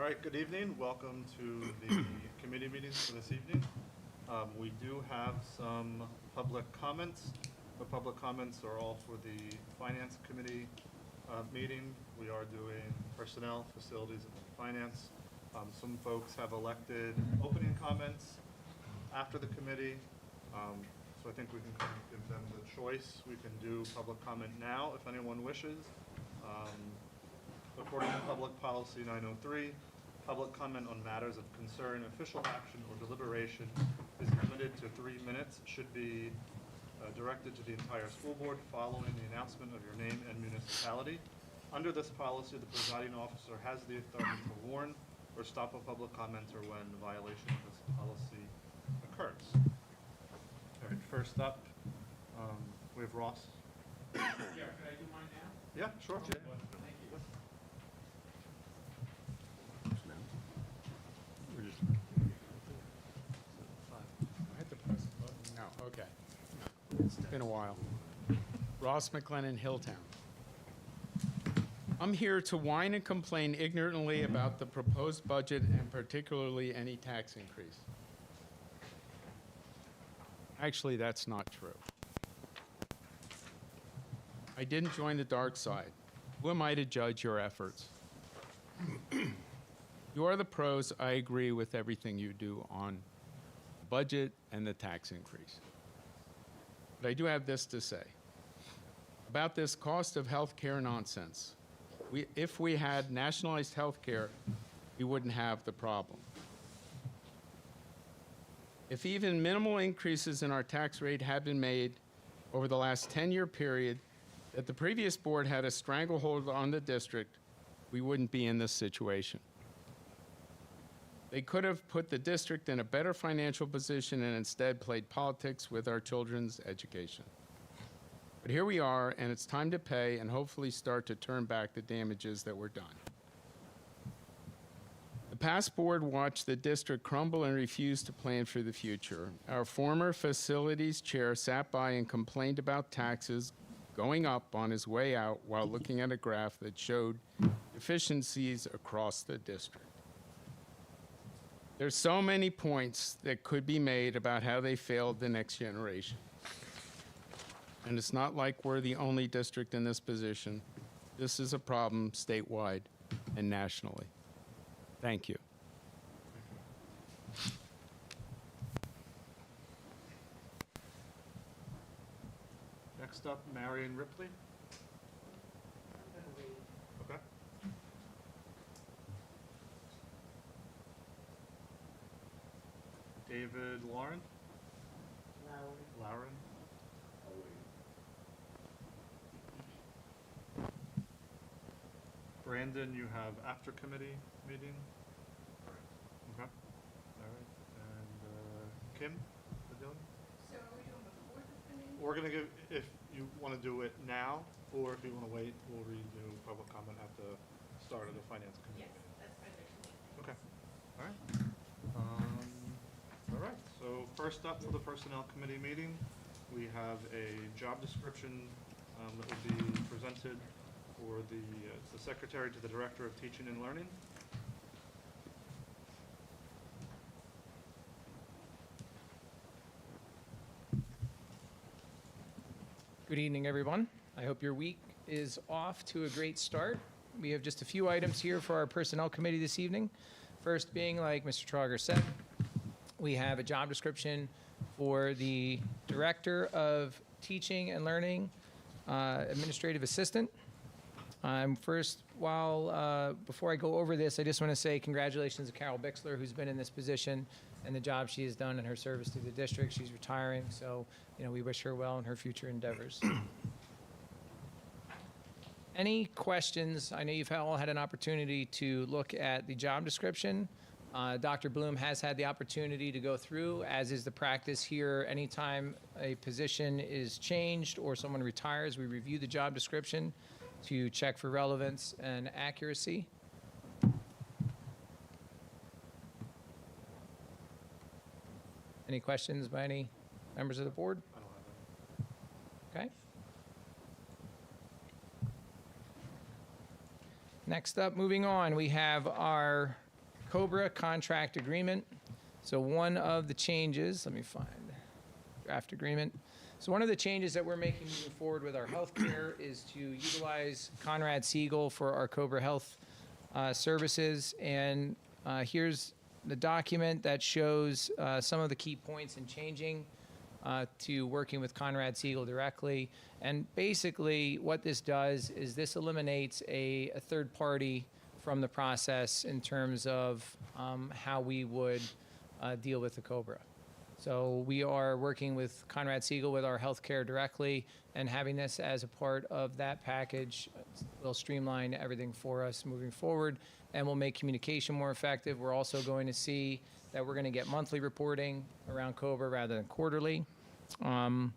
All right, good evening. Welcome to the committee meetings for this evening. We do have some public comments. The public comments are all for the Finance Committee meeting. We are doing personnel, facilities, and finance. Some folks have elected opening comments after the committee. So I think we can kind of give them the choice. We can do public comment now if anyone wishes. According to Public Policy 903, public comment on matters of concern, official action, or deliberation is limited to 3 minutes. It should be directed to the entire school board following the announcement of your name and municipality. Under this policy, the presiding officer has the authority to warn or stop a public commenter when the violation of this policy occurs. All right, first up, we have Ross. Yeah, could I do mine now? Yeah, sure. Thank you. I had to press the button. No, okay. It's been a while. Ross McLennan, Hilltown. I'm here to whine and complain ignorantly about the proposed budget and particularly any tax increase. Actually, that's not true. I didn't join the dark side. Who am I to judge your efforts? You are the pros. I agree with everything you do on the budget and the tax increase. But I do have this to say about this cost of health care nonsense. If we had nationalized health care, we wouldn't have the problem. If even minimal increases in our tax rate had been made over the last 10-year period that the previous board had a stranglehold on the district, we wouldn't be in this situation. They could have put the district in a better financial position and instead played politics with our children's education. But here we are, and it's time to pay and hopefully start to turn back the damages that were done. The past board watched the district crumble and refused to plan for the future. Our former facilities chair sat by and complained about taxes going up on his way out while looking at a graph that showed deficiencies across the district. There's so many points that could be made about how they failed the next generation. And it's not like we're the only district in this position. This is a problem statewide and nationally. Thank you. Next up, Marion Ripley. Okay. David Lauren. Lauren. Brandon, you have after committee meeting? Okay. All right. And Kim, Padilla? So are we doing before the committee? We're gonna give, if you wanna do it now, or if you wanna wait, we'll redo public comment at the start of the finance committee. Yes, that's fine with me. Okay. All right. All right, so first up for the Personnel Committee meeting, we have a job description that will be presented for the Secretary to the Director of Teaching and Learning. Good evening, everyone. I hope your week is off to a great start. We have just a few items here for our Personnel Committee this evening. First being, like Mr. Trauger said, we have a job description for the Director of Teaching and Learning, Administrative Assistant. Before I go over this, I just want to say congratulations to Carol Bixler, who's been in this position, and the job she has done in her service to the district. She's retiring, so we wish her well in her future endeavors. Any questions? I know you've all had an opportunity to look at the job description. Dr. Bloom has had the opportunity to go through, as is the practice here. Anytime a position is changed or someone retires, we review the job description to check for relevance and accuracy. Any questions by any members of the board? I don't have any. Okay. Next up, moving on, we have our Cobra contract agreement. So one of the changes, let me find draft agreement. So one of the changes that we're making moving forward with our healthcare is to utilize Conrad Siegel for our Cobra Health services. And here's the document that shows some of the key points in changing to working with Conrad Siegel directly. And basically what this does is this eliminates a third party from the process in terms of how we would deal with the Cobra. So we are working with Conrad Siegel with our healthcare directly, and having this as a part of that package will streamline everything for us moving forward and will make communication more effective. We're also going to see that we're going to get monthly reporting around Cobra rather than quarterly. And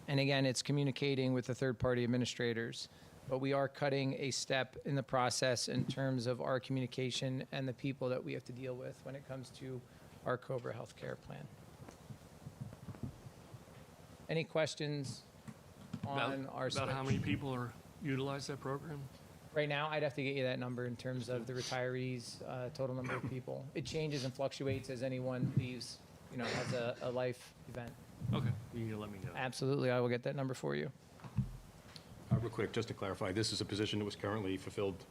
again, it's communicating with the third-party administrators. But we are cutting a step in the process in terms of our communication and the people that we have to deal with when it comes to our Cobra healthcare plan. Any questions on our switch? About how many people are utilize that program? Right now, I'd have to get you that number in terms of the retirees, total number of people. It changes and fluctuates as anyone leaves, has a life event. Okay, you can let me know. Absolutely, I will get that number for you. Real quick, just to clarify, this is a position that was currently fulfilled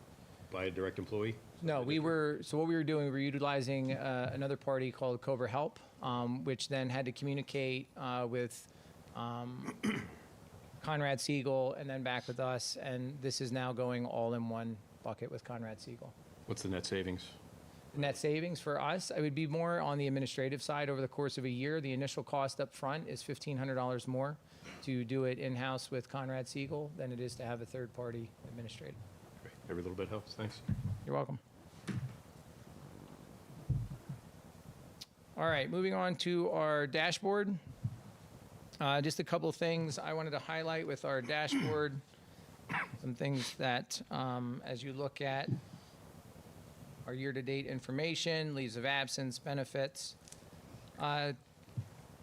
by a direct employee? No, what we were doing, we were utilizing another party called Cobra Help, which then had to communicate with Conrad Siegel and then back with us, and this is now going all in one bucket with Conrad Siegel. What's the net savings? The net savings for us, it would be more on the administrative side over the course of a year. The initial cost up front is $1,500 more to do it in-house with Conrad Siegel than it is to have a third-party administrator. Great. Every little bit helps. Thanks. You're welcome. All right, moving on to our dashboard. Just a couple of things I wanted to highlight with our dashboard. Some things that, as you look at our year-to-date information, leaves of absence, benefits,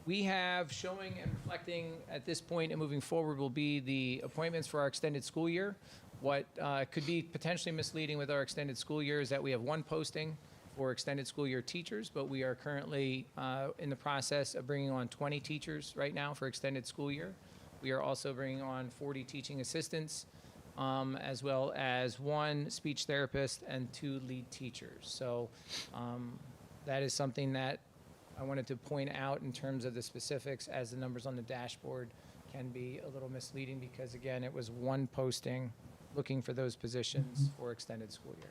we have showing and reflecting at this point and moving forward will be the appointments for our extended school year. What could be potentially misleading with our extended school year is that we have one posting for extended school year teachers, but we are currently in the process of bringing on 20 teachers right now for extended school year. We are also bringing on 40 teaching assistants, as well as one speech therapist and 2 lead teachers. So that is something that I wanted to point out in terms of the specifics, as the numbers on the dashboard can be a little misleading because, again, it was one posting looking for those positions for extended school year.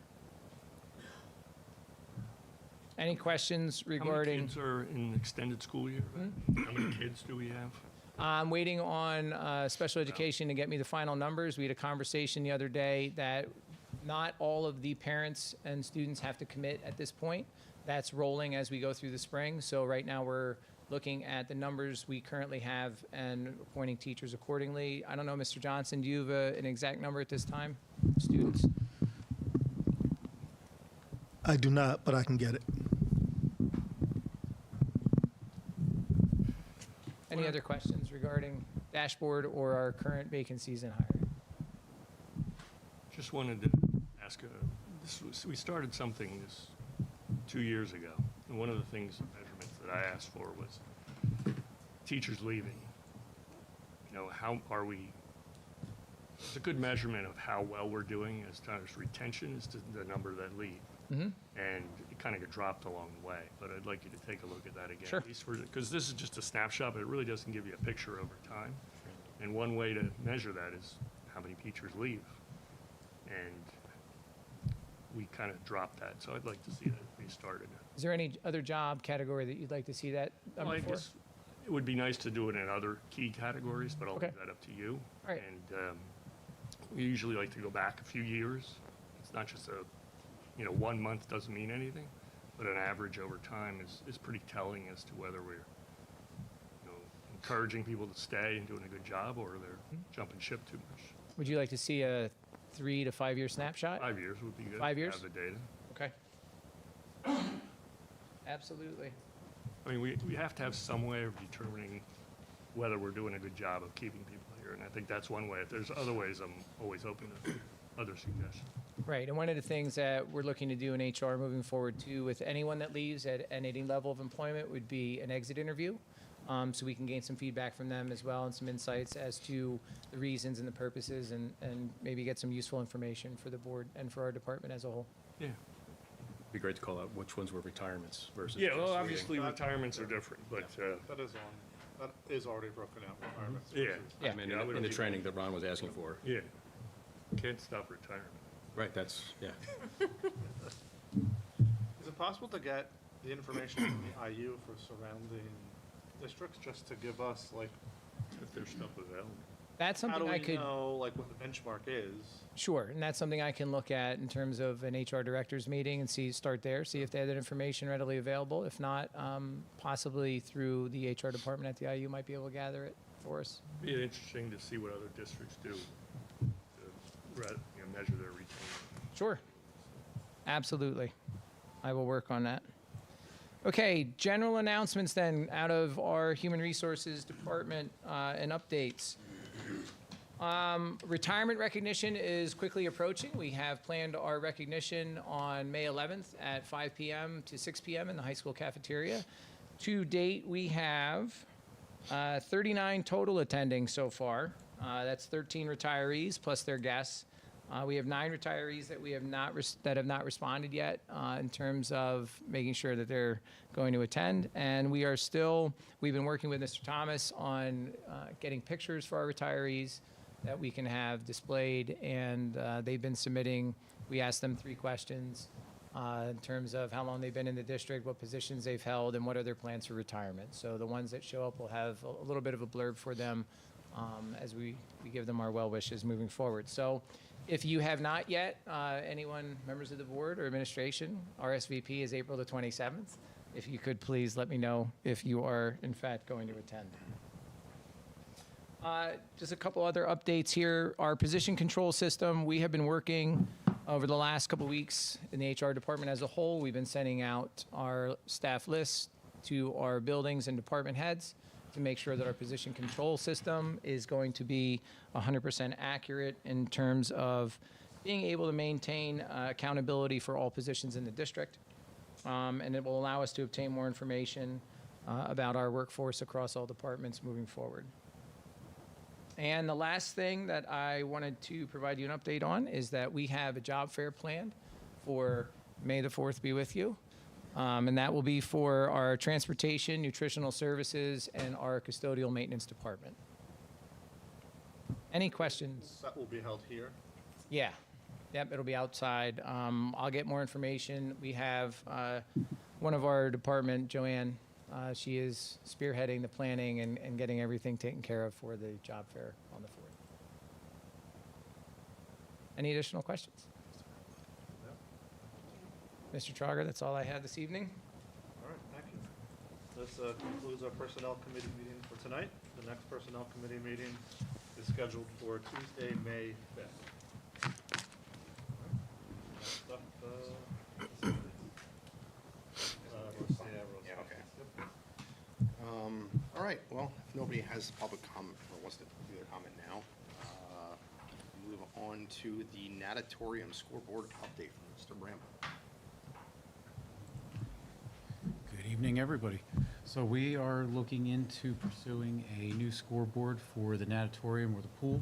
Any questions How many regarding? kids are in extended school year? How many kids do we have? I'm waiting on special education to get me the final numbers. We had a conversation the other day that not all of the parents and students have to commit at this point. That's rolling as we go through the spring. So right now we're looking at the numbers we currently have and appointing teachers accordingly. I don't know, Mr. Johnson, do you have an exact number at this time, students? I do not, but I can get it. Any other questions regarding dashboard or our current vacancies in hiring? Just wanted to ask, we started something 2 years ago, and one of the things, the measurements that I asked for was teachers leaving. How are we, it's a good measurement of how well we're doing as far as retention is the number that leave. Mm-hmm. And it kind of dropped along the way, but I'd like you to take a look at that again. Sure. Because this is just a snapshot, but it really doesn't give you a picture over time. And one way to measure that is how many teachers leave. And we kind of dropped that, so I'd like to see that restarted. Is there any other job category that you'd like to see that Well, number I for? guess it would be nice to do it in other key categories, but I'll Okay. leave that up to you. All right. And we usually like to go back a few years. It's not just 1 month doesn't mean anything, but an average over time is pretty telling as to whether we're encouraging people to stay and doing a good job, or they're jumping ship too much. Would you like to see a 3 to 5 year snapshot? 5 years would be good. 5 years? Have the data. Okay. Absolutely. I mean, we have to have some way of determining whether we're doing a good job of keeping people here, and I think that's one way. If there's other ways, I'm always open to other suggestions. Right, and one of the things that we're looking to do in HR moving forward too, with anyone that leaves at any level of employment, would be an exit interview. So we can gain some feedback from them as well and some insights as to the reasons and the purposes and maybe get some useful information for the board and for our department as a whole. Yeah. Be great to call out which ones were retirements versus. Yeah, just well, leaving. obviously retirements are different, but, That is already broken out, requirements. yeah, versus- Yeah. I mean, Yeah, I would in the leave training that Ron was asking for. yeah. Can't stop retirement. Right, that's, yeah. Is it possible to get the information from the IU for surrounding districts, just to give us, like, If there's stuff available. That's how do something I we could, know, like, what the benchmark is? sure, and that's something I can look at in terms of an HR directors meeting and start there, see if they have that information readily available. If not, possibly through the HR department at the IU might be able to gather it for us. Be interesting to see what other districts do to measure their retention. Sure. Absolutely. I will work on that. Okay, general announcements then out of our Human Resources Department and updates. Retirement recognition is quickly approaching. We have planned our recognition on May 11th at 5 p.m. to 6 p.m. in the high school cafeteria. To date, we have 39 total attending so far. That's 13 retirees plus their guests. We have 9 retirees that we have not that have not responded yet in terms of making sure that they're going to attend. And we've been working with Mr. Thomas on getting pictures for our retirees that we can have displayed. And they've been submitting, we asked them 3 questions in terms of how long they've been in the district, what positions they've held, and what are their plans for retirement. So the ones that show up will have a little bit of a blurb for them as we give them our well wishes moving forward. So if you have not yet, anyone, members of the board or administration, RSVP is April the 27th. If you could please let me know if you are in fact going to attend. Just a couple other updates here. Our position control system, we have been working over the last couple weeks in the HR department as a whole. We've been sending out our staff lists to our buildings and department heads to make sure that our position control system is going to be 100% accurate in terms of being able to maintain accountability for all positions in the district. And it will allow us to obtain more information about our workforce across all departments moving forward. And the last thing that I wanted to provide you an update on is that we have a job fair planned for May the 4th be with you. And that will be for our transportation, nutritional services, and our custodial maintenance department. Any questions? That will be held here. Yeah. Yep, it'll be outside. I'll get more information. We have one of our department, Joanne, she is spearheading the planning and getting everything taken care of for the job fair on the 4th. Any additional questions? Mr. Trauger, that's all I had this evening. All right, thank you. This concludes our Personnel Committee meeting for tonight. The next Personnel Committee meeting is scheduled for Tuesday, May 5th. Next up, Yeah, okay. All right, well, if nobody has public comment or wants to do their comment now, move on to the natatorium scoreboard update from Mr. Bramble. Good evening, everybody. So we are looking into pursuing a new scoreboard for the natatorium or the pool.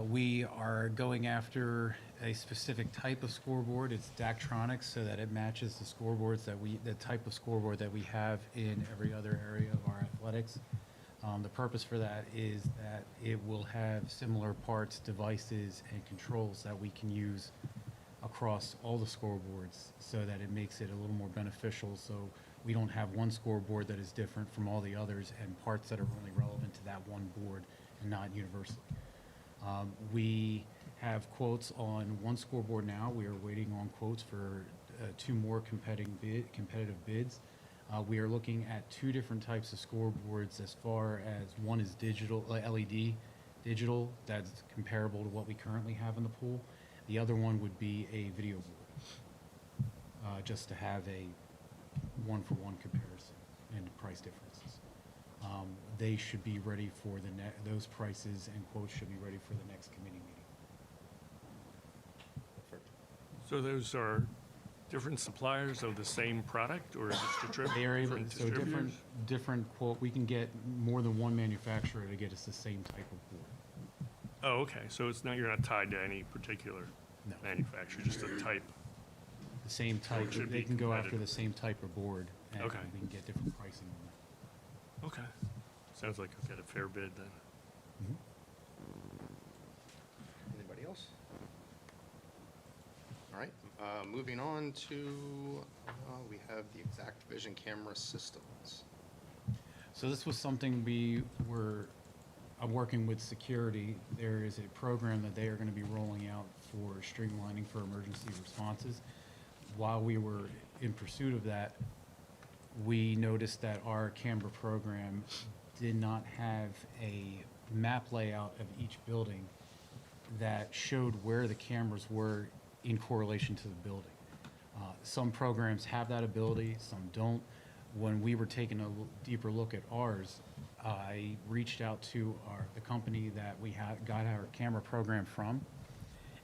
We are going after a specific type of scoreboard. It's Daktronics, so that it matches the scoreboards the type of scoreboard that we have in every other area of our athletics. The purpose for that is that it will have similar parts, devices, and controls that we can use across all the scoreboards, so that it makes it a little more beneficial, so we don't have one scoreboard that is different from all the others and parts that are only relevant to that one board and not universally. We have quotes on one scoreboard now. We are waiting on quotes for 2 more competitive bids. We are looking at 2 different types of scoreboards, as far as one is digital, LED digital, that's comparable to what we currently have in the pool. The other one would be a video board, just to have a one-for-one comparison and price differences. They should be ready for those prices and quotes should be ready for the next committee meeting. So those are different suppliers of the same product, or is it They are able, different so different, distributors? different quote, we can get more than one manufacturer to get us the same type of board. Oh, okay, so it's not, you're not tied to any particular No. manufacturer, just a type. The same type, should they be can go after competitive. the same type of board, and Okay. we can get different pricing on that. Okay. Sounds like I've got a fair bid then. Anybody else? All right, moving on to, we have the Exact Vision camera systems. So this was something I'm working with security. There is a program that they are going to be rolling out for streamlining for emergency responses. While we were in pursuit of that, we noticed that our camera program did not have a map layout of each building that showed where the cameras were in correlation to the building. Some programs have that ability, some don't. When we were taking a deeper look at ours, I reached out to the company that we got our camera program from,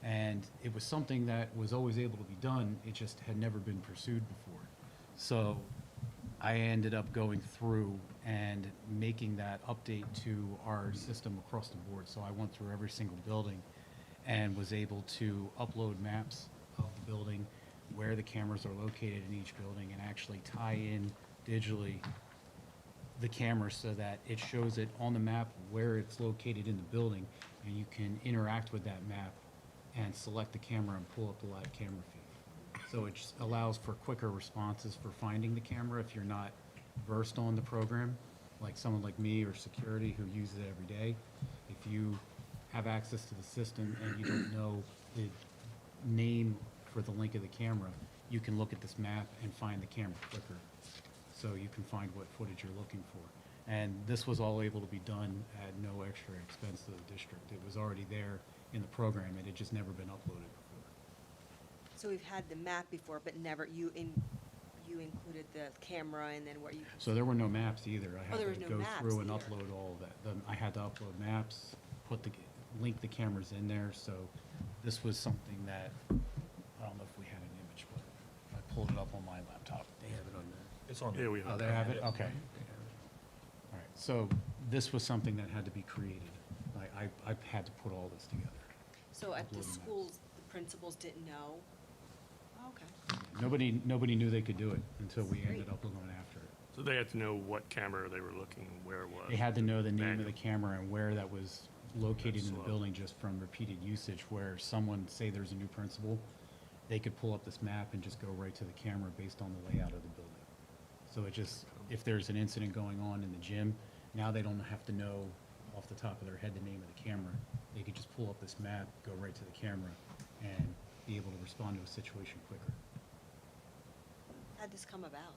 and it was something that was always able to be done, it just had never been pursued before. So I ended up going through and making that update to our system across the board. So I went through every single building and was able to upload maps of the building, where the cameras are located in each building, and actually tie in digitally the camera so that it shows it on the map where it's located in the building, and you can interact with that map and select the camera and pull up the live camera feed. So it just allows for quicker responses for finding the camera if you're not versed on the program, like someone like me or security who uses it every day. If you have access to the system and you don't know the name for the link of the camera, you can look at this map and find the camera quicker, so you can find what footage you're looking for. And this was all able to be done at no extra expense to the district. It was already there in the program, and it had just never been uploaded before. So we've had the map before, but never, you included the camera and then what you. So there were no maps either. I Oh, there had was to no go maps through and either. upload all of that. I had to upload maps, link the cameras in there, so this was something that, I don't know if we had an image, but I pulled it up on my laptop. They have it on there. It's on Yeah, we Oh, have. they have it? Okay. All right, so this was something that had to be created. I had to put all this together. So at the Uploading maps. schools, the principals didn't know? Oh, okay. Nobody knew they could do it until we Great. ended up going after it. So they had to know what camera they were looking, where it was. They had to know the name of Manual. the camera and where that was located That's in the slow. building just from repeated usage, where someone, say there's a new principal, they could pull up this map and just go right to the camera based on the layout of the building. So it just, if there's an incident going on in the gym, now they don't have to know off the top of their head the name of the camera. They could just pull up this map, go right to the camera, and be able to respond to a situation quicker. How'd this come about?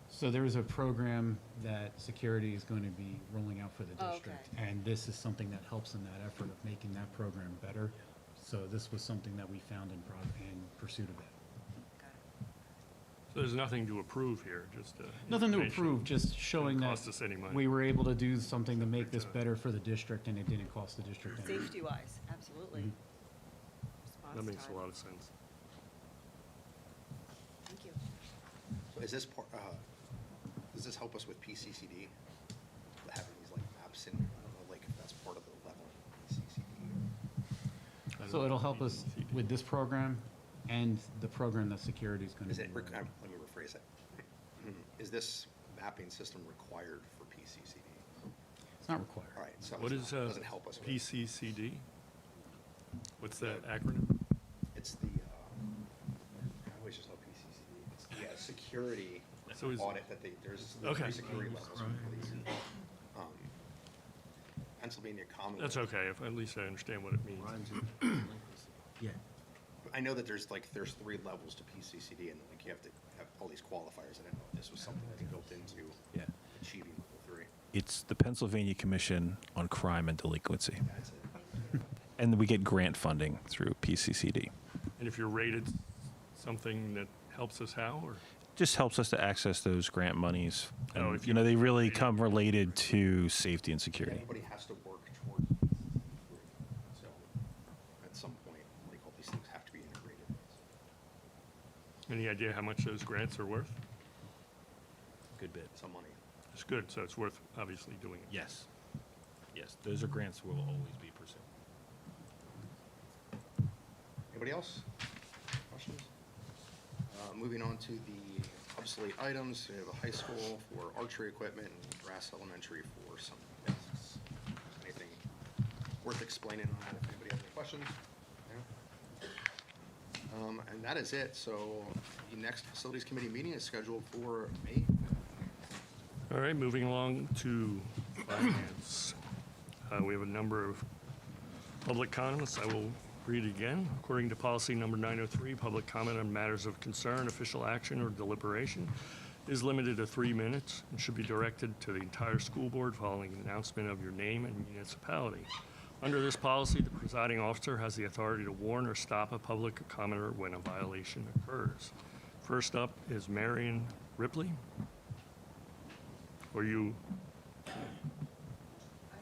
So there's a program that security is going to be rolling out for the Oh, district. okay. And this is something that helps in that effort of making that program better. So this was something that we found in pursuit of that. Got it. So there's nothing to approve here, just. Nothing to information. approve, just showing Didn't that cost us any money. we were able to do something to make this Good. better for the district, and it didn't cost the district any. Safety-wise, absolutely. Mhm. Response That makes a time. lot of sense. Thank you. So is this part, does this help us with PCCD? Having these like maps in, I don't know, like if that's part of the level of PCCD or? I don't So know it'll if help us PCCD. with this program and the program that security is going to Is be. it, rolling out. let me rephrase it. Is this mapping system required for PCCD? It's not required. All right, so What it's is not- it doesn't help us with. PCCD? What's that acronym? It's the, I always just love PCCD. It's the security So is- audit that there's Okay. three security levels for police. Pennsylvania Commonwealth. That's okay, if at least I understand what it means. Yeah. I know that there's three levels to PCCD, and like you have to have all these qualifiers. I didn't know this was something that they built into Yeah. achieving level 3. It's the Pennsylvania Commission on Crime and Delinquency. That's it. And we get grant funding through PCCD. And if you're rated something that helps us how, or? Just helps us to access those grant monies. Oh, And, if you know, they really rated- come related to safety and security. Everybody has to work toward PCCD 3. So at some point, like all these things have to be integrated. Any idea how much those grants are worth? Good bit. Some money. It's good, so it's worth obviously doing it. Yes. Yes, those are grants we'll always be pursuing. Anybody else? Questions? Moving on to the obsolete items, we have a high school for archery equipment and Grass Elementary for some desks. Anything worth explaining on that, if anybody has any questions? No? And that is it, so the next Facilities Committee meeting is scheduled for May 5th. All right, moving along to finance. We have a number of public comments. I will read again. According to policy number 903, public comment on matters of concern, official action, or deliberation is limited to 3 minutes and should be directed to the entire school board following an announcement of your name and municipality. Under this policy, the presiding officer has the authority to warn or stop a public commenter when a violation occurs. First up is Marion Ripley. Or you, I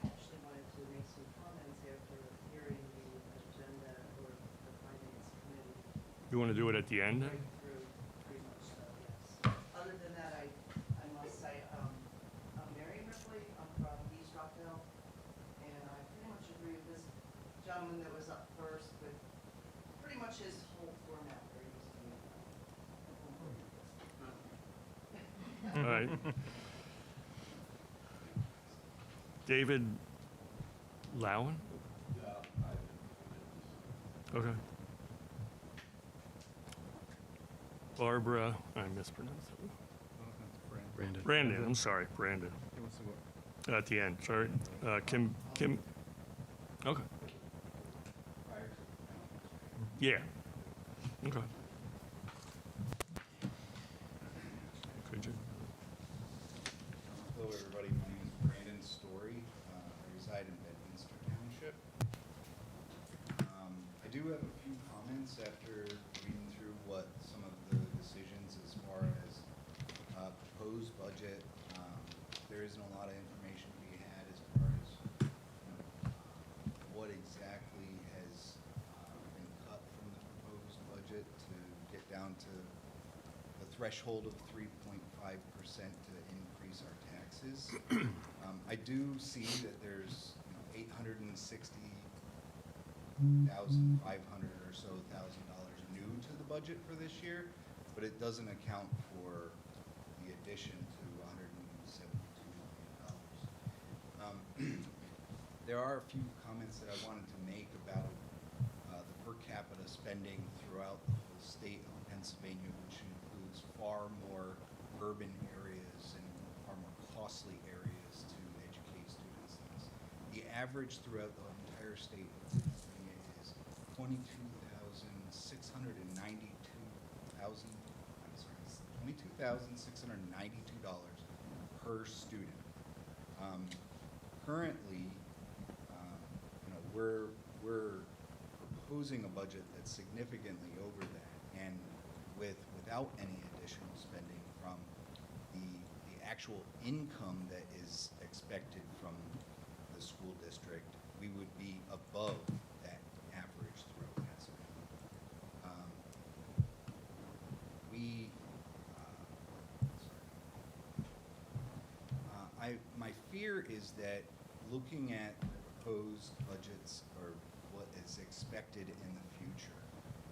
actually wanted to make some comments after hearing the agenda or the finance committee you want to do it at the end? right through, pretty much so, yes. Other than that, I must say, I'm Mary Ripley, I'm from East Rockville, and I pretty much agree with this gentleman that was up first with pretty much his whole format where he was doing. All right. David Lowen? Okay. Barbara, I mispronounced it. Brandon. Brandon, I'm sorry, Brandon. At the end, sorry. Kim, okay. Yeah. Okay. Could you? Hello, everybody. My name is Brandon Story. I reside in Bedminster Township. I do have a few comments after reading through what some of the decisions as far as proposed budget. There isn't a lot of information to be had as far as what exactly has been cut from the proposed budget to get down to the threshold of 3.5% to increase our taxes. I do see that there's, $860,500 or so new to the budget for this year, but it doesn't account for the addition to $172 million. There are a few comments that I wanted to make about the per capita spending throughout the whole state of Pennsylvania, which includes far more urban areas and far more costly areas to educate students. The average throughout the entire state of Pennsylvania is $22,692 per student. Currently, we're proposing a budget that's significantly over that, and without any additional spending from the actual income that is expected from the school district, we would be above that average throughout Pennsylvania. My fear is that looking at proposed budgets or what is expected in the future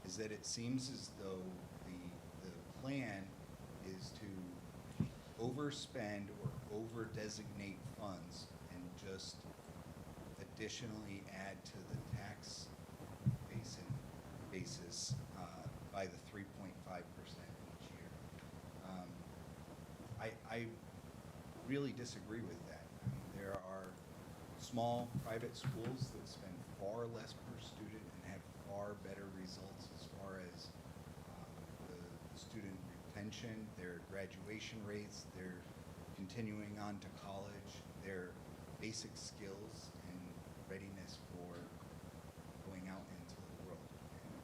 is that it seems as though the plan is to overspend or over-designate funds and just additionally add to the tax basis by the 3.5% each year. I really disagree with that. I mean, there are small private schools that spend far less per student and have far better results as far as the student retention, their graduation rates, their continuing on to college, their basic skills and readiness for going out into the world. And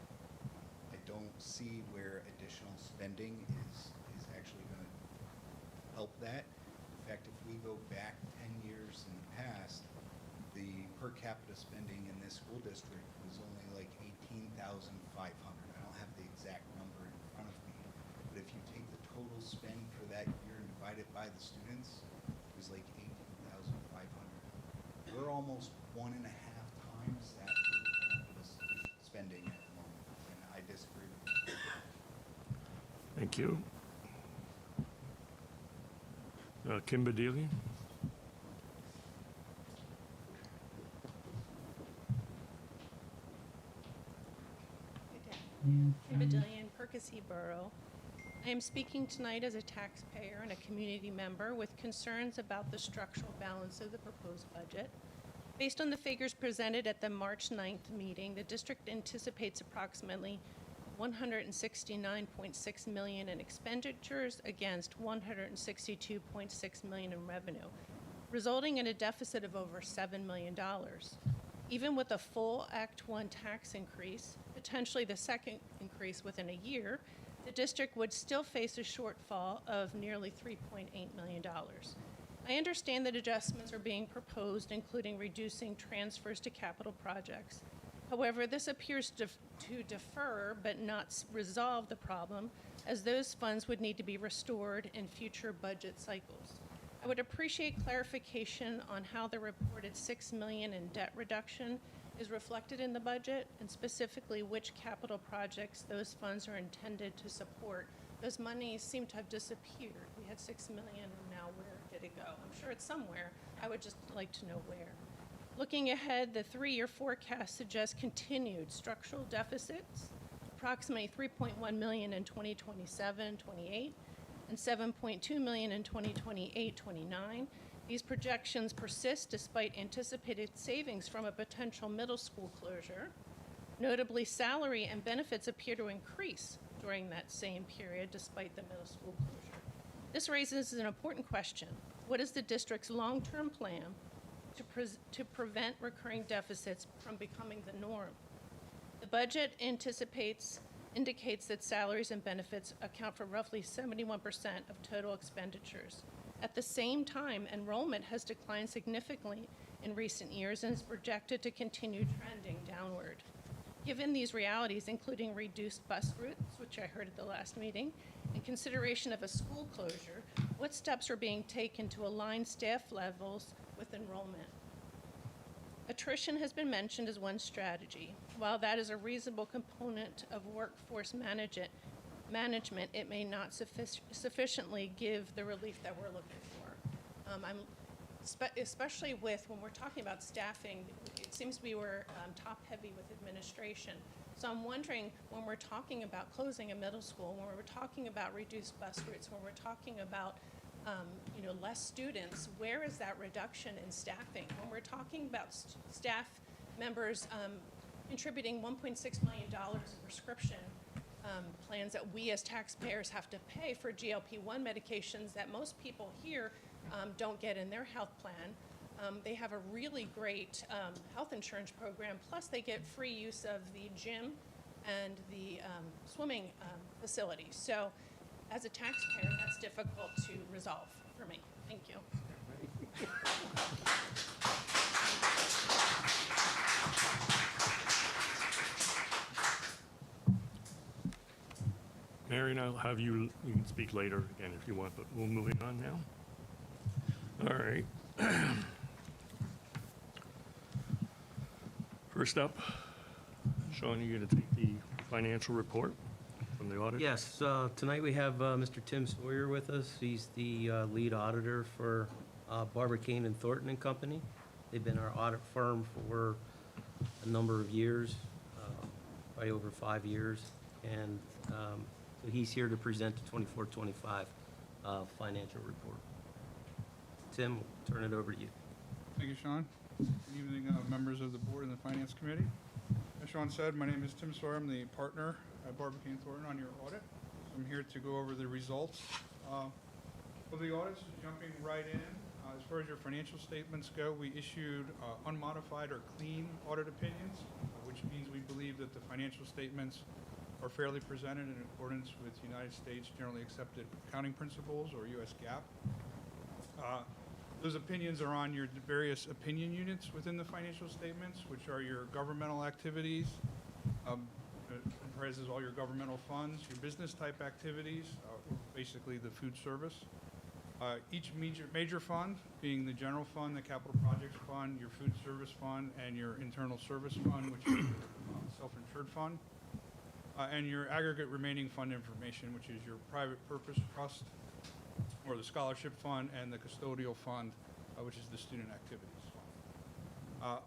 I don't see where additional spending is actually going to help that. In fact, if we go back 10 years in the past, the per capita spending in this school district was only like $18,500. I don't have the exact number in front of me, you take the total spend for that year and divide it by the students, it was like 18,500. We're almost 1.5 times that was spending at the moment, and I disagree with that. Thank you. Kim Bedelia? Kim Badillion, Percy Borough. I am speaking tonight as a taxpayer and a community member with concerns about the structural balance of the proposed budget. Based on the figures presented at the March 9th meeting, the district anticipates approximately $169.6 million in expenditures against $162.6 million in revenue, resulting in a deficit of over $7 million. Even with a full Act 1 tax increase, potentially the second increase within a year, the district would still face a shortfall of nearly $3.8 million. I understand that adjustments are being proposed, including reducing transfers to capital projects. However, this appears to defer but not resolve the problem, as those funds would need to be restored in future budget cycles. I would appreciate clarification on how the reported $6 million in debt reduction is reflected in the budget, and specifically which capital projects those funds are intended to support. Those monies seem to have disappeared. We had $6 million, and now where did it go? I'm sure it's somewhere. I would just like to know where. Looking ahead, the 3-year forecast suggests continued structural deficits, approximately $3.1 million in 2027-28, and $7.2 million in 2028-29. These projections persist despite anticipated savings from a potential middle school closure. Notably, salary and benefits appear to increase during that same period despite the middle school closure. This raises an important question. What is the district's long-term plan to prevent recurring deficits from becoming the norm? The budget indicates that salaries and benefits account for roughly 71% of total expenditures. At the same time, enrollment has declined significantly in recent years and is projected to continue trending downward. Given these realities, including reduced bus routes, which I heard at the last meeting, and consideration of a school closure, what steps are being taken to align staff levels with enrollment? Attrition has been mentioned as one strategy. While that is a reasonable component of workforce management, it may not sufficiently give the relief that we're looking for. Especially when we're talking about staffing, it seems we're top-heavy with administration. So I'm wondering, when we're talking about closing a middle school, when we're talking about reduced bus routes, when we're talking about less students, where is that reduction in staffing? When we're talking about staff members contributing $1.6 million in prescription plans that we as taxpayers have to pay for GLP-1 medications that most people here don't get in their health plan. They have a really great health insurance program, plus they get free use of the gym and the swimming facilities. So as a taxpayer, that's difficult to resolve for me. Thank you. Marion, I'll have you can speak later again if you want, but we're moving on now. All right. First up, Sean, you're going to take the financial report from the audit? Yes, tonight we have Mr. Tim Sawyer with us. He's the lead auditor for Barbicane and Thornton and Company. They've been our audit firm for a number of years, probably over 5 years. And so he's here to present the 24-25 financial report. Tim, we'll turn it over to you. Thank you, Sean. Good evening, members of the board and the finance committee. As Sean said, my name is Tim Sawyer. I'm the partner at Barbicane Thornton on your audit. I'm here to go over the results of the audits. Jumping right in, as far as your financial statements go, we issued unmodified or clean audit opinions, which means we believe that the financial statements are fairly presented in accordance with United States generally accepted accounting principles, or US GAAP. Those opinions are on your various opinion units within the financial statements, which are your governmental activities, comprises all your governmental funds, your business type activities, basically the food service. Each major fund, being the general fund, the capital projects fund, your food service fund, and your internal service fund, which is your self-insured fund, and your aggregate remaining fund information, which is your private purpose trust, or the scholarship fund, and the custodial fund, which is the student activities fund.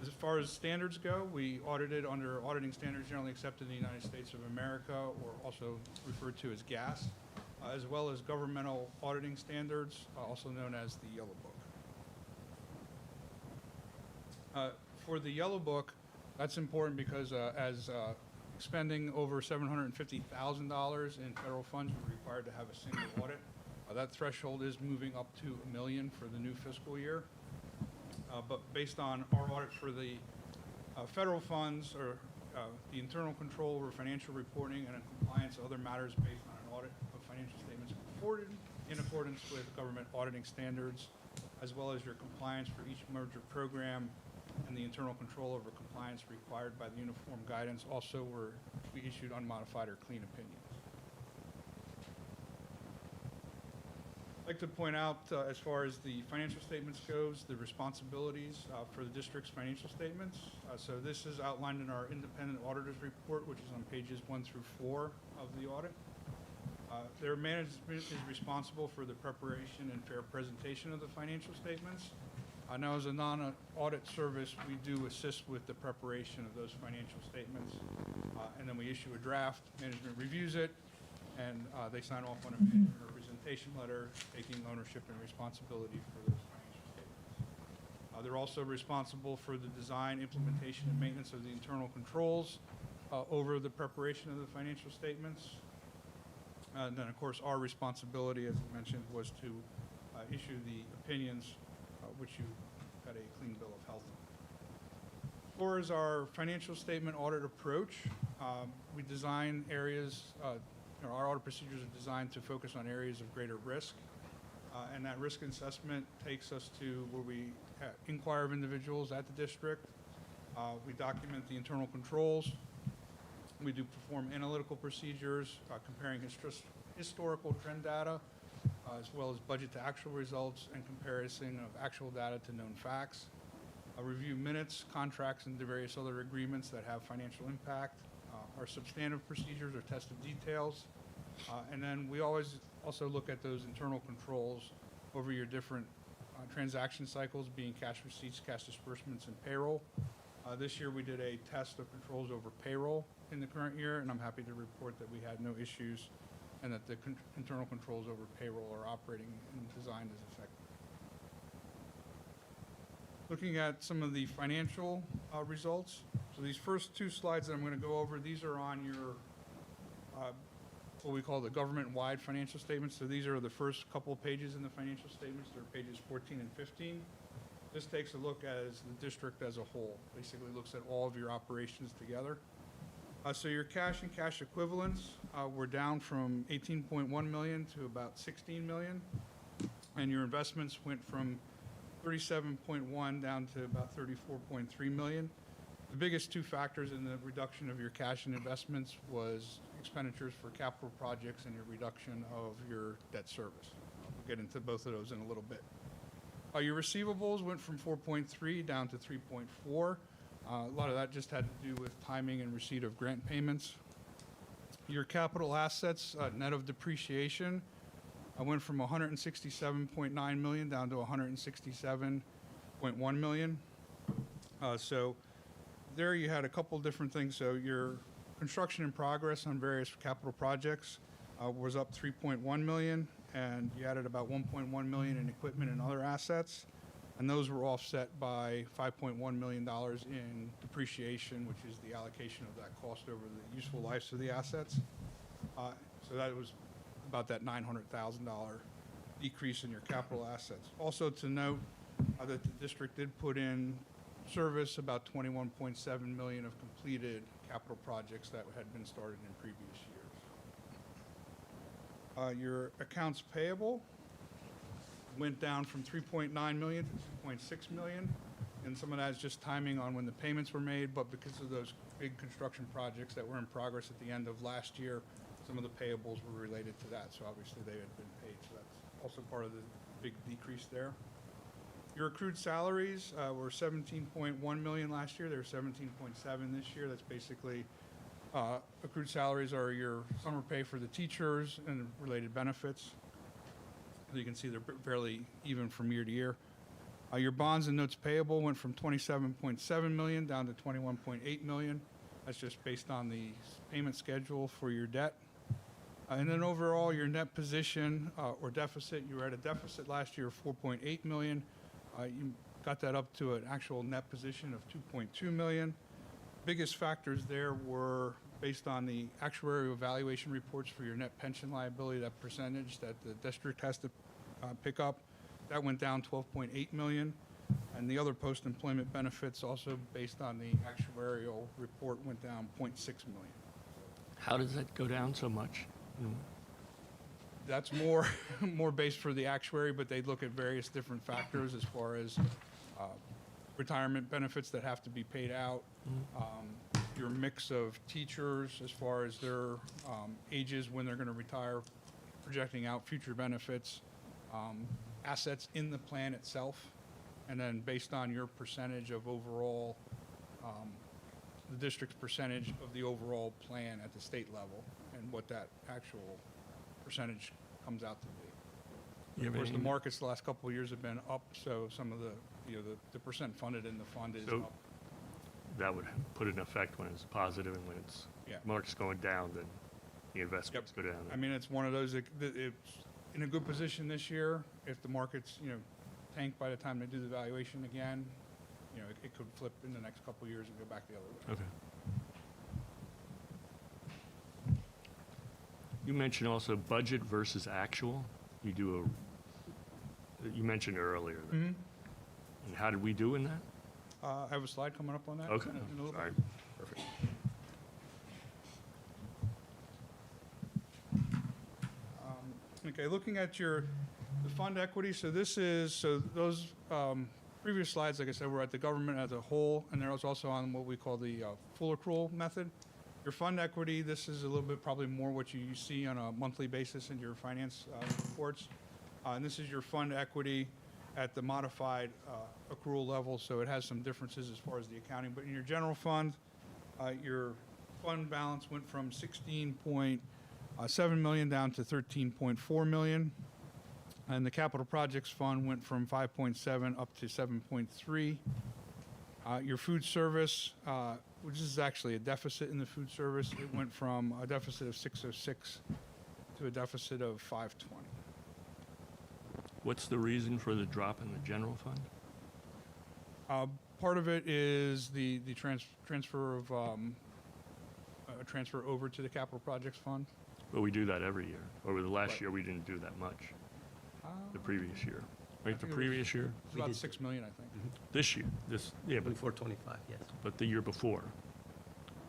As far as standards go, we audited under auditing standards generally accepted in the United States of America, or also referred to as GAS, as well as governmental auditing standards, also known as the Yellow Book. For the Yellow Book, that's important because as expending over $750,000 in federal funds, we're required to have a single audit. That threshold is moving up to $1 million for the new fiscal year. But based on our audit for the federal funds, or the internal control over financial reporting and compliance, other matters based on an audit of financial statements reported in accordance with government auditing standards, as well as your compliance for each merger program and the internal control over compliance required by the uniform guidance, also were we issued unmodified or clean opinions. I'd like to point out, as far as the financial statements goes, the responsibilities for the district's financial statements. So this is outlined in our independent auditor's report, which is on pages 1 through 4 of the audit. Their management is responsible for the preparation and fair presentation of the financial statements. Now, as a non-audit service, we do assist with the preparation of those financial statements, and then we issue a draft, management reviews it, and they sign off on a management representation letter taking ownership and responsibility for those financial statements. They're also responsible for the design, implementation, and maintenance of the internal controls over the preparation of the financial statements. And then, of course, our responsibility, as I mentioned, was to issue the opinions, which you got a clean bill of health. As far as our financial statement audit approach, we design areas, our audit procedures are designed to focus on areas of greater risk, and that risk assessment takes us to where we inquire of individuals at the district. We document the internal controls. We do perform analytical procedures, comparing historical trend data, as well as budget to actual results and comparison of actual data to known facts. Review minutes, contracts, and the various other agreements that have financial impact. Our substantive procedures are test of details. And then we always also look at those internal controls over your different transaction cycles, being cash receipts, cash disbursements, and payroll. This year we did a test of controls over payroll in the current year, and I'm happy to report that we had no issues and that the internal controls over payroll are operating and designed as effective. Looking at some of the financial results. So these first two slides that I'm going to go over, these are on your what we call the government-wide financial statements. So these are the first couple of pages in the financial statements. They're pages 14 and 15. This takes a look at the district as a whole. Basically looks at all of your operations together. So your cash and cash equivalents were down from 18.1 million to about 16 million. And your investments went from 37.1 down to about 34.3 million. The biggest two factors in the reduction of your cash and investments was expenditures for capital projects and your reduction of your debt service. We'll get into both of those in a little bit. Your receivables went from 4.3 down to 3.4. A lot of that just had to do with timing and receipt of grant payments. Your capital assets, net of depreciation, went from 167.9 million down to 167.1 million. So there you had a couple different things. So your construction in progress on various capital projects was up 3.1 million, and you added about 1.1 million in equipment and other assets. And those were offset by $5.1 million in depreciation, which is the allocation of that cost over the useful lives of the assets. So that was about that $900,000 decrease in your capital assets. Also to note that the district did put in service about 21.7 million of completed capital projects that had been started in previous years. Your accounts payable went down from 3.9 million to 2.6 million. and some of that is just timing on when the payments were made, but because of those big construction projects that were in progress at the end of last year, some of the payables were related to that, so obviously they had been paid, so that's also part of the big decrease there. Your accrued salaries were 17.1 million last year. They were 17.7 this year. That's basically accrued salaries are your summer pay for the teachers and related benefits. As you can see, they're fairly even from year to year. Your bonds and notes payable went from 27.7 million down to 21.8 million. That's just based on the payment schedule for your debt. And then overall, your net position or deficit, you were at a deficit last year of 4.8 million. You got that up to an actual net position of 2.2 million. Biggest factors there were based on the actuarial evaluation reports for your net pension liability, that percentage that the district has to pick up. That went down 12.8 million. And the other post-employment benefits, also based on the actuarial report, went down 0.6 million. How does that go down so much? That's more more based for the actuary, but they look at various different factors as far as retirement benefits that have to be paid out, your mix of teachers as far as their ages when they're going to retire, projecting out future benefits, assets in the plan itself, and then based on your percentage of overall, the district's percentage of the overall plan at the state level and what that actual percentage comes out to be. Of course, the markets the last couple of years have been up, so some of the, the percent funded in the fund is up. That would put it in effect when it's positive, and when it's markets going down, then the investments go down. I mean, it's one of those, it's in a good position this year. If the markets, tank by the time they do the valuation again, it could flip in the next couple of years and go back the other way. Okay. You mentioned also budget versus actual. You mentioned earlier. And how did we do in that? I have a slide coming up on that. Okay. in a little All right. bit. Perfect. Okay, looking at the fund equity, so those previous slides, like I said, were at the government as a whole, and there was also on what we call the full accrual method. Your fund equity, this is a little bit probably more what you see on a monthly basis in your finance reports. And this is your fund equity at the modified accrual level, so it has some differences as far as the accounting. But in your general fund, your fund balance went from 16.7 million down to 13.4 million. And the capital projects fund went from 5.7 up to 7.3. Your food service, which is actually a deficit in the food service, it went from a deficit of 606 to a deficit of 520. What's the reason for the drop in the general fund? Part of it is the transfer of a transfer over to the capital projects fund. But we do that every year. Over the last year, we didn't do that much. The previous year, right? The previous year. It was about 6 million, I think. This year, but 2425, yes. But the year before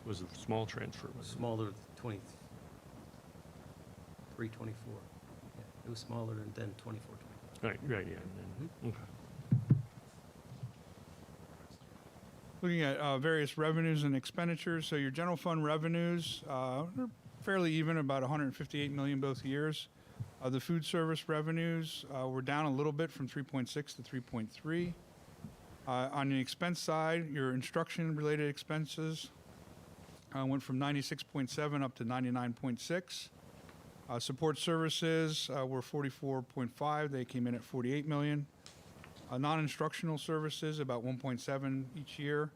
was a small transfer. wasn't it? Smaller, 324. Yeah, it was smaller than 2425. Right, yeah. And then, okay. Looking at various revenues and expenditures, so your general fund revenues are fairly even, about 158 million both years. The food service revenues were down a little bit from 3.6 to 3.3. On the expense side, your instruction-related expenses went from 96.7 up to 99.6. Support services were 44.5. They came in at 48 million. Non-instructional services, about 1.7 each year.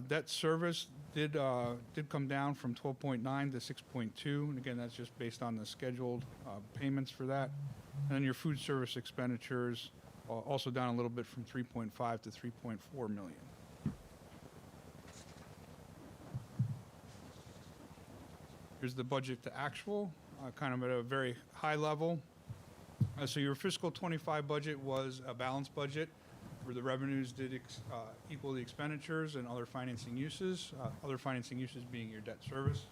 Debt service did come down from 12.9 to 6.2, and again, that's just based on the scheduled payments for that. And then your food service expenditures also down a little bit from 3.5 to 3.4 million. Here's the budget to actual, kind of at a very high level. So your fiscal 25 budget was a balanced budget, where the revenues did equal the expenditures and other financing uses being your debt service.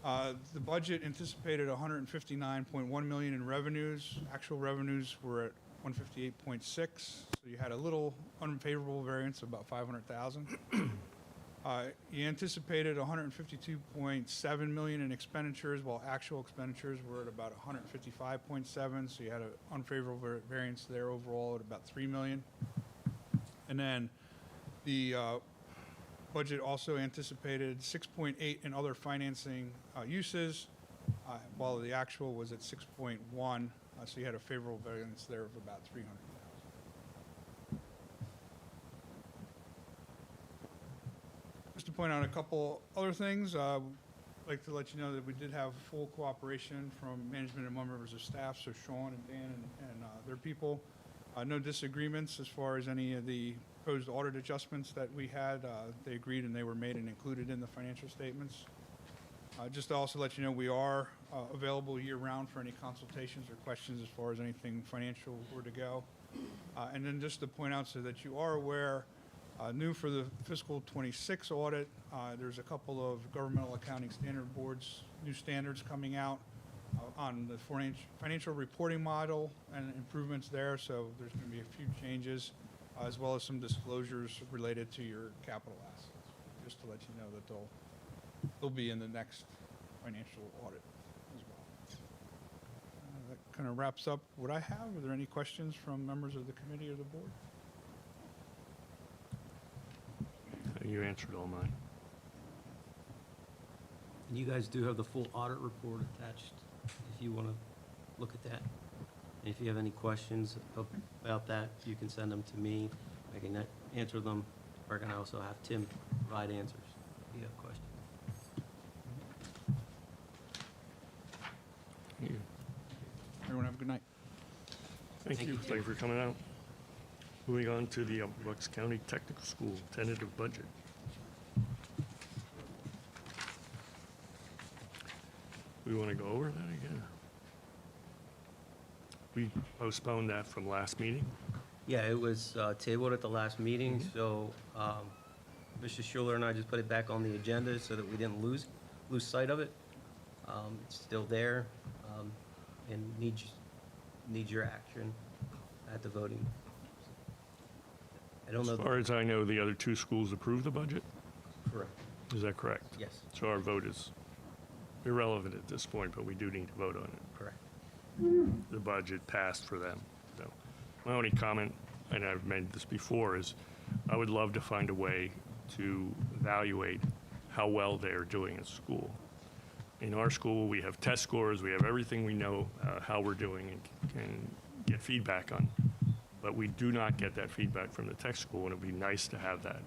The budget anticipated 159.1 million in revenues. Actual revenues were at 158.6, so you had a little unfavorable variance of about 500,000. You anticipated 152.7 million in expenditures, while actual expenditures were at about 155.7, so you had an unfavorable variance there overall at about 3 million. And then the budget also anticipated 6.8 in other financing uses, while the actual was at 6.1, so you had a favorable variance there of about 300,000. Just to point out a couple other things, I'd like to let you know that we did have full cooperation from management and members of staff, so Sean and Dan and their people. No disagreements as far as any of the proposed audit adjustments that we had. They agreed and they were made and included in the financial statements. Just to also let you know, we are available year-round for any consultations or questions as far as anything financial were to go. And then just to point out so that you are aware, new for the fiscal 26 audit, there's a couple of governmental accounting standard boards, new standards coming out on the financial reporting model and improvements there. So there's going to be a few changes, as well as some disclosures related to your capital assets, just to let you know that they'll be in the next financial audit as well. That kind of wraps up what I have. Are there any questions from members of the committee or the board? You answered all mine. And you guys do have the full audit report attached, if you want to look at that. And if you have any questions about that, you can send them to me. I can answer them, or I can also have Tim provide answers if you have questions. Thank you. Everyone have a good night. Thank you. Thank you for coming out. Moving on to the Bucks County Technical School tentative budget. We want to go over that again? We postponed that from last meeting. Yeah, it was tabled at the last meeting, so Mr. Schuler and I just put it back on the agenda so that we didn't lose sight of it. It's still there, and needs your action at the voting. I don't know. As far as I know, the other two schools approved the budget? Correct. Is that correct? Yes. So our vote is irrelevant at this point, but we do need to vote on it. Correct. The budget passed for them. So my only comment, and I've made this before, is I would love to find a way to evaluate how well they're doing at school. In our school, we have test scores, we have everything we know how we're doing and can get feedback on. But we do not get that feedback from the tech school, and it'd be nice to have that.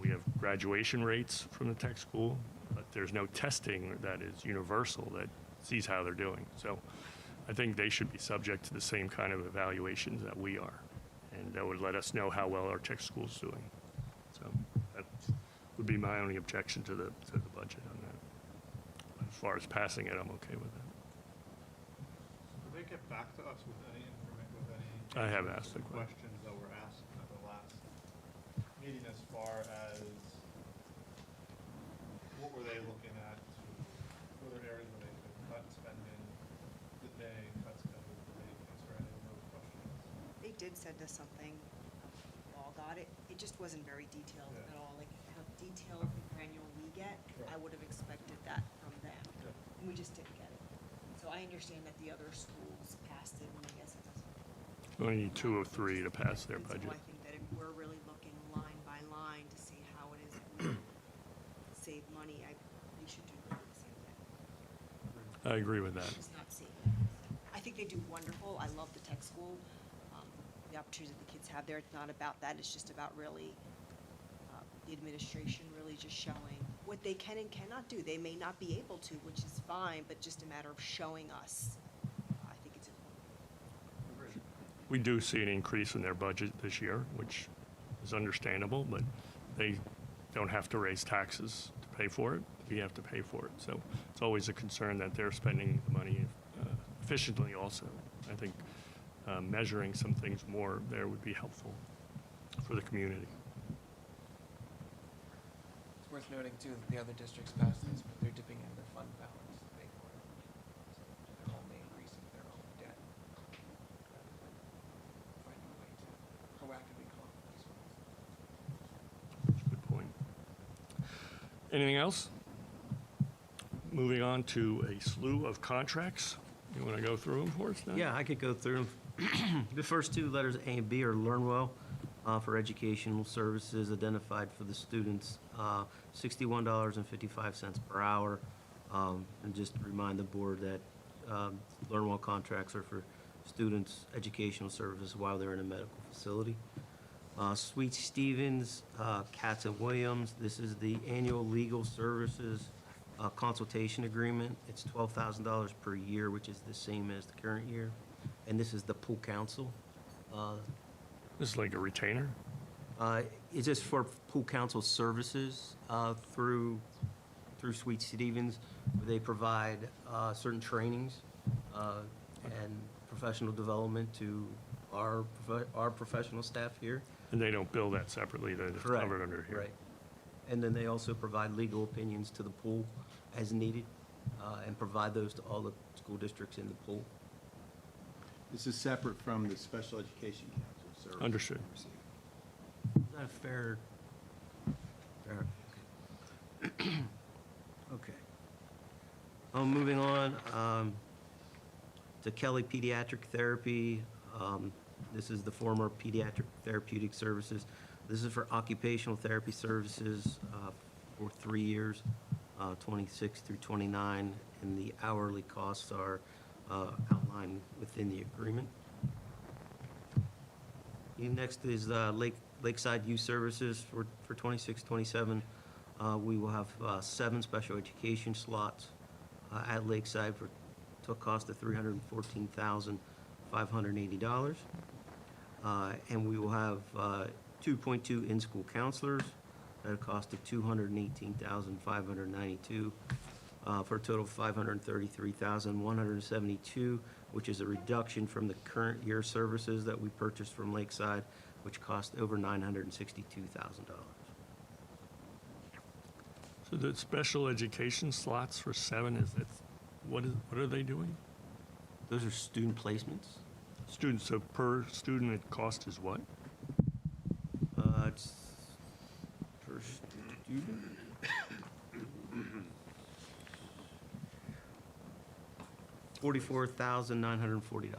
We have graduation rates from the tech school, but there's no testing that is universal that sees how they're doing. So I think they should be subject to the same kind of evaluations that we are, and that would let us know how well our tech school's doing. So that would be my only objection to the budget on that. As far as passing it, I'm okay with that. Will they get back to us with any information, with any? I have asked the question. Questions that were asked at the last meeting as far as what were they looking at to, were there areas where they could cut spending? Did they cut spending? Did they answer any of those questions? They did send us something, we all got it, it just wasn't very detailed Yeah. at all, like how detailed and granular we get, Right. I would have expected that from them. Yeah. And we just didn't get it. So I understand that the other schools passed it, and I guess it doesn't. We only need 2 of 3 to pass their And so budget. I think that if we're really looking line by line to see how it is that we save money, we should do the same thing. I agree with that. Just not seeing it. I think they do wonderful. I love the tech school. The opportunities that the kids have there, it's not about that. It's just about really the administration really just showing what they can and cannot do. They may not be able to, which is fine, but just a matter of showing us. I think it's important. We do see an increase in their budget this year, which is understandable, but they don't have to raise taxes to pay for it. We have to pay for it. So it's always a concern that they're spending the money efficiently also. I think measuring some things more there would be helpful for the community. It's worth noting, too, that the other districts passed this, but they're dipping into their fund balance to pay for it. So they're only increasing their own debt. Anything else? Moving on to a slew of contracts. You want to go through them for us now? Yeah, I could go through them. The first two letters, A and B, are Learn Well for educational services identified for the students, $61.55 per hour. And just to remind the board that Learn Well contracts are for students' educational services while they're in a medical facility. Sweet Stevens, Katz and Williams, this is the annual legal services consultation agreement. It's $12,000 per year, which is the same as the current year. And this is the pool council. This is like a retainer? It's just for pool council services through Sweet Stevens. They provide certain trainings and professional development to our professional staff here. And they don't bill that separately, they're just Correct. covered under here? Right. And then they also provide legal opinions to the pool as needed, and provide those to all the school districts in the pool. This is separate from the Special Education Council service. Understood. Is that fair? Okay. Moving on to Kelly Pediatric Therapy. This is the former Pediatric Therapeutic Services. This is for occupational therapy services for 3 years, 26 through 29, and the hourly costs are outlined within the agreement. Next is Lakeside Youth Services for 26, 27. We will have 7 special education slots at Lakeside to a cost of $314,580. And we will have 2.2 in-school counselors at a cost of $218,592 for a total of $533,172, which is a reduction from the current year services that we purchased from Lakeside, which cost over $962,000. So the special education slots for 7, what are they doing? Those are student placements. Students, so per student, it cost is what? It's per student. $44,940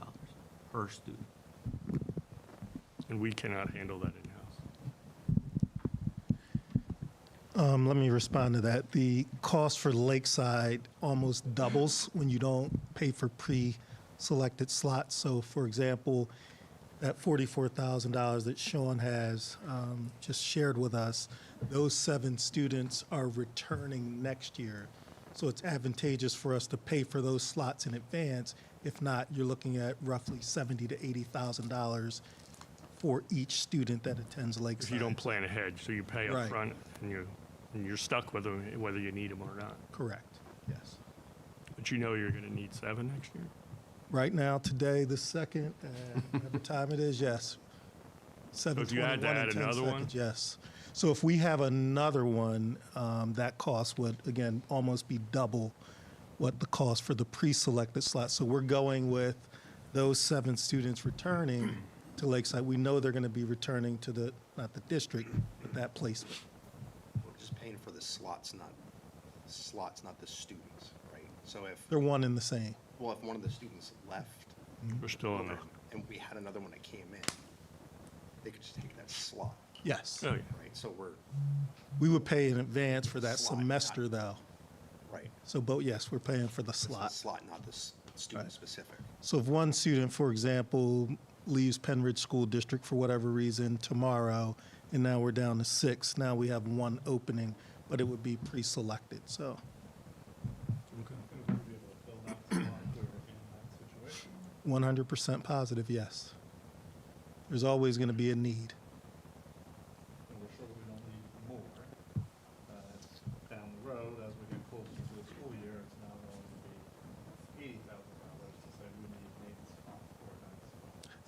per student. And we cannot handle that in-house. Let me respond to that. The cost for Lakeside almost doubles when you don't pay for pre-selected slots. So, for example, that $44,000 that Sean has just shared with us, those 7 students are returning next year. So it's advantageous for us to pay for those slots in advance. If not, you're looking at roughly $70,000 to $80,000 for each student that attends Lakeside. If you don't plan ahead, so you pay up Right. front and you're stuck with them whether you need them or not. Correct, yes. But you know you're going to need 7 next year? Right now, today, the 2nd, and whatever time it is, yes. So if you had to 7:21 add and 10 another one? seconds, yes. So if we have another one, that cost would, again, almost be double what the cost for the pre-selected slot. So we're going with those 7 students returning to Lakeside. We know they're going to be returning to not the district, but that placement. We're just paying for the slots, not the students, right? So if, They're one and the same. well, if one of the students left We're still in there. and we had another one that came in, they could just take that slot, Yes. Oh, yeah. right? So We would pay in advance for that Slot, semester, not- though. right. So, but yes, we're paying for the It's the slot. slot, not the student specific. So if one student, for example, leaves Pennridge School District for whatever reason tomorrow, and now we're down to 6, now we have 1 opening, but it would be pre-selected, so. 100% positive, yes. There's always going to be a need. And we're sure we don't need more. Down the road, as we get closer to the school year, it's now going to be $80,000 to say we need maintenance for that.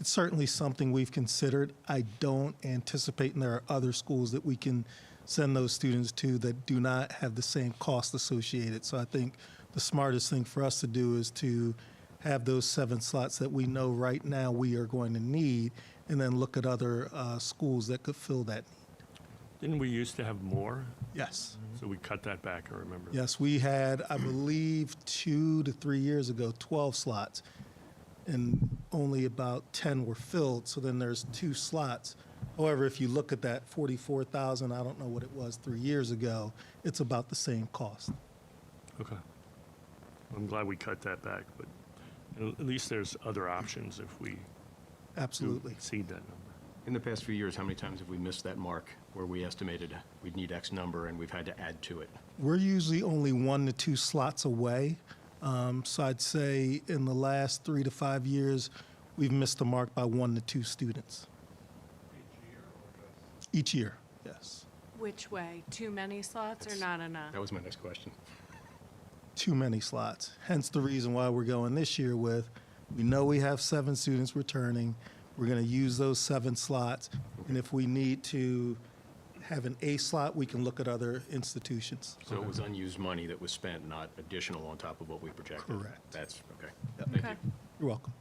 It's certainly something we've considered. I don't anticipate, and there are other schools that we can send those students to that do not have the same cost associated. So I think the smartest thing for us to do is to have those 7 slots that we know right now we are going to need, and then look at other schools that could fill that need. Didn't we used to have more? Yes. So we cut that back, I remember. Yes, we had, I believe, 2 to 3 years ago, 12 slots, and only about 10 were filled, so then there's 2 slots. However, if you look at that 44,000, I don't know what it was 3 years ago, it's about the same cost. Okay. I'm glad we cut that back, but at least there's other options if we do Absolutely. exceed that number. In the past few years, how many times have we missed that mark where we estimated we'd need X number and we've had to add to it? We're usually only 1 to 2 slots away. So I'd say in the last 3 to 5 years, we've missed the mark by 1 to 2 students. Each year, yes. Which way? Too many slots or not enough? That was my next question. Too many slots. Hence the reason why we're going this year with, we know we have 7 students returning. We're going to use those 7 slots. And if we need to have an A slot, we can look at other institutions. So it was unused money that was spent, not additional on top of what we projected? Correct. That's, okay. Yep. Thank Okay. you. You're welcome.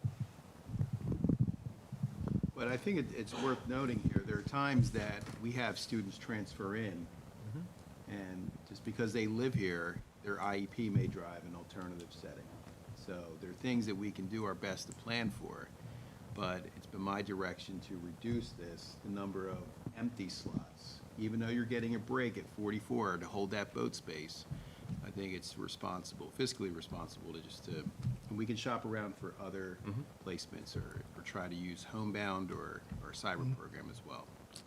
But I think it's worth noting here, there are times that we have students transfer in, and just because they live here, their IEP may drive an alternative setting. So there are things that we can do our best to plan for, but it's been my direction to reduce the number of empty slots. Even though you're getting a break at 44 to hold that boat space, I think it's responsible, fiscally responsible and we can shop around for other placements or try to use homebound or cyber program as well.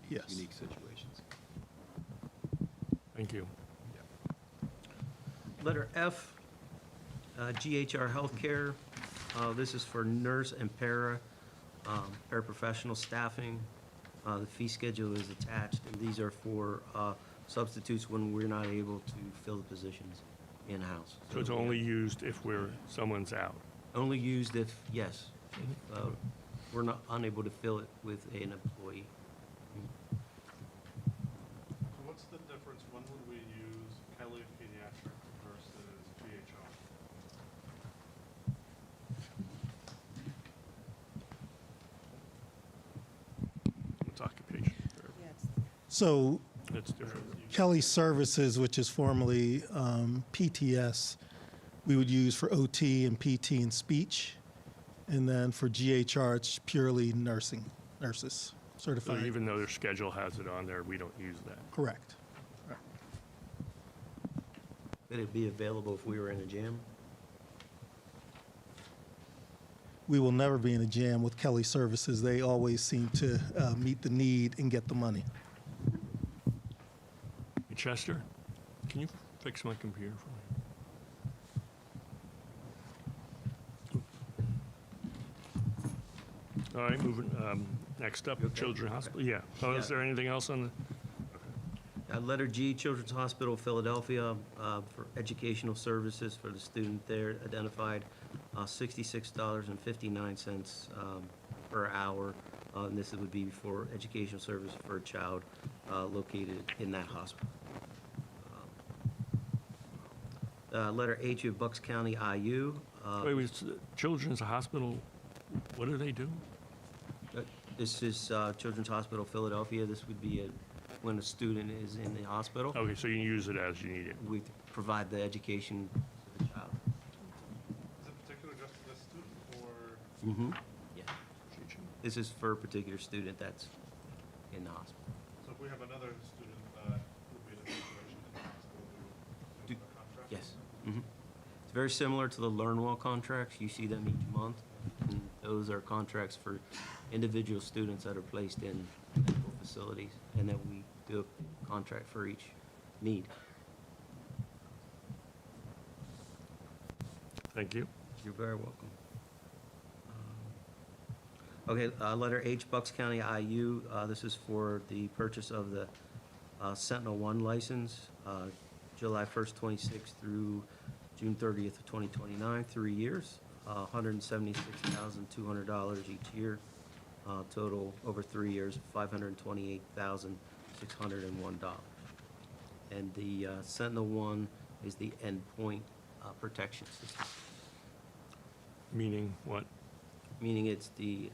in Yes. Unique situations. Thank you. Letter F, GHR Healthcare. This is for nurse and paraprofessional staffing. The fee schedule is attached, and these are for substitutes when we're not able to fill the positions in-house. So it's only used if someone's out? Only used if, yes, if we're not unable to fill it with an employee. So what's the difference? When would we use Kelly Pediatric versus GHR? It's occupation therapy. So It's different. Kelly Services, which is formerly PTS, we would use for OT and PT and speech. And then for GHR, it's purely nurses, So certified. even though their schedule has it on there, we don't use that? Correct. Would it be available if we were in a jam? We will never be in a jam with Kelly Services. They always seem to meet the need and get the money. Hey, Chester, can you fix my computer for me? All right, moving, next up, Children's Hospital, yeah. Oh, is Yeah. there anything else on the? Letter G, Children's Hospital Philadelphia, for educational services for the student there identified, $66.59 per hour. And this would be for educational service for a child located in that hospital. Letter H, of Bucks County IU. Wait, Children's Hospital, what do they do? This is Children's Hospital Philadelphia. This would be when a student is in the hospital. Okay, so you can use it as you need it. We provide the education to the child. Is it particular just to this student or? Mm-hmm. Yeah. This is for a particular student that's in the hospital. So if we have another student that would be in a situation in the hospital, we would do a contract? Yes. Mm-hmm. It's very similar to the LearnWell contracts. You see them each month. And those are contracts for individual students that are placed in medical facilities, and then we do a contract for each need. Thank you. You're very welcome. Okay, letter H, Bucks County IU. This is for the purchase of the Sentinel One license, July 1st, 26 through June 30th of 2029, 3 years, $176,200 each year. Total over 3 years, $528,601. And the Sentinel One is the endpoint protection system. Meaning what? Meaning it's the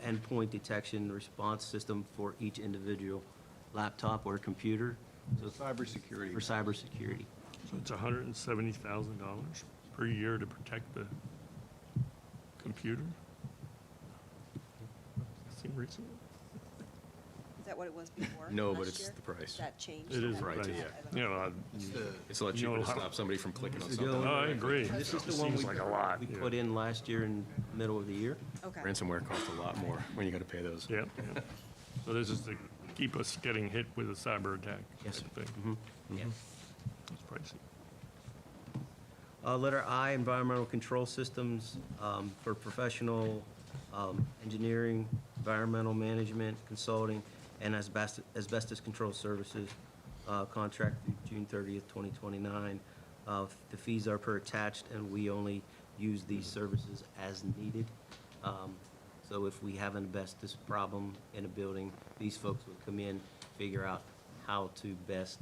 endpoint detection response system for each individual laptop or computer. So Cybersecurity. For cybersecurity. So it's $170,000 per year to protect the computer? Seem reasonable? Is that what it was before? No, but last it's year? the price. That changed? It is For IT, right. yeah. You know, It's a lot You cheaper know to how- stop somebody from clicking on Mr. something. Dillon, I agree. This is It the one seems like a lot. we yeah. put in last year in the middle of the year. Okay. Ransomware costs a lot more when you got to pay those. Yeah, yeah. So this is to keep us getting hit with a cyber attack Yes, type thing. Yeah. It's pricey. Letter I, environmental control systems for professional engineering, environmental management, consulting, and asbestos control services, contract through June 30th, 2029. The fees are per attached, and we only use these services as needed. So if we have an asbestos problem in a building, these folks would come in, figure out how to best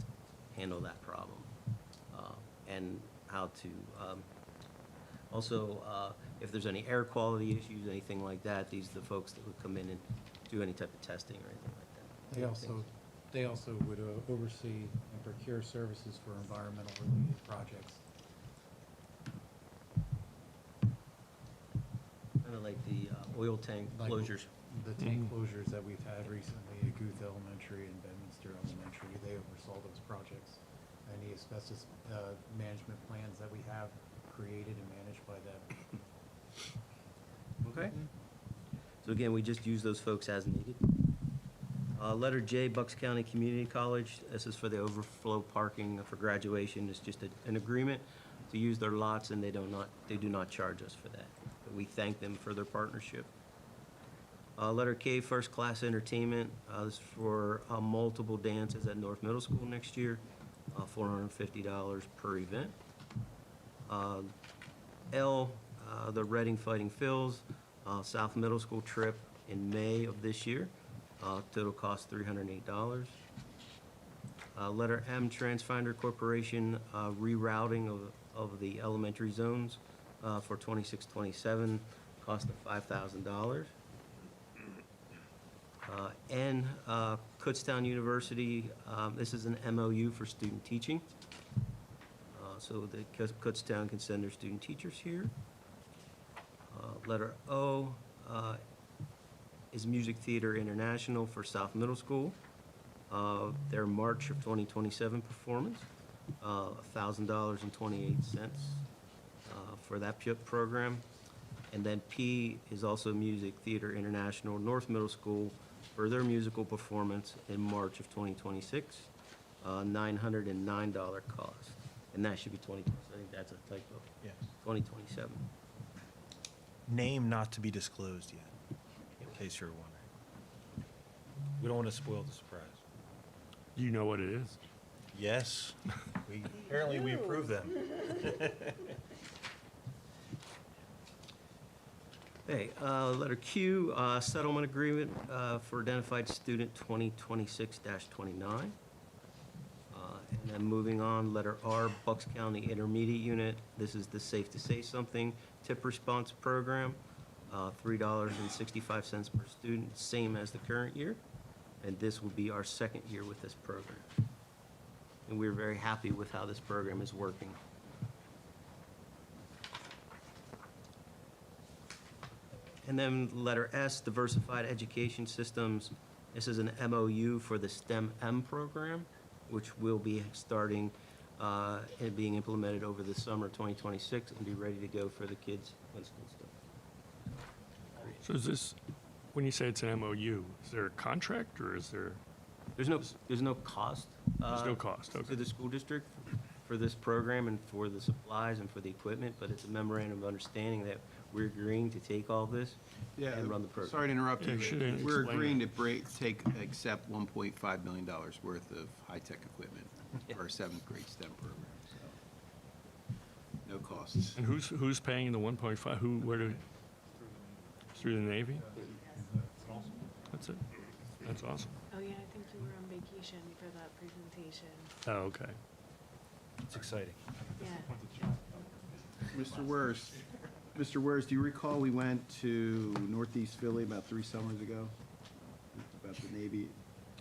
handle that problem. And how to, also, if there's any air quality issues, anything like that, these are the folks that would come in and do any type of testing or anything like that. They also would oversee and procure services for environmental related projects. Kind of like the oil tank Like closures. The tank closures that we've had recently at Guth Elementary and Bedminster Elementary, they oversaw those projects. Any asbestos management plans that we have created and managed by them. Okay. So again, we just use those folks as needed. Letter J, Bucks County Community College. This is for the overflow parking for graduation. It's just an agreement to use their lots, and they do not charge us for that. But we thank them for their partnership. Letter K, First Class Entertainment. This is for multiple dances at North Middle School next year, $450 per event. L, the Reading Fighting Phils, South Middle School trip in May of this year. Total cost $308. Letter M, Transfinder Corporation, rerouting of the elementary zones for 26-27, cost of $5,000. N, Kutztown University, this is an MOU for student teaching. So the Kutztown can send their student teachers here. Letter O is Music Theater International for South Middle School. Their March of 2027 performance, $1,000.28 for that program. And then P is also Music Theater International North Middle School for their musical performance in March of 2026, $909 cost. And that should be 20, I think that's a typo. Yes. 2027. Name not to be disclosed yet, in case you're wondering. We don't want to spoil the surprise. Do you know what it is? Yes, apparently we approve them. Okay, letter Q, settlement agreement for identified student 2026-29. And then moving on, letter R, Bucks County Intermediate Unit. This is the Safe to Say Something tip response program, $3.65 per student, same as the current year. And this will be our second year with this program. And we're very happy with how this program is working. And then letter S, Diversified Education Systems. This is an MOU for the STEM M program, which will be starting and being implemented over the summer 2026 and be ready to go for the kids when school starts. So is this, when you say it's an MOU, is there a contract or is there? There's no cost. There's no cost, okay. To the school district for this program and for the supplies and for the equipment, but it's a memorandum of understanding that we're agreeing to take all this and run the program. Sorry to interrupt You you. should We're explain agreeing it. to accept $1.5 million worth of high-tech equipment for our seventh grade STEM program, so no costs. And who's paying the 1.5? Where do? Through the Navy? That's it? That's awesome. Oh, yeah, I think you were on vacation for that presentation. Oh, okay. It's exciting. Yeah. Mr. Wers, do you recall we went to Northeast Philly about 3 summers ago? About the Navy?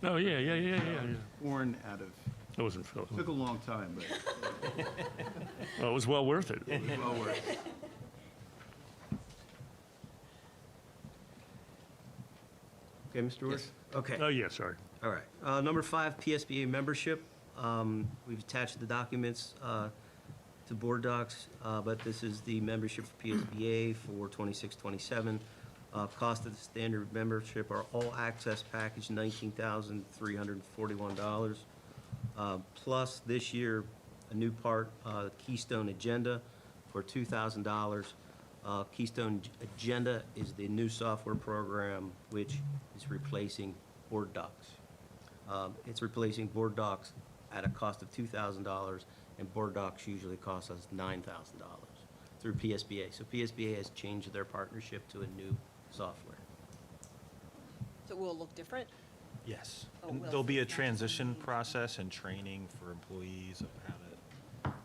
Oh, yeah. Born out of, That wasn't Phil. took a long time, but Well, it was well worth it. it was well worth it. Okay, Mr. Ward? Okay. Oh, yeah, sorry. All right. Number 5, PSBA membership. We've attached the documents to board docs, but this is the membership for PSBA for 26-27. Cost of the standard membership, our all-access package, $19,341. Plus, this year, a new part, Keystone Agenda for $2,000. Keystone Agenda is the new software program which is replacing board docs. It's replacing board docs at a cost of $2,000, and board docs usually cost us $9,000 through PSBA. So PSBA has changed their partnership to a new software. So it will look different? Yes. Oh, And well, there'll be a that's transition amazing. process and training for employees of how to,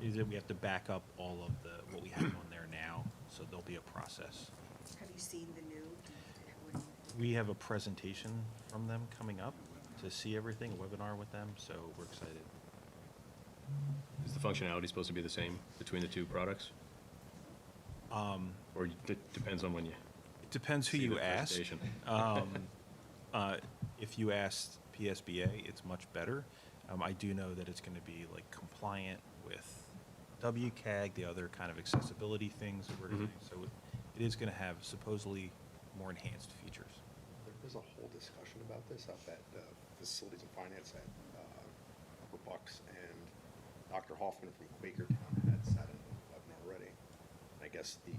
is that we have to back up all of what we have on there now, so there'll be a process. Have you seen the new? We have a presentation from them coming up to see everything, a webinar with them, so we're excited. Is the functionality supposed to be the same between the two products? Or it depends on when you It depends who see you the ask. presentation? If you asked PSBA, it's much better. I do know that it's going to be like compliant with WCAG, the other kind of accessibility things that we're doing. So it is going to have supposedly more enhanced features. There was a whole discussion about this up at Facilities and Finance at Upper Bucks, and Dr. Hoffman from Quakertown had sat in the webinar already. And I guess the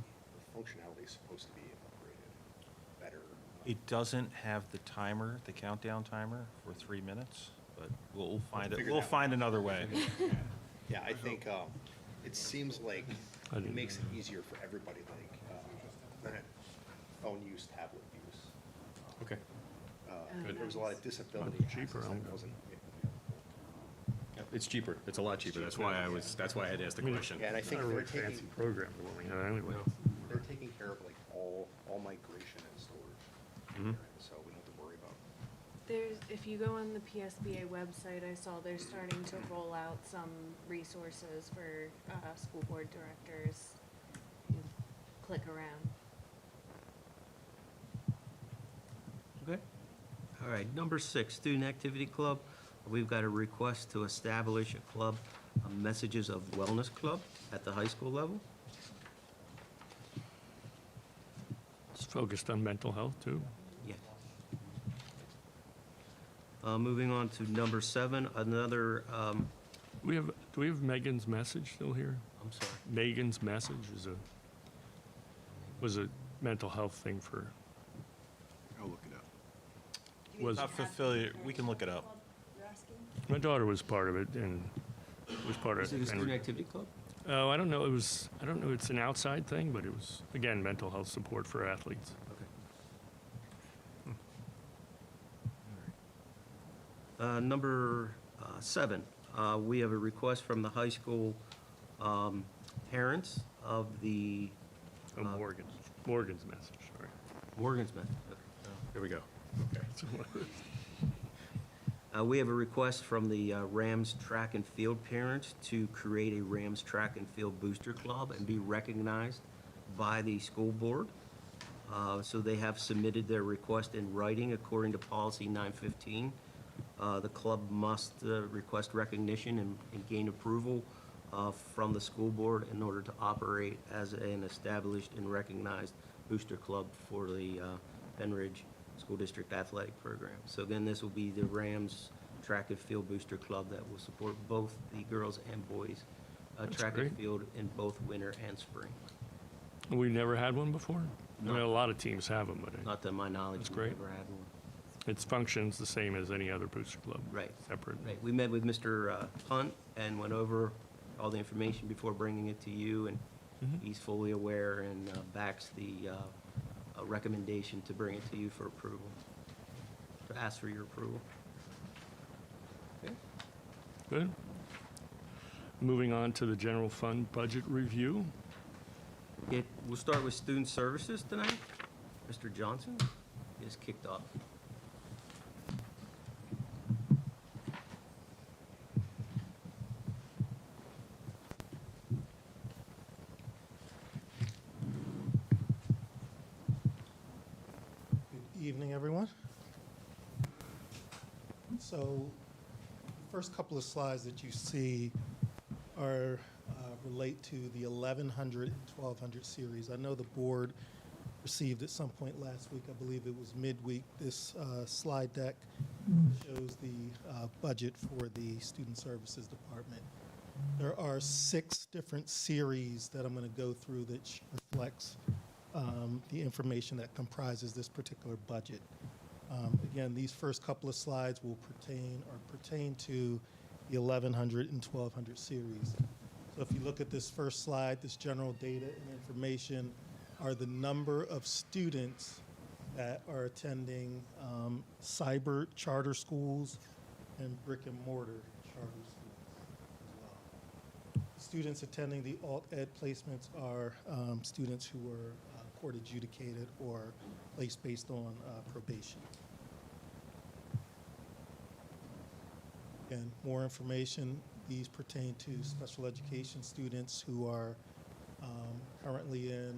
functionality is supposed to be upgraded, better. It doesn't have the timer, the countdown timer for 3 minutes, but we'll find it. figure it We'll out. find another way. Yeah, I think it seems like I it didn't makes it know. easier for everybody, like phone use, tablet use. Okay. There was a lot of disability. Might be cheaper, access I'm- that wasn't. It's cheaper. It's a lot cheaper. That's why I had asked the question. Yeah, and I think Not a they're really fancy taking, program, the one we had anyway. they're taking care of like all migration and storage. So we don't have to worry about. There's, if you go on the PSBA website, I saw they're starting to roll out some resources for school board directors. You click around. Okay. All right, number 6, Student Activity Club. We've got a request to establish a club, a Messages of Wellness Club at the high school level. It's focused on mental health, too. Yes. Moving on to number 7, another, Do we have Megan's message still here? I'm sorry. Megan's message was a mental health thing for, I'll look it up. was, Not familiar, we can look it up. my daughter was part of it and was part of Is it a Student Pennridge. Activity Club? Oh, I don't know, I don't know, it's an outside thing, but it was, again, mental health support for athletes. Okay. Number 7, we have a request from the high school parents of the Oh, Morgan's message, sorry. Morgan's message. Here we go. We have a request from the Rams track and field parents to create a Rams track and field booster club and be recognized by the school board. So they have submitted their request in writing according to policy 915. The club must request recognition and gain approval from the school board in order to operate as an established and recognized booster club for the Pennridge School District Athletic Program. So again, this will be the Rams Track and Field Booster Club that will support both the girls and boys track and great. field in both winter and spring. We never had one before? I mean, No. a lot of teams have them, but Not to my knowledge, That's we've great. never had one. it functions the same as any other booster club. Right. Separate. Right, we met with Mr. Hunt and went over all the information before bringing it to you, and he's fully aware and backs the recommendation to bring it to you for approval, to ask for your approval. Okay. Good. Moving on to the general fund budget review. We'll start with student services tonight. Mr. Johnson is kicked off. evening, everyone. So, the first couple of slides that you see are relate to the 1100 and 1200 series. I know the board received at some point last week, I believe it was midweek, this slide deck shows the budget for the Student Services Department. There are 6 different series that I'm going to go through that reflects the information that comprises this particular budget. Again, these first couple of slides will pertain to the 1100 and 1200 series. So if you look at this first slide, this general data and information are the number of students that are attending cyber charter schools and brick and mortar charter schools as well. Students attending the alt-ed placements are students who are court adjudicated or placed based on probation. Again, more information. These pertain to special education students who are currently in,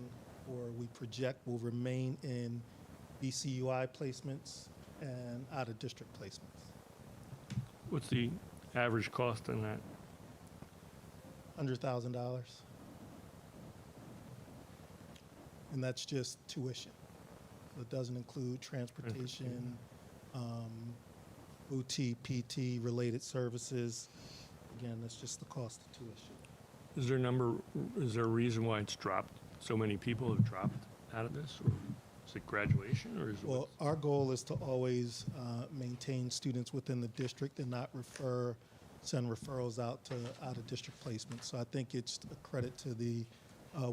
or we project will remain in, BCUI placements and out-of-district placements. What's the average cost on that? $100,000. And that's just tuition. So it doesn't include transportation, OT, PT, related services. Again, that's just the cost of tuition. Is there a reason why it's dropped? So many people have dropped out of this, or is it graduation, or is it? Well, our goal is to always maintain students within the district and not send referrals out to out-of-district placements. So I think it's a credit to the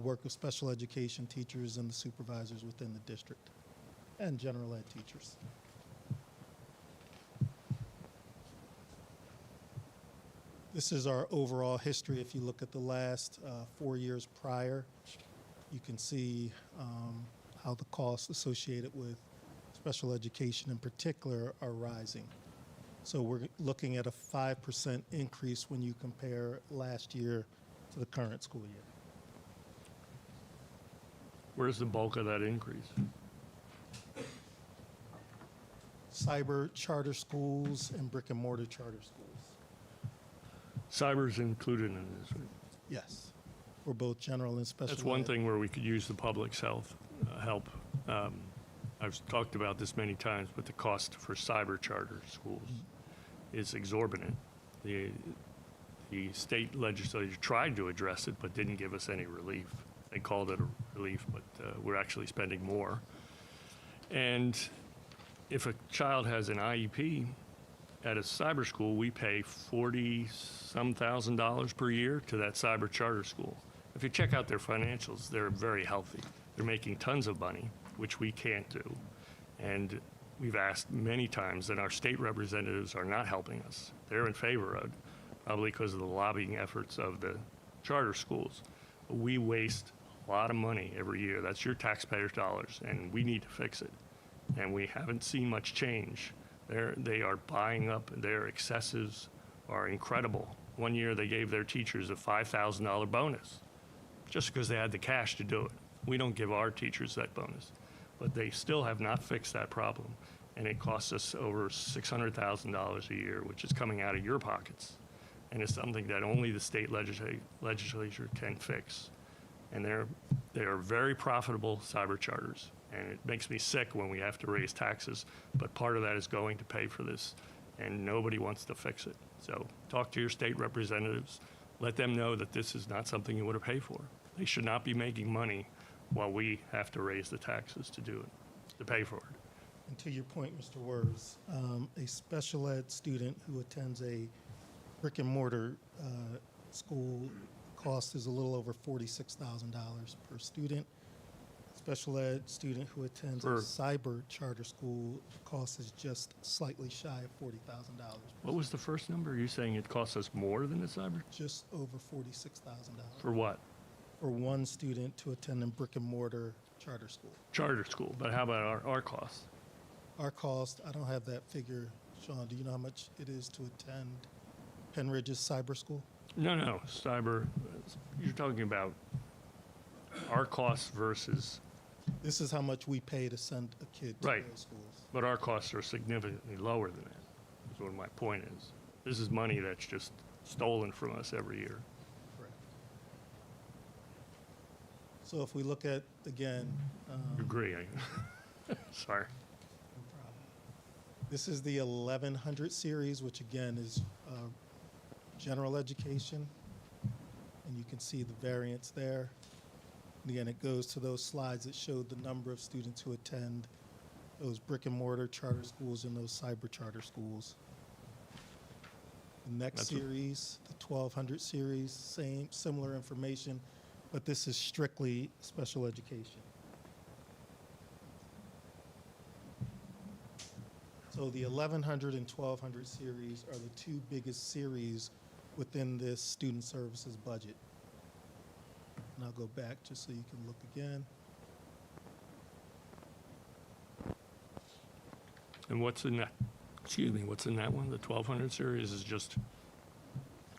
work of special education teachers and the supervisors within the district and general ed teachers. This is our overall history. If you look at the last 4 years prior, you can see how the costs associated with special education in particular are rising. So we're looking at a 5% increase when you compare last year to the current school year. Where's the bulk of that increase? Cyber charter schools and brick and mortar charter schools. Cyber's included in this, right? Yes, for both general and special That's one ed. thing where we could use the public's health help. I've talked about this many times, but the cost for cyber charter schools is exorbitant. The state legislature tried to address it, but didn't give us any relief. They called it a relief, but we're actually spending more. And if a child has an IEP at a cyber school, we pay $40-some thousand per year to that cyber charter school. If you check out their financials, they're very healthy. They're making tons of money, which we can't do. And we've asked many times, and our state representatives are not helping us. They're in favor of it, probably because of the lobbying efforts of the charter schools. But we waste a lot of money every year. That's your taxpayers' dollars, and we need to fix it. And we haven't seen much change. They are buying up. Their excesses are incredible. One year they gave their teachers a $5,000 bonus just because they had the cash to do it. We don't give our teachers that bonus. But they still have not fixed that problem. And it costs us over $600,000 a year, which is coming out of your pockets. And it's something that only the state legislature can fix. And they are very profitable cyber charters. And it makes me sick when we have to raise taxes, but part of that is going to pay for this, and nobody wants to fix it. So talk to your state representatives. Let them know that this is not something you want to pay for. They should not be making money while we have to raise the taxes to do it, to pay for it. And to your point, Mr. Wirz, a special ed student who attends a brick and mortar school cost is a little over $46,000 per student. Special ed student who attends a cyber charter school cost is just slightly shy of $40,000. What was the first number? Are you saying it costs us more than the cyber? Just over $46,000. For what? For one student to attend a brick and mortar charter school. Charter school, but how about our costs? Our cost, I don't have that figure. Sean, do you know how much it is to attend Pennridge's cyber school? No, cyber, you're talking about our costs versus This is how much we pay to send a kid to Right. those schools. But our costs are significantly lower than that, is what my point is. This is money that's just stolen from us every year. Correct. So if we look at, again, Agree. Sorry. this is the 1100 series, which again is general education. And you can see the variance there. And again, it goes to those slides that showed the number of students who attend those brick and mortar charter schools and those cyber charter schools. The next That's series, the 1200 series, similar information, but this is strictly special education. So the 1100 and 1200 series are the two biggest series within this student services budget. And I'll go back just so you can look again. And what's in that, what's in that one? The 1200 series is just, A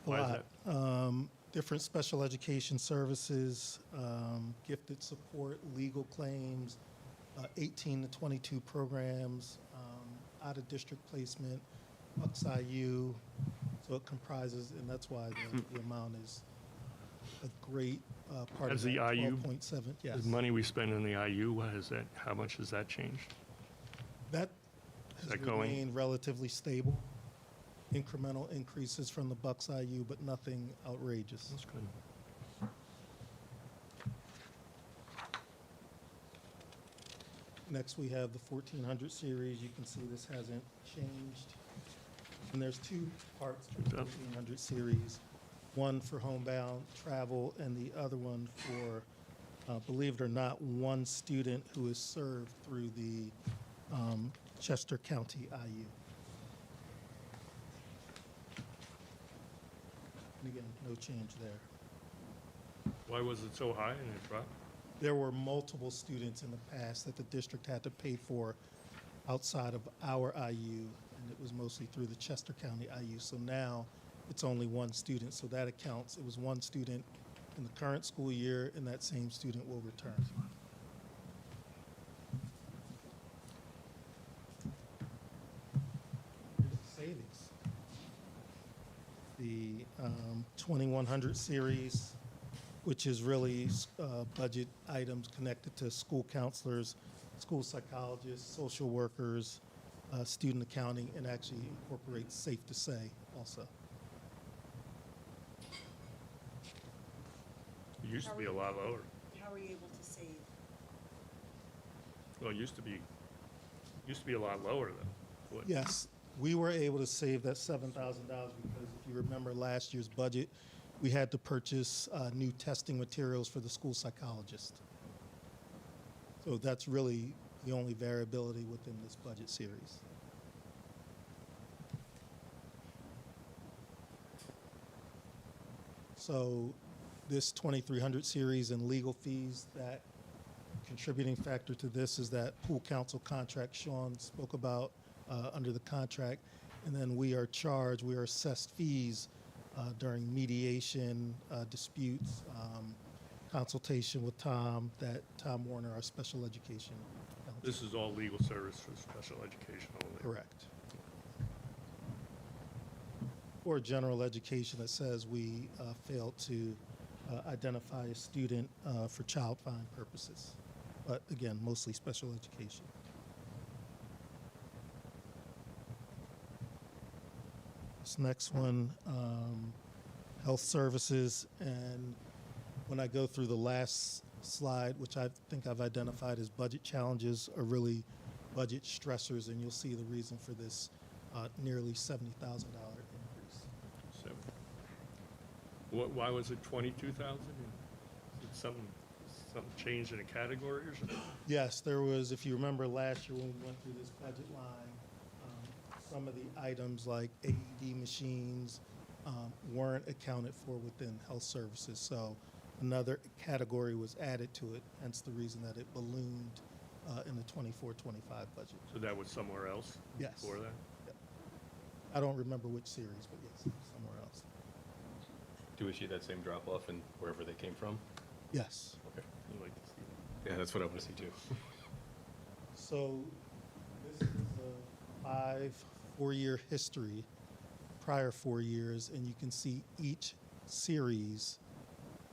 why is lot. that? Different special education services, gifted support, legal claims, 18 to 22 programs, out-of-district placement, Bucks IU. So it comprises, and that's why the amount is a great part Has of the that IU 12.7. Yes. The money we spend in the IU, what is that, how much has that changed? That Is has that going? remained relatively stable. Incremental increases from the Bucks IU, but nothing outrageous. That's good. Next, we have the 1400 series. You can see this hasn't changed. And there's two parts to the 1400 series, one for homebound travel and the other one for, believe it or not, one student who is served through the Chester County IU. And again, no change there. Why was it so high and it dropped? There were multiple students in the past that the district had to pay for outside of our IU, and it was mostly through the Chester County IU. So now it's only one student, so that accounts. It was one student in the current school year, and that same student will return. Savings. The 2100 series, which is really budget items connected to school counselors, school psychologists, social workers, student accounting, and actually incorporates Safe to Say also. It used to be a lot lower. How are you able to save? Well, it used to be a lot lower though. What- Yes, we were able to save that $7,000 because if you remember last year's budget, we had to purchase new testing materials for the school psychologist. So that's really the only variability within this budget series. So this 2300 series and legal fees, that contributing factor to this is that pool council contract Sean spoke about under the contract. And then we are assessed fees during mediation, disputes, consultation with Tom Warner, our special education counsel. This is all legal service for special education only. Correct. Or general education that says we failed to identify a student for child find purposes. But again, mostly special education. This next one, health services, and when I go through the last slide, which I think I've identified as budget challenges, are really budget stressors, and you'll see the reason for this nearly $70,000 increase. So, why was it 22,000? Did something changed in a category or something? Yes, there was, if you remember last year when we went through this budget line, some of the items like AED machines weren't accounted for within health services. So another category was added to it, hence the reason that it ballooned in the 24-25 budget. So that was somewhere else? Yes. Before that? Yep. I don't remember which series, but yes, it was somewhere else. Do we see that same drop-off in wherever they came from? Yes. Okay. I'd like to see that. Yeah, that's what I want to see too. So this is a 4-year history, prior 4 years, and you can see each series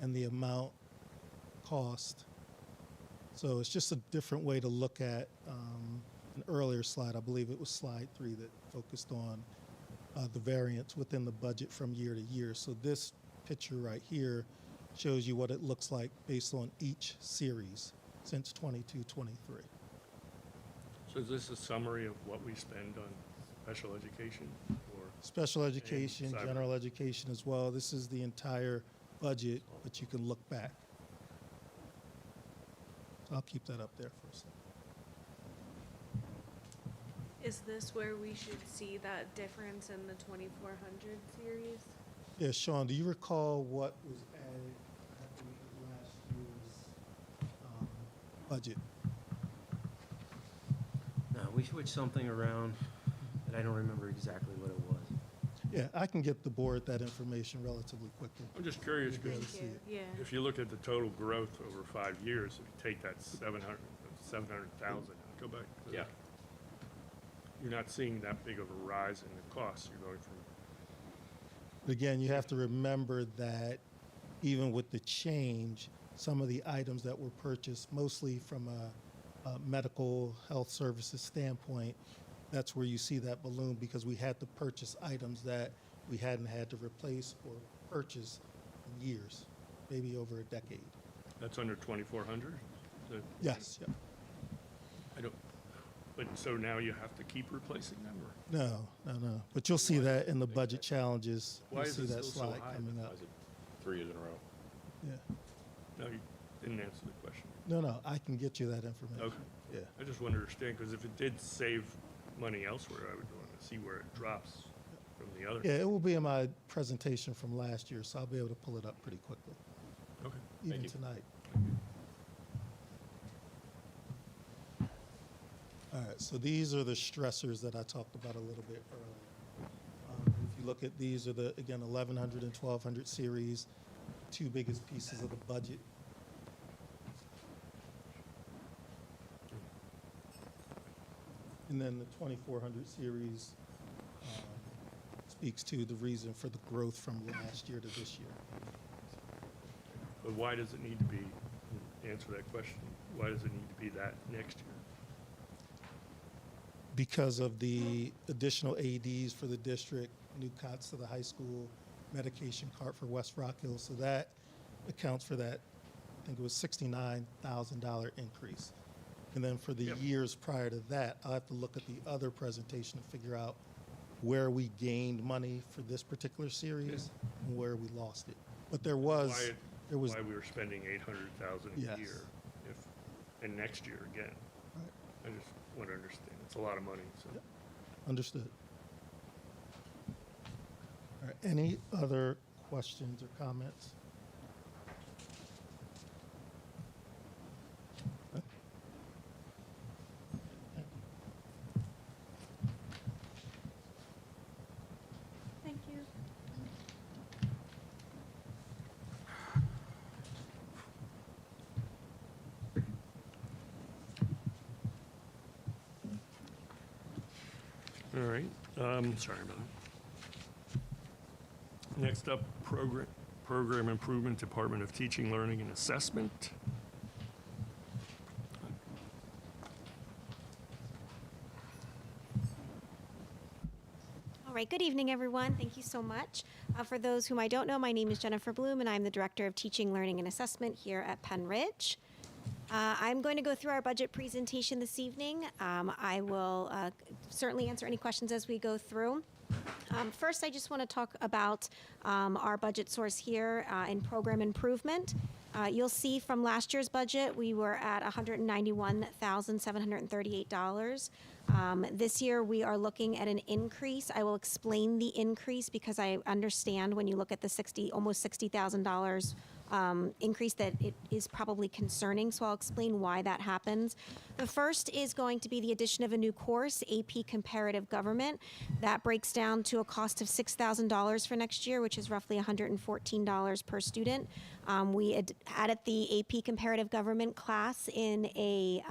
and the amount cost. So it's just a different way to look at an earlier slide. I believe it was slide 3 that focused on the variance within the budget from year to year. So this picture right here shows you what it looks like based on each series since 22-23. So is this a summary of what we spend on special education or? Special education, cyber? general education as well. This is the entire budget, but you can look back. So I'll keep that up there for a second. Is this where we should see that difference in the 2400 series? Yeah, Sean, do you recall what was added after we did last year's budget? No, we switched something around, and I don't remember exactly what it was. Yeah, I can get the board that information relatively quickly. I'm just curious, You'll be able because to see it. Yeah. if you look at the total growth over 5 years, if you take that 700,000, go back to Yeah. that. You're not seeing that big of a rise in the costs. You're going from, But again, you have to remember that even with the change, some of the items that were purchased, mostly from a medical health services standpoint, that's where you see that balloon because we had to purchase items that we hadn't had to replace or purchase in years, maybe over a decade. that's under 2,400? Yes, yeah. I don't, but so now you have to keep replacing them, or? No. But you'll see that in the budget challenges. Why You'll is see it that still so slide high? coming Why up. is it 3 years in a row? Yeah. No, you didn't answer the question. No, I can get you that information. Okay. Yeah. I just want to understand, because if it did save money elsewhere, I would want to see where it drops from the other. Yeah, it will be in my presentation from last year, so I'll be able to pull it up pretty quickly, Okay. even Thank you. tonight. All right, so these are the stressors that I talked about a little bit earlier. If you look at these are the, again, 1100 and 1200 series, two biggest pieces of the budget. And then the 2400 series speaks to the reason for the growth from last year to this year. But why does it need to be, answer that question, why does it need to be that next year? Because of the additional AEDs for the district, new cots to the high school, medication cart for West Rock Hill. So that accounts for that, I think it was $69,000 increase. And then for the Yep. years prior to that, I'll have to look at the other presentation to figure out where we gained money for this particular series and where we lost it. But there was, Why we were spending 800,000 a Yes. year, and next year again. Right. I just want to understand, it's a lot of money, so. Yep. Understood. All right, any other questions or comments? Okay. Thank you. All right, sorry about that. Next up, Program Improvement, Department of Teaching, Learning, and Assessment. All right, good evening, everyone. Thank you so much. For those whom I don't know, my name is Jennifer Bloom, and I'm the Director of Teaching, Learning, and Assessment here at Pennridge. I'm going to go through our budget presentation this evening. I will certainly answer any questions as we go through. First, I just want to talk about our budget source here in program improvement. You'll see from last year's budget, we were at $191,738. This year, we are looking at an increase. I will explain the increase because I understand when you look at the almost $60,000 increase that it is probably concerning, so I'll explain why that happens. The first is going to be the addition of a new course, AP Comparative Government. That breaks down to a cost of $6,000 for next year, which is roughly $114 per student. We had added the AP Comparative Government class in a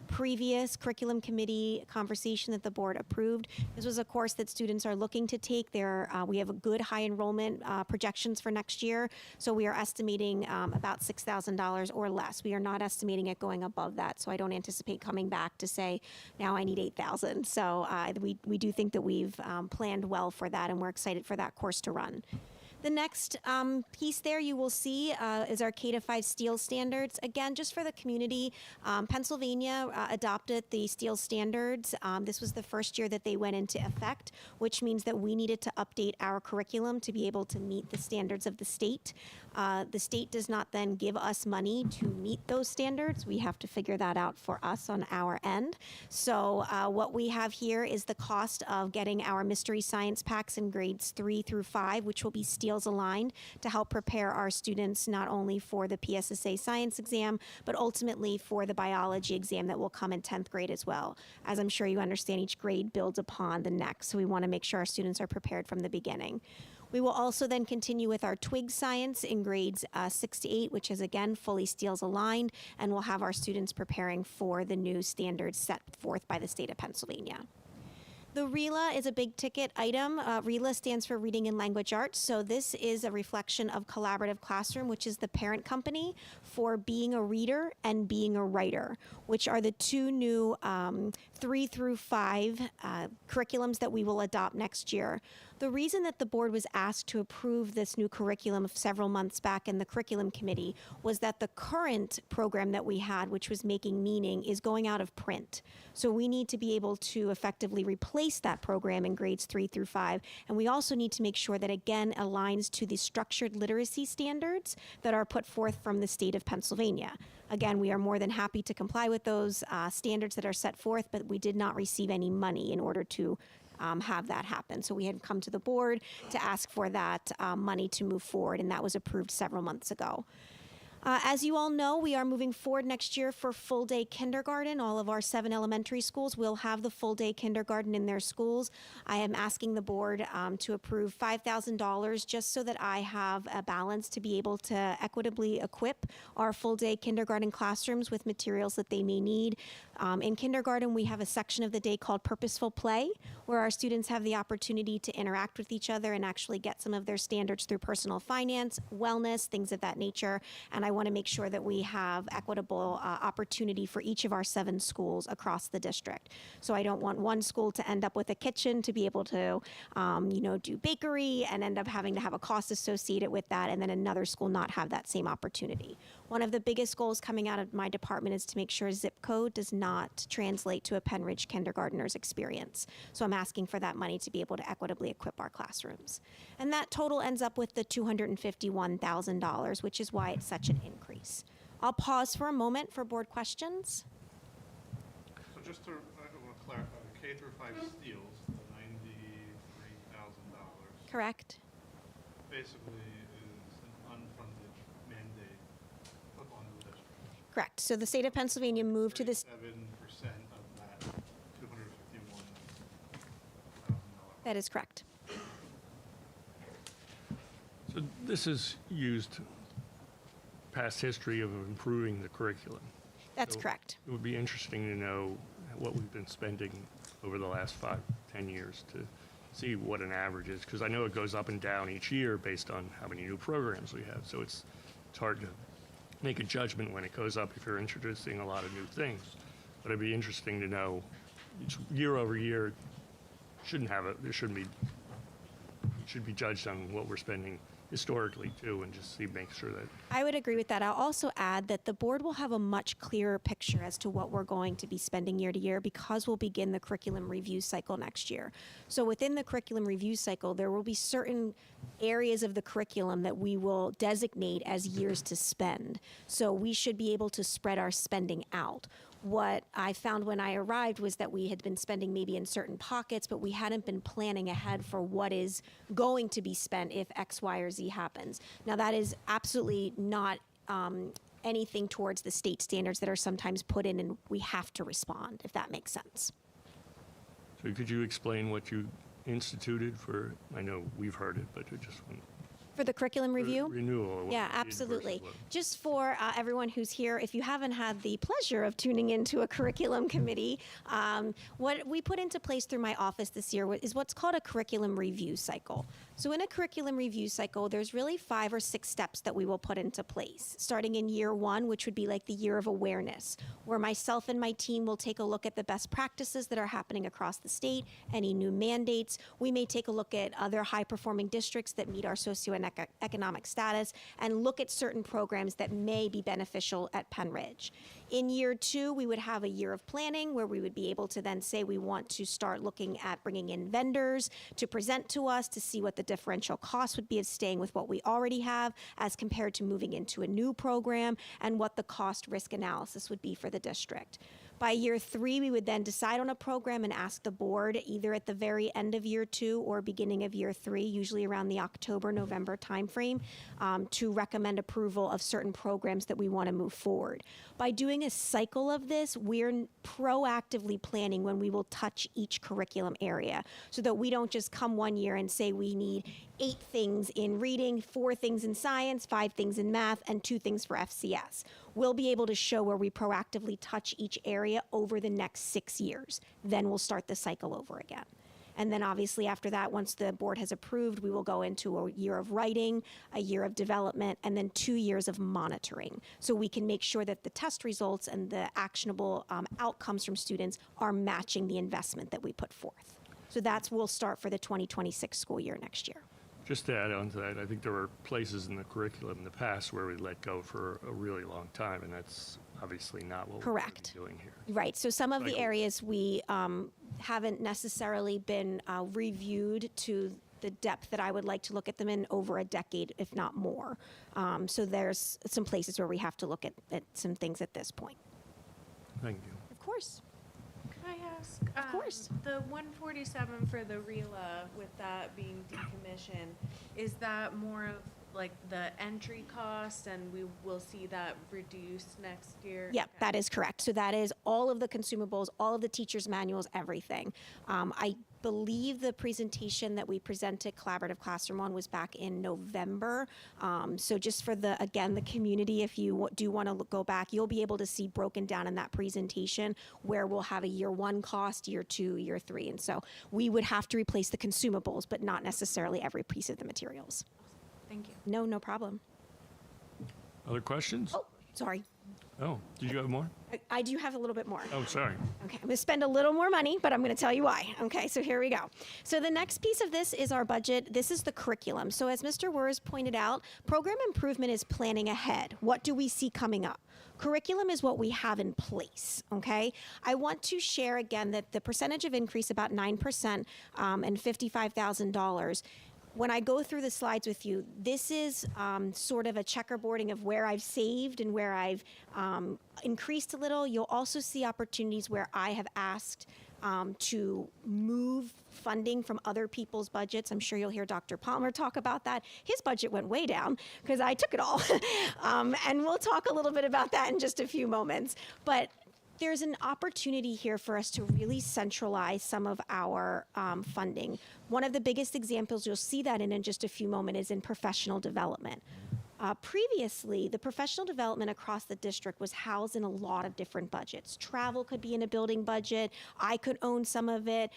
previous curriculum committee conversation that the board approved. This was a course that students are looking to take. We have a good high enrollment projections for next year, so we are estimating about $6,000 or less. We are not estimating it going above that, so I don't anticipate coming back to say, now I need $8,000. So we do think that we've planned well for that, and we're excited for that course to run. The next piece there you will see is our K-5 STEEL standards. Again, just for the community, Pennsylvania adopted the STEEL standards. This was the first year that they went into effect, which means that we needed to update our curriculum to be able to meet the standards of the state. The state does not then give us money to meet those standards. We have to figure that out for us on our end. So what we have here is the cost of getting our mystery science packs in grades 3 through 5, which will be STEELs aligned to help prepare our students not only for the PSSA science exam, but ultimately for the biology exam that will come in 10th grade as well. As I'm sure you understand, each grade builds upon the next, so we want to make sure our students are prepared from the beginning. We will also then continue with our twig science in grades 6 to 8, which is again fully STEELs aligned, and we'll have our students preparing for the new standards set forth by the state of Pennsylvania. The RELA is a big ticket item. RELA stands for Reading and Language Arts. So this is a reflection of Collaborative Classroom, which is the parent company for being a reader and being a writer, which are the two new 3 through 5 curriculums that we will adopt next year. The reason that the board was asked to approve this new curriculum several months back in the curriculum committee was that the current program that we had, which was Making Meaning, is going out of print. So we need to be able to effectively replace that program in grades 3 through 5. And we also need to make sure that, again, aligns to the structured literacy standards that are put forth from the state of Pennsylvania. Again, we are more than happy to comply with those standards that are set forth, but we did not receive any money in order to have that happen. So we had come to the board to ask for that money to move forward, and that was approved several months ago. As you all know, we are moving forward next year for full-day kindergarten. All of our 7 elementary schools will have the full-day kindergarten in their schools. I am asking the board to approve $5,000 just so that I have a balance to be able to equitably equip our full-day kindergarten classrooms with materials that they may need. In kindergarten, we have a section of the day called Purposeful Play, where our students have the opportunity to interact with each other and actually get some of their standards through personal finance, wellness, things of that nature. And I want to make sure that we have equitable opportunity for each of our 7 schools across the district. So I don't want one school to end up with a kitchen to be able to, do bakery and end up having to have a cost associated with that, and then another school not have that same opportunity. One of the biggest goals coming out of my department is to make sure zip code does not translate to a Pennridge kindergartner's experience. So I'm asking for that money to be able to equitably equip our classrooms. And that total ends up with the $251,000, which is why it's such an increase. I'll pause for a moment for board questions. So just to clarify, the K through 5 steals, the $93,000. Correct. Basically is an unfunded mandate put on the district. Correct. So the state of Pennsylvania moved to this. 7% of that $251,000. That is correct. So this is used past history of improving the curriculum. That's So correct. It would be interesting to know what we've been spending over the last 5, 10 years to see what an average is, because I know it goes up and down each year based on how many new programs we have. So it's hard to make a judgment when it goes up if you're introducing a lot of new things. But it'd be interesting to know each year over year it should be judged on what we're spending historically too, and just make sure that. I would agree with that. I'll also add that the board will have a much clearer picture as to what we're going to be spending year to year, because we'll begin the curriculum review cycle next year. So within the curriculum review cycle, there will be certain areas of the curriculum that we will designate as years to spend. So we should be able to spread our spending out. What I found when I arrived was that we had been spending maybe in certain pockets, but we hadn't been planning ahead for what is going to be spent if X, Y, or Z happens. Now, that is absolutely not anything towards the state standards that are sometimes put in, and we have to respond, if that makes sense. So could you explain what you instituted for, I know we've heard it, but I just want For the curriculum review? Renewal. Yeah, absolutely. Just for everyone who's here, if you haven't had the pleasure of tuning into a curriculum committee, what we put into place through my office this year is what's called a curriculum review cycle. So in a curriculum review cycle, there's really 5 or 6 steps that we will put into place, starting in year 1, which would be like the year of awareness, where myself and my team will take a look at the best practices that are happening across the state, any new mandates. We may take a look at other high-performing districts that meet our socioeconomic status and look at certain programs that may be beneficial at Pennridge. In year 2, we would have a year of planning where we would be able to then say we want to start looking at bringing in vendors to present to us to see what the differential cost would be of staying with what we already have as compared to moving into a new program, and what the cost risk analysis would be for the district. By year 3, we would then decide on a program and ask the board either at the very end of year 2 or beginning of year 3, usually around the October-November timeframe, to recommend approval of certain programs that we want to move forward. By doing a cycle of this, we're proactively planning when we will touch each curriculum area so that we don't just come one year and say we need 8 things in reading, 4 things in science, 5 things in math, and 2 things for FCS. We'll be able to show where we proactively touch each area over the next 6 years. Then we'll start the cycle over again. And then obviously after that, once the board has approved, we will go into a year of writing, a year of development, and then 2 years of monitoring. So we can make sure that the test results and the actionable outcomes from students are matching the investment that we put forth. So we'll start for the 2026 school year next year. Just to add on to that, I think there were places in the curriculum in the past where we let go for a really long time, and that's obviously not what we're going to be doing here. Right. So some of the areas we haven't necessarily been reviewed to the depth that I would like to look at them in over a decade, if not more. So there's some places where we have to look at some things at this point. Thank you. Of course. Can I ask? Of course. The 147 for the RELA, with that being decommissioned, is that more of like the entry cost, and we will see that reduced next year? Yeah, that is correct. So that is all of the consumables, all of the teachers' manuals, everything. I believe the presentation that we presented, Collaborative Classroom on, was back in November. So just for the community, if you do want to go back, you'll be able to see broken down in that presentation where we'll have a year 1 cost, year 2, year 3. And so we would have to replace the consumables, but not necessarily every piece of the materials. Thank you. No problem. Other questions? Oh, sorry. Oh, did you have more? I do have a little bit more. Oh, sorry. Okay, I'm going to spend a little more money, but I'm going to tell you why. Okay, so here we go. So the next piece of this is our budget. This is the curriculum. So as Mr. Wurz pointed out, program improvement is planning ahead. What do we see coming up? Curriculum is what we have in place, okay? I want to share again that the percentage of increase, about 9%, and $55,000. When I go through the slides with you, this is sort of a checkerboarding of where I've saved and where I've increased a little. You'll also see opportunities where I have asked to move funding from other people's budgets. I'm sure you'll hear Dr. Palmer talk about that. His budget went way down because I took it all. And we'll talk a little bit about that in just a few moments. But there's an opportunity here for us to really centralize some of our funding. One of the biggest examples you'll see that in just a few moments is in professional development. Previously, the professional development across the district was housed in a lot of different budgets. Travel could be in a building budget. I could own some of it.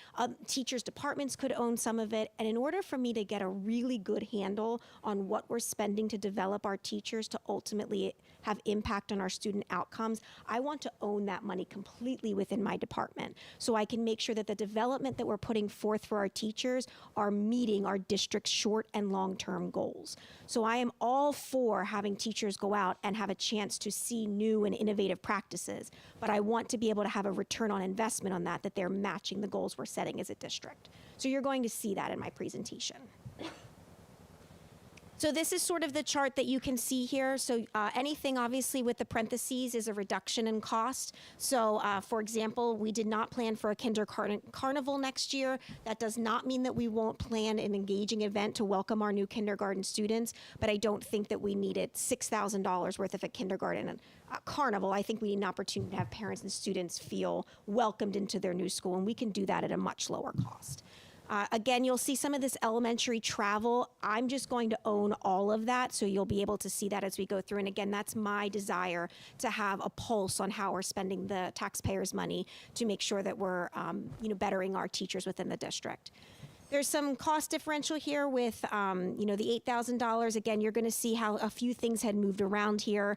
Teachers' departments could own some of it. And in order for me to get a really good handle on what we're spending to develop our teachers to ultimately have impact on our student outcomes, I want to own that money completely within my department so I can make sure that the development that we're putting forth for our teachers are meeting our district's short and long-term goals. So I am all for having teachers go out and have a chance to see new and innovative practices, but I want to be able to have a return on investment on that they're matching the goals we're setting as a district. So you're going to see that in my presentation. So this is sort of the chart that you can see here. So anything obviously with the parentheses is a reduction in cost. So for example, we did not plan for a kindergarten carnival next year. That does not mean that we won't plan an engaging event to welcome our new kindergarten students, but I don't think that we needed $6,000 worth of a kindergarten carnival. I think we need an opportunity to have parents and students feel welcomed into their new school, and we can do that at a much lower cost. Again, you'll see some of this elementary travel. I'm just going to own all of that, so you'll be able to see that as we go through. And again, that's my desire, to have a pulse on how we're spending the taxpayers' money to make sure that we're, bettering our teachers within the district. There's some cost differential here with, the $8,000. Again, you're going to see how a few things had moved around here.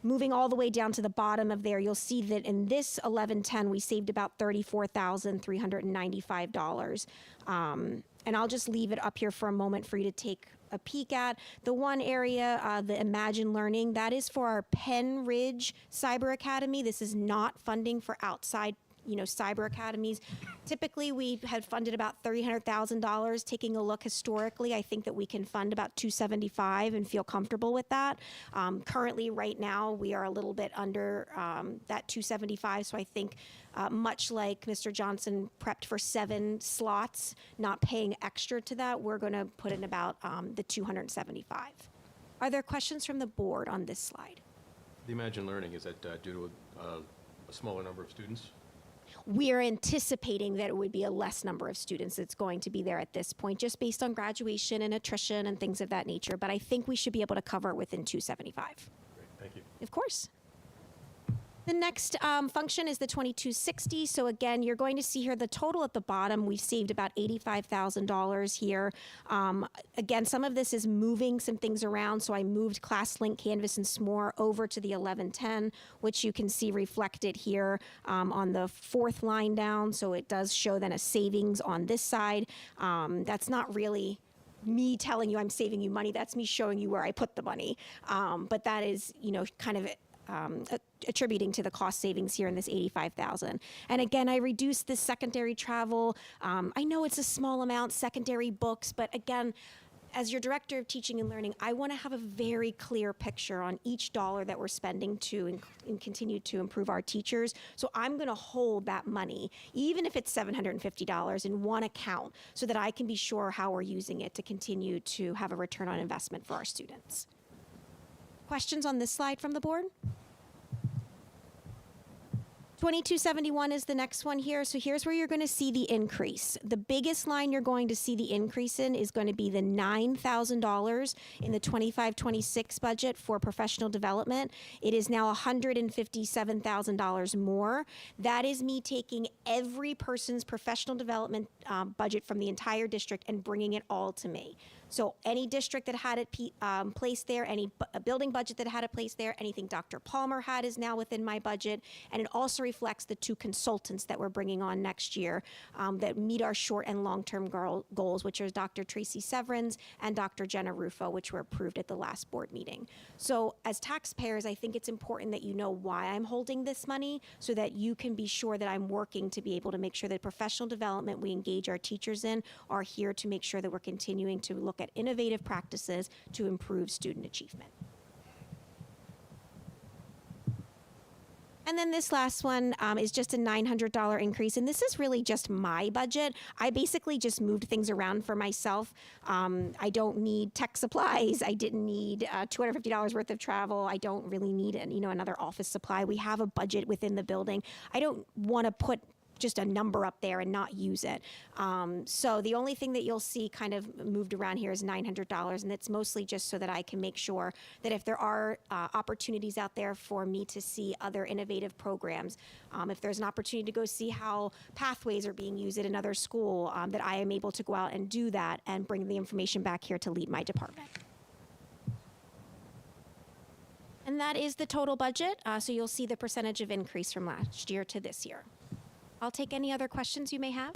Moving all the way down to the bottom of there, you'll see that in this 1110, we saved about $34,395. And I'll just leave it up here for a moment for you to take a peek at. The one area, the Imagine Learning, that is for our Pennridge Cyber Academy. This is not funding for outside cyber academies. Typically, we had funded about $300,000. Taking a look historically, I think that we can fund about $275 and feel comfortable with that. Currently, right now, we are a little bit under that $275. So I think, much like Mr. Johnson prepped for 7 slots, not paying extra to that, we're going to put in about the $275. Are there questions from the board on this slide? The Imagine Learning, is that due to a smaller number of students? We are anticipating that it would be a less number of students that's going to be there at this point, just based on graduation and attrition and things of that nature. But I think we should be able to cover it within $275. Great, thank you. Of course. The next function is the 2260. So again, you're going to see here the total at the bottom. We've saved about $85,000 here. Again, some of this is moving some things around. So I moved ClassLink, Canvas, and S'more over to the 1110, which you can see reflected here on the 4th line down. So it does show then a savings on this side. That's not really me telling you I'm saving you money. That's me showing you where I put the money. But that is, kind of attributing to the cost savings here in this $85,000. And again, I reduced this secondary travel. I know it's a small amount, secondary books, but again, as your director of teaching and learning, I want to have a very clear picture on each dollar that we're spending to and continue to improve our teachers. So I'm going to hold that money, even if it's $750, in one account, so that I can be sure how we're using it to continue to have a return on investment for our students. Questions on this slide from the board? 2271 is the next one here. So here's where you're going to see the increase. The biggest line you're going to see the increase in is going to be the $9,000 in the 25-26 budget for professional development. It is now $157,000 more. That is me taking every person's professional development budget from the entire district and bringing it all to me. So any district that had it placed there, any building budget that had it placed there, anything Dr. Palmer had is now within my budget. And it also reflects the 2 consultants that we're bringing on next year that meet our short and long-term goals, which are Dr. Tracy Severins and Dr. Jenna Rufo, which were approved at the last board meeting. So as taxpayers, I think it's important that you know why I'm holding this money, so that you can be sure that I'm working to be able to make sure that professional development we engage our teachers in are here to make sure that we're continuing to look at innovative practices to improve student achievement. And then this last one is just a $900 increase. And this is really just my budget. I basically just moved things around for myself. I don't need tech supplies. I didn't need $250 worth of travel. I don't really need another office supply. We have a budget within the building. I don't want to put just a number up there and not use it. So the only thing that you'll see kind of moved around here is $900, and it's mostly just so that I can make sure that if there are opportunities out there for me to see other innovative programs, if there's an opportunity to go see how pathways are being used at another school, that I am able to go out and do that and bring the information back here to lead my department. And that is the total budget. So you'll see the percentage of increase from last year to this year. I'll take any other questions you may have.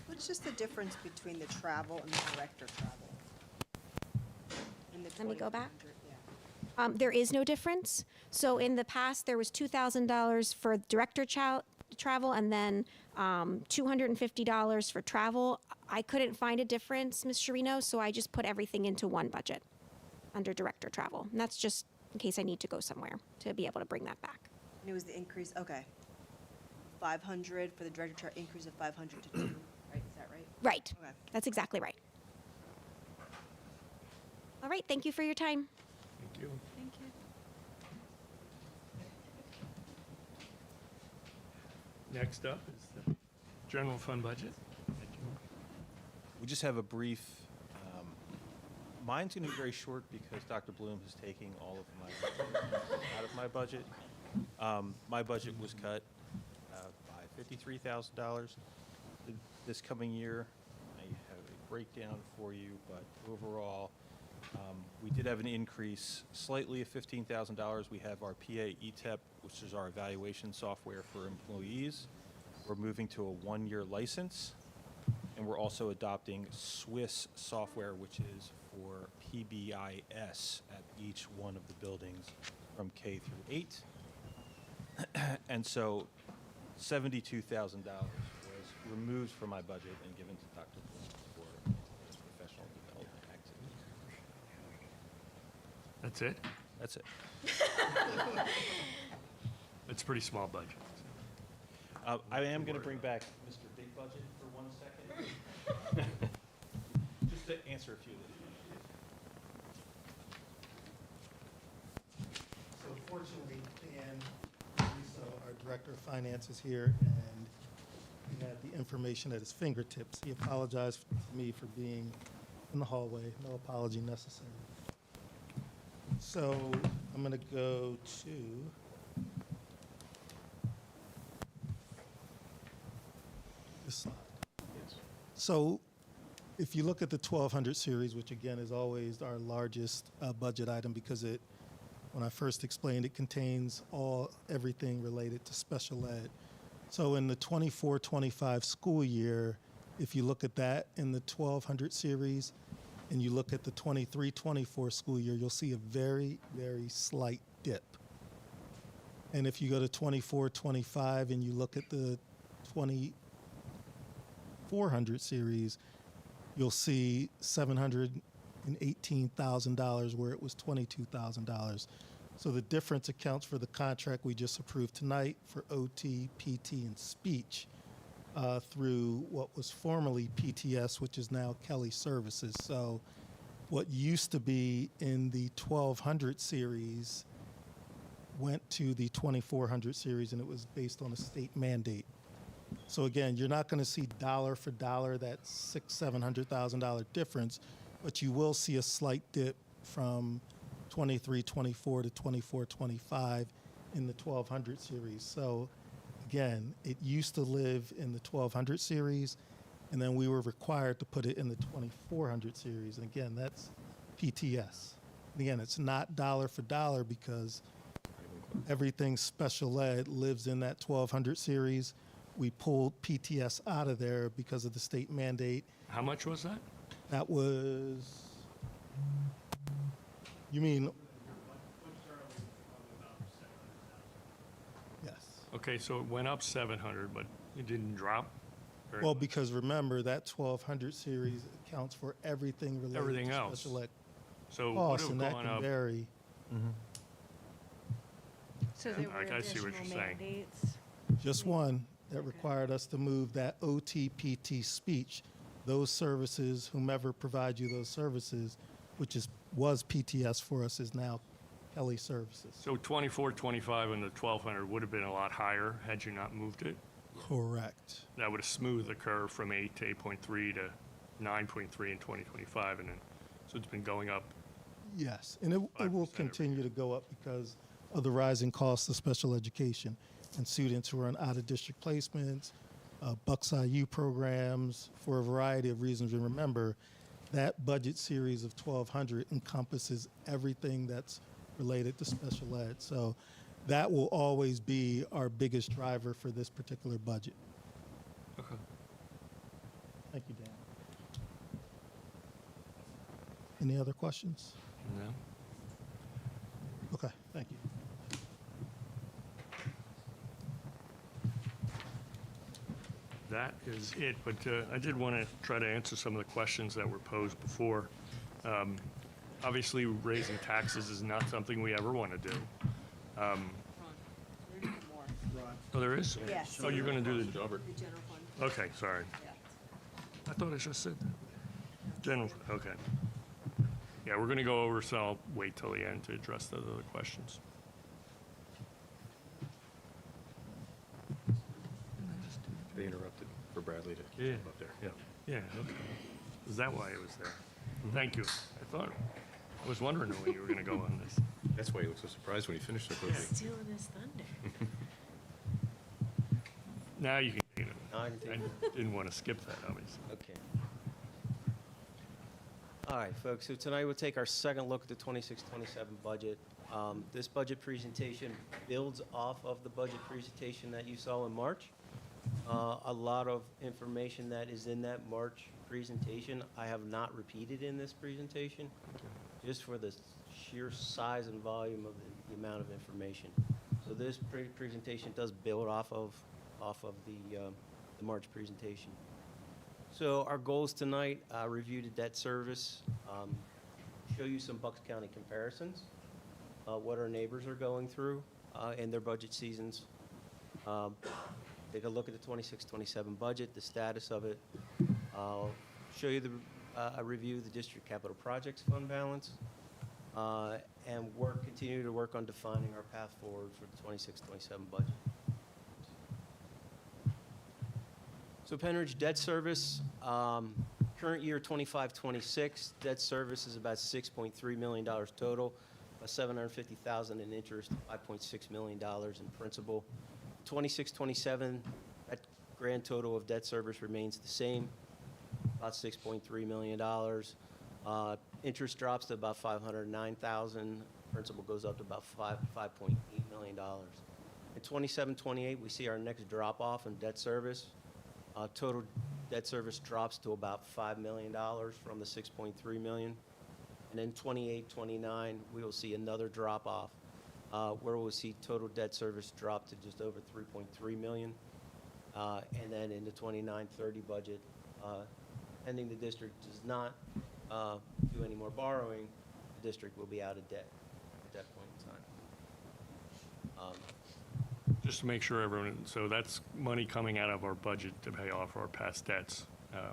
What's just the difference between the travel and the director travel? Let me go back. There is no difference. So in the past, there was $2,000 for director travel and then $250 for travel. I couldn't find a difference, Ms. Sherino, so I just put everything into one budget under director travel. And that's just in case I need to go somewhere to be able to bring that back. And it was the increase, okay. 500 for the director increase of 500 to 2, right? Is that right? Right. Okay. That's exactly right. All right. Thank you for your time. Thank you. Thank you. Next up is the general fund budget. We just have a brief, mine's going to be very short because Dr. Bloom is taking all of my budget out of my budget. My budget was cut by $53,000. This coming year, I have a breakdown for you, but overall, we did have an increase slightly of $15,000. We have our PA ETEP, which is our evaluation software for employees. We're moving to a one-year license, and we're also adopting Swiss software, which is for PBIS at each one of the buildings from K through 8. And so $72,000 was removed from my budget and given to Dr. Bloom for his professional development activities. That's it? That's it. It's a pretty small budget. I am going to bring back Mr. Big Budget for 1 second. Just to answer a few of these. So fortunately, Dan, Russo, our Director of Finance, is here, and he had the information at his fingertips. He apologized to me for being in the hallway. No apology necessary. So I'm going to go to this slide. So if you look at the 1200 series, which again is always our largest budget item because it, when I first explained, it contains everything related to special ed. So in the 24-25 school year, if you look at that in the 1200 series, and you look at the 23-24 school year, you'll see a very, very slight dip. And if you go to 24-25 and you look at the 2400 series, you'll see $718,000 where it was $22,000. So the difference accounts for the contract we just approved tonight for OT, PT, and speech through what was formerly PTS, which is now Kelly Services. So what used to be in the 1200 series went to the 2400 series, and it was based on a state mandate. So again, you're not going to see dollar for dollar that $600,000-$700,000 difference, but you will see a slight dip from 23-24 to 24-25 in the 1200 series. So again, it used to live in the 1200 series, and then we were required to put it in the 2400 series. And again, that's PTS. And again, it's not dollar for dollar because everything special ed lives in that 1200 series. We pulled PTS out of there because of the state mandate. How much was that? That was, you mean? Yes. Okay, so it went up 700, but it didn't drop? very Well, much? because remember, that 1200 series accounts for everything related Everything to else. special ed So it would costs, have and that gone can up. vary. So there were Like, I see what additional you're saying. mandates. Just one that required us to move that OT, PT, speech, those services, whomever provides you those services, which was PTS for us, is now Kelly Services. So 24, 25, and the 1200 would have been a lot higher had you not moved it? Correct. That would have smoothed the curve from 8 to 8.3 to 9.3 in 2025, and then, so it's been going up. Yes, and it will 5% every continue to go up because of the rising costs of special education and students who are on out-of-district placements, Bucks IU programs, for a variety of reasons. And remember, that budget series of 1200 encompasses everything that's related to special ed. So that will always be our biggest driver for this particular budget. Okay. Thank you, Dan. Any other questions? No? Okay, thank you. That is it, but I did want to try to answer some of the questions that were posed before. Obviously, raising taxes is not something we ever want to do. Oh, there is? Yes. Oh, you're going to do the, The general fund. okay, sorry. I thought I just said that. General, okay. Yeah, we're going to go over, so I'll wait till the end to address those other questions. They interrupted for Bradley to Yeah. come up there, yeah. Yeah, okay. Is that why it was there? Thank you. I was wondering when you were going to go on this. That's why he looked so surprised when he finished so quickly. Stealing his thunder. Now you can take it. Now I can take it. I didn't want to skip that, obviously. Okay. All right, folks, so tonight we'll take our second look at the 26-27 budget. This budget presentation builds off of the budget presentation that you saw in March. A lot of information that is in that March presentation, I have not repeated in this presentation, just for the sheer size and volume of the amount of information. So this presentation does build off of the March presentation. So our goals tonight, review the debt service, show you some Bucks County comparisons, what our neighbors are going through in their budget seasons. Take a look at the 26-27 budget, the status of it. Show you a review of the district capital projects fund balance, and continue to work on defining our path forward for the 26-27 budget. So Pennridge debt service, current year 25-26, debt service is about $6.3 million total, $750,000 in interest, $5.6 million in principal. 26-27, that grand total of debt service remains the same, about $6.3 million. Interest drops to about $509,000. Principal goes up to about $5.8 million. In 27-28, we see our next drop off in debt service. Total debt service drops to about $5 million from the $6.3 million. And then 28-29, we will see another drop off, where we'll see total debt service drop to just over $3.3 million. And then in the 29-30 budget, pending the district does not do any more borrowing, the district will be out of debt at that point in time. Just to make sure everyone, so that's money coming out of our budget to pay off our past debts,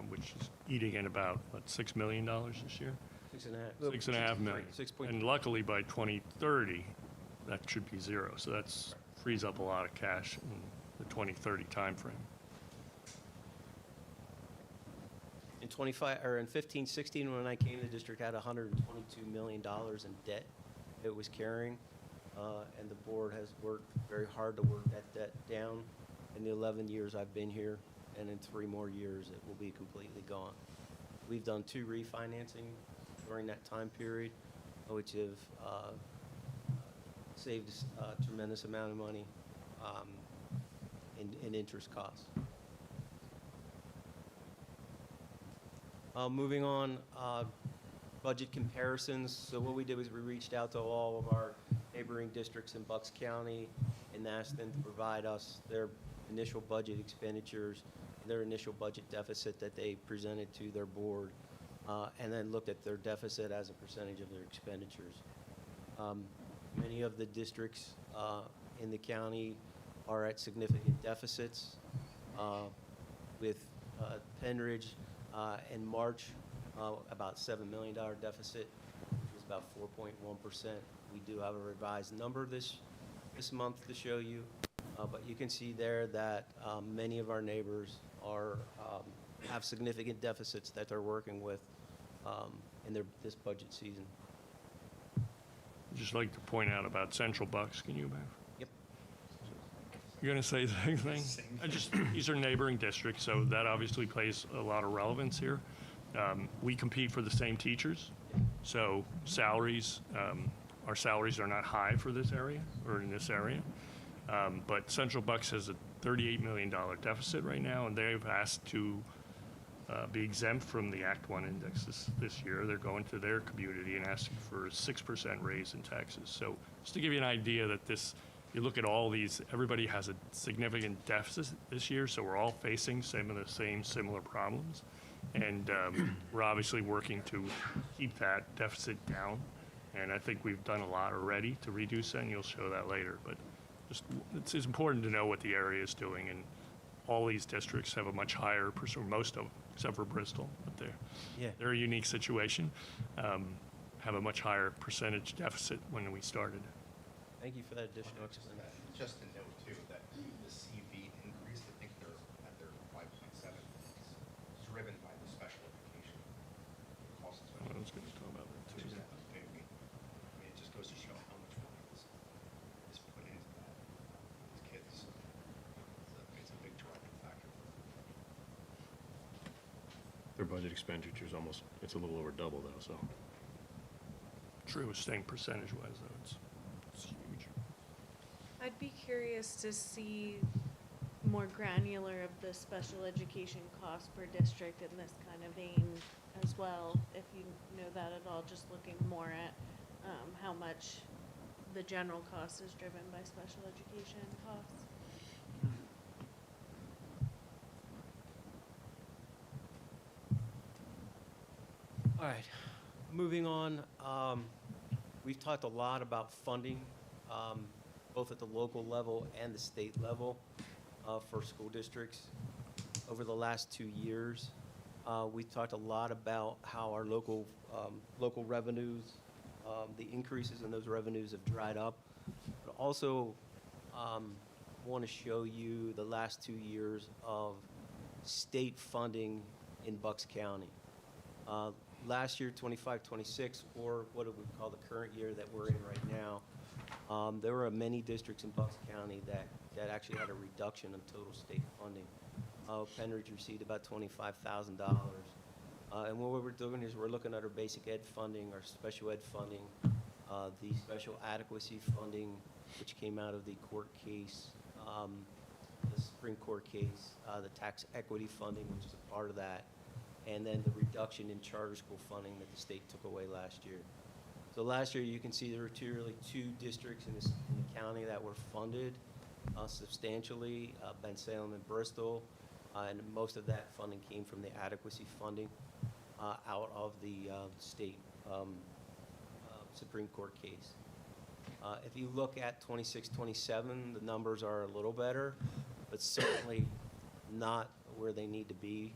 which is eating in about, what, $6 million this year? 6.5. 6.5 million. 6.3. And luckily by 2030, that should be zero. So that's frees up a lot of cash in the 2030 timeframe. In 15-16, when I came, the district had $122 million in debt it was carrying, and the board has worked very hard to work that debt down. In the 11 years I've been here, and in 3 more years, it will be completely gone. We've done 2 refinancing during that time period, which have saved a tremendous amount of money in interest costs. Moving on, budget comparisons. So what we did was we reached out to all of our neighboring districts in Bucks County and asked them to provide us their initial budget expenditures, their initial budget deficit that they presented to their board, and then looked at their deficit as a percentage of their expenditures. Many of the districts in the county are at significant deficits, with Pennridge in March, about $7 million deficit, which was about 4.1%. We do have a revised number this month to show you, but you can see there that many of our neighbors have significant deficits that they're working with in this budget season. I'd just like to point out about Central Bucks. Can you, Bev? Yep. You're going to say the same thing? These are neighboring districts, so that obviously plays a lot of relevance here. We compete for the same teachers, so salaries, our salaries are not high for this area or in this area. But Central Bucks has a $38 million deficit right now, and they've asked to be exempt from the Act 1 index this year. They're going to their community and asking for a 6% raise in taxes. So just to give you an idea that you look at all these, everybody has a significant deficit this year, so we're all facing some of the same similar problems. And we're obviously working to keep that deficit down. And I think we've done a lot already to reduce that, and you'll show that later. But just it's important to know what the area is doing, and all these districts have a much higher, or most of them, except for Bristol, but they're a unique situation, have a much higher percentage deficit when we started. Thank you for that additional explanation. Just to note too, that the CV increase, I think they're at their 5.7, is driven by the special education Their budget expenditure's almost, it's a little over double though, so. True, was saying percentage-wise, though, it's huge. I'd be curious to see more granular of the special education cost per district in this kind of vein as well, if you know that at all, just looking more at how much the general cost is driven by special education costs. All right, moving on. We've talked a lot about funding, both at the local level and the state level for school districts. Over the last 2 years, we've talked a lot about how our local revenues, the increases in those revenues have dried up. But also, want to show you the last 2 years of state funding in Bucks County. Last year, 25-26, or what do we call the current year that we're in right now, there were many districts in Bucks County that actually had a reduction in total state funding. Pennridge received about $25,000. And what we're doing is we're looking at our basic ed funding, our special ed funding, the special adequacy funding, which came out of the court case, the Supreme Court case, the tax equity funding, which is a part of that, and then the reduction in charter school funding that the state took away last year. So last year, you can see there were two districts in the county that were funded substantially, Ben Salem and Bristol, and most of that funding came from the adequacy funding out of the state Supreme Court case. If you look at 26-27, the numbers are a little better, but certainly not where they need to be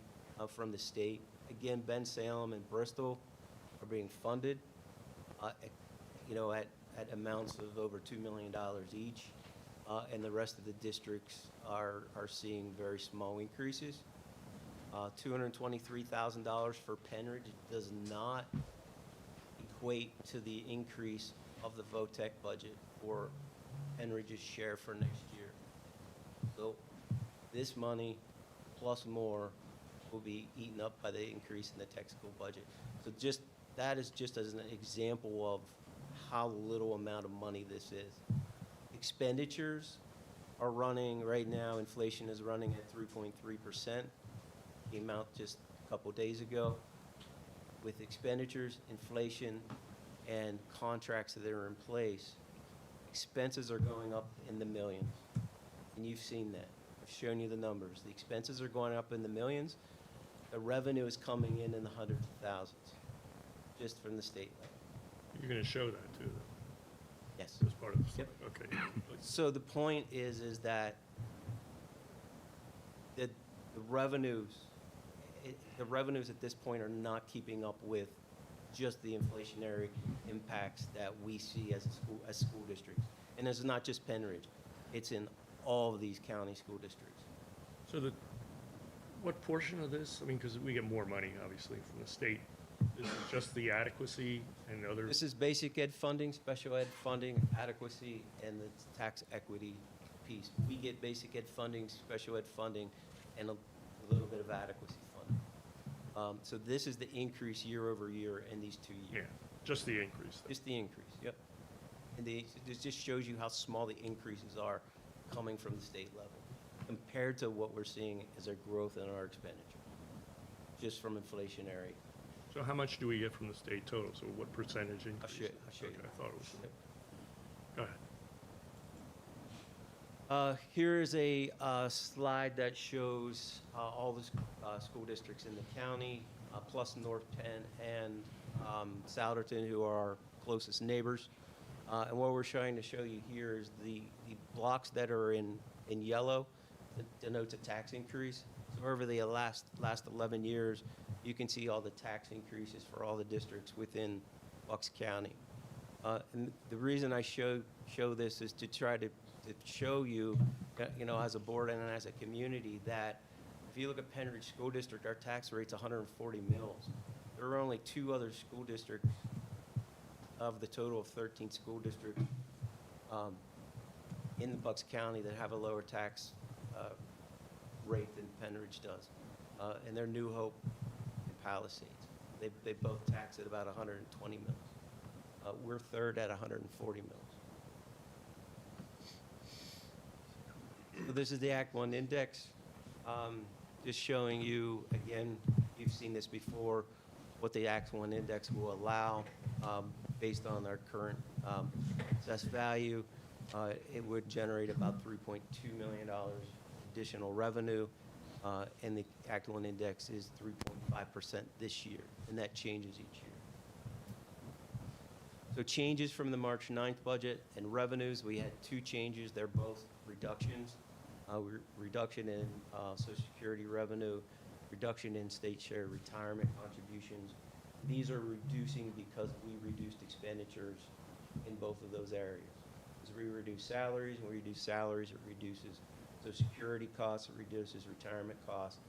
from the state. Again, Ben Salem and Bristol are being funded, at amounts of over $2 million each, and the rest of the districts are seeing very small increases. $223,000 for Pennridge does not equate to the increase of the VOTEC budget or Pennridge's share for next year. So this money plus more will be eaten up by the increase in the tech school budget. So that is just as an example of how little amount of money this is. Expenditures are running right now, inflation is running at 3.3%. Came out just a couple days ago. With expenditures, inflation, and contracts that are in place, expenses are going up in the millions. And you've seen that. I've shown you the numbers. The expenses are going up in the millions. The revenue is coming in the hundreds of thousands, just from the state level. You're going to show that too, though? Yes. As part of the slide? Yep. Okay. So the point is that the revenues at this point are not keeping up with just the inflationary impacts that we see as school districts. And it's not just Pennridge. It's in all of these county school districts. So what portion of this, I mean, because we get more money, obviously, from the state, is it just the adequacy and other? This is basic ed funding, special ed funding, adequacy, and the tax equity piece. We get basic ed funding, special ed funding, and a little bit of adequacy funding. So this is the increase year over year in these 2 years. Yeah, just the increase. Just the increase, yep. And it just shows you how small the increases are coming from the state level compared to what we're seeing as a growth in our expenditure, just from inflationary. So how much do we get from the state total? So what percentage increase? I'll show you. Okay, I thought it was. Yep. Go ahead. Here is a slide that shows all the school districts in the county, plus North Penn and Souderton, who are our closest neighbors. And what we're trying to show you here is the blocks that are in yellow that denotes a tax increase. So over the last 11 years, you can see all the tax increases for all the districts within Bucks County. And the reason I show this is to try to show you, as a board and as a community, that if you look at Pennridge School District, our tax rate's 140 mils. There are only 2 other school districts of the total of 13 school districts in the Bucks County that have a lower tax rate than Pennridge does. And they're New Hope and Palisades. They both tax at about 120 mils. We're third at 140 mils. So this is the Act 1 index. Just showing you, again, you've seen this before, what the Act 1 index will allow based on our current assessed value. It would generate about $3.2 million additional revenue, and the Act 1 index is 3.5% this year, and that changes each year. So changes from the March 9th budget and revenues, we had two changes. They're both reductions. Reduction in Social Security revenue, reduction in state share retirement contributions. These are reducing because we reduced expenditures in both of those areas. As we reduce salaries, when we reduce salaries, it reduces Social Security costs, it reduces retirement costs,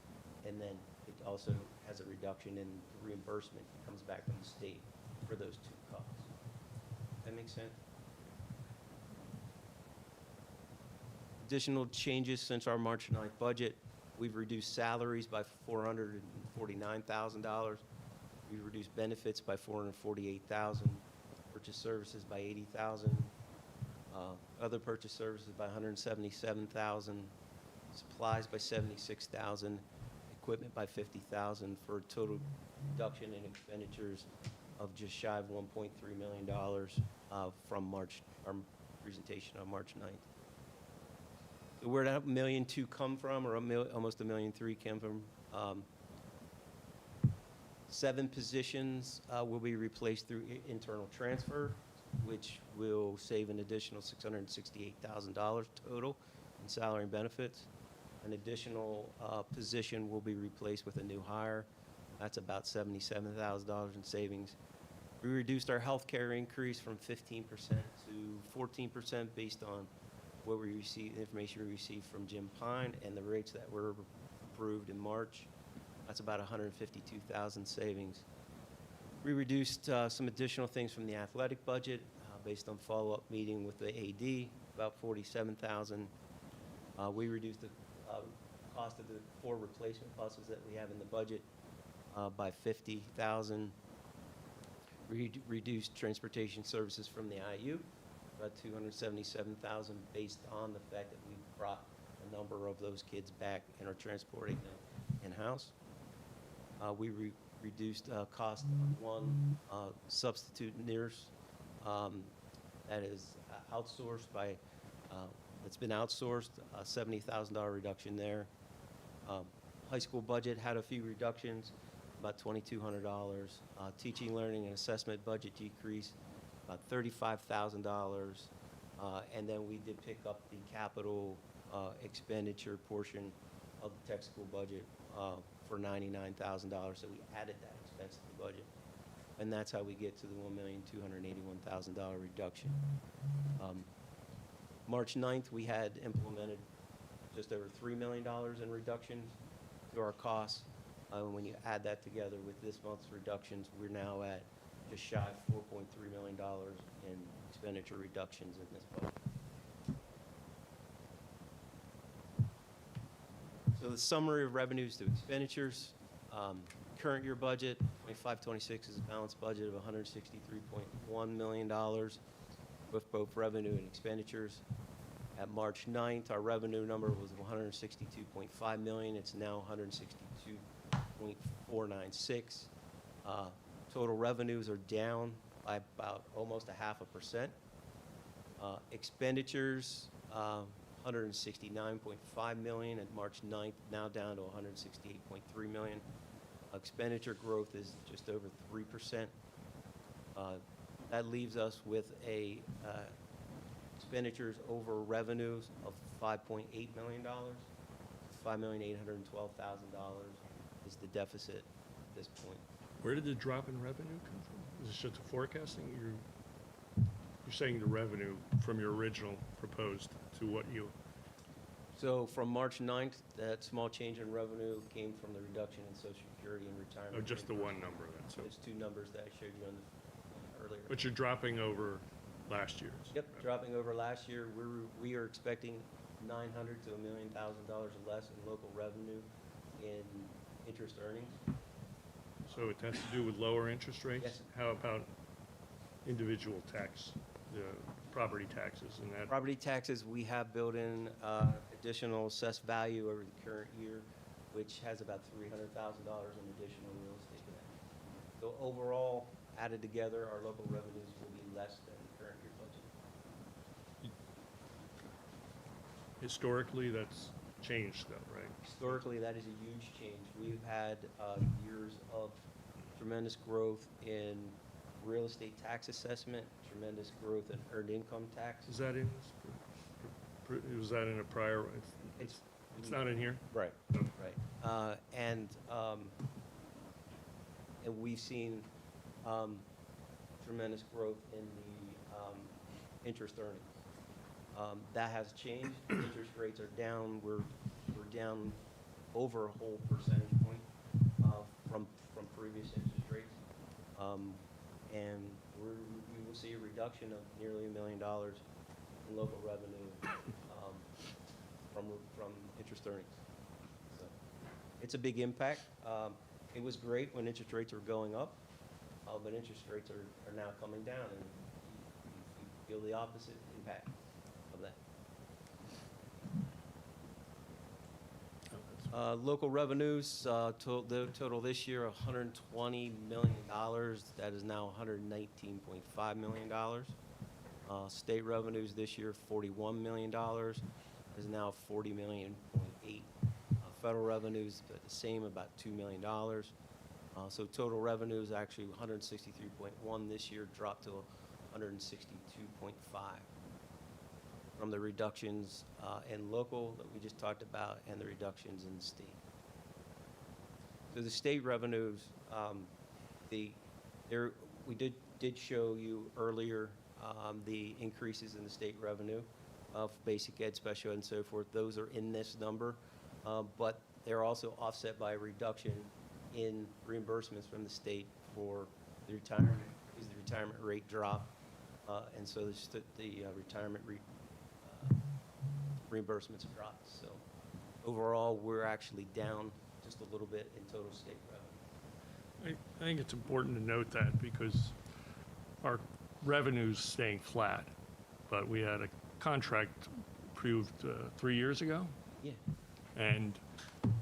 and then it also has a reduction in reimbursement that comes back from the state for those two costs. That makes sense? Additional changes since our March 9th budget. We've reduced salaries by $449,000. We've reduced benefits by $448,000. Purchase services by $80,000. Other purchase services by $177,000. Supplies by $76,000. Equipment by $50,000 for a total reduction in expenditures of just shy of $1.3 million from our presentation on March 9th. So where did that $1.2 million come from, or almost $1.3 million came from? 7 positions will be replaced through internal transfer, which will save an additional $668,000 total in salary and benefits. An additional position will be replaced with a new hire. That's about $77,000 in savings. We reduced our health care increase from 15% to 14% based on what we received, information we received from Jim Pine and the rates that were approved in March. That's about $152,000 savings. We reduced some additional things from the athletic budget based on follow-up meeting with the AD, about $47,000. We reduced the cost of the 4 replacement buses that we have in the budget by $50,000. Reduced transportation services from the IU, about $277,000, based on the fact that we brought a number of those kids back and are transporting them in-house. We reduced cost of 1 substitute nurse that is outsourced by, it's been outsourced, a $70,000 reduction there. High school budget had a few reductions, about $2,200. Teaching, learning, and assessment budget decrease, about $35,000. And then we did pick up the capital expenditure portion of the tech school budget for $99,000. So we added that expense to the budget. And that's how we get to the $1,281,000 reduction. March 9th, we had implemented just over $3 million in reductions to our costs. When you add that together with this month's reductions, we're now at just shy of $4.3 million in expenditure reductions in this budget. So the summary of revenues to expenditures. Current year budget, 25-26, is a balanced budget of $163.1 million with both revenue and expenditures. At March 9th, our revenue number was $162.5 million. It's now $162.496. Total revenues are down by about almost 0.5%. Expenditures, $169.5 million at March 9th, now down to $168.3 million. Expenditure growth is just over 3%. That leaves us with a expenditures over revenues of $5.8 million. $5,812,000 is the deficit at this point. Where did the drop in revenue come from? Is this just a forecasting? You're saying the revenue from your original proposed to what you... So from March 9th, that small change in revenue came from the reduction in Social Security and retirement. Oh, just the one number then, so... There's 2 numbers that I showed you on the earlier. But you're dropping over last year's? Yep, dropping over last year. We are expecting $900,000 to $1 million less in local revenue in interest earnings. So it has to do with lower interest rates? Yes. How about individual tax, the property taxes and that? Property taxes, we have built in additional assessed value over the current year, which has about $300,000 in additional real estate value. So overall, added together, our local revenues will be less than the current year budget. Historically, that's changed though, right? Historically, that is a huge change. We've had years of tremendous growth in real estate tax assessment, tremendous growth in earned income tax. Is that in this? Was that in a prior, it's not in here? Right. Right. And we've seen tremendous growth in the interest earnings. That has changed. Interest rates are down. We're down over a whole percentage point from previous interest rates. And we will see a reduction of nearly $1 million in local revenue from interest earnings. So it's a big impact. It was great when interest rates were going up, but interest rates are now coming down, and you feel the opposite impact of that. Local revenues, total this year, $120 million. That is now $119.5 million. State revenues this year, $41 million. Is now $40.8 million. Federal revenues, the same, about $2 million. So total revenues actually 163.1 this year, dropped to 162.5 from the reductions in local that we just talked about and the reductions in the state. So the state revenues, we did show you earlier the increases in the state revenue of basic ed, special ed, and so forth. Those are in this number, but they're also offset by a reduction in reimbursements from the state for the retirement, because the retirement rate dropped, and so the retirement reimbursements dropped. So overall, we're actually down just a little bit in total state revenue. I think it's important to note that because our revenue's staying flat, but we had a contract approved 3 years ago. Yeah. And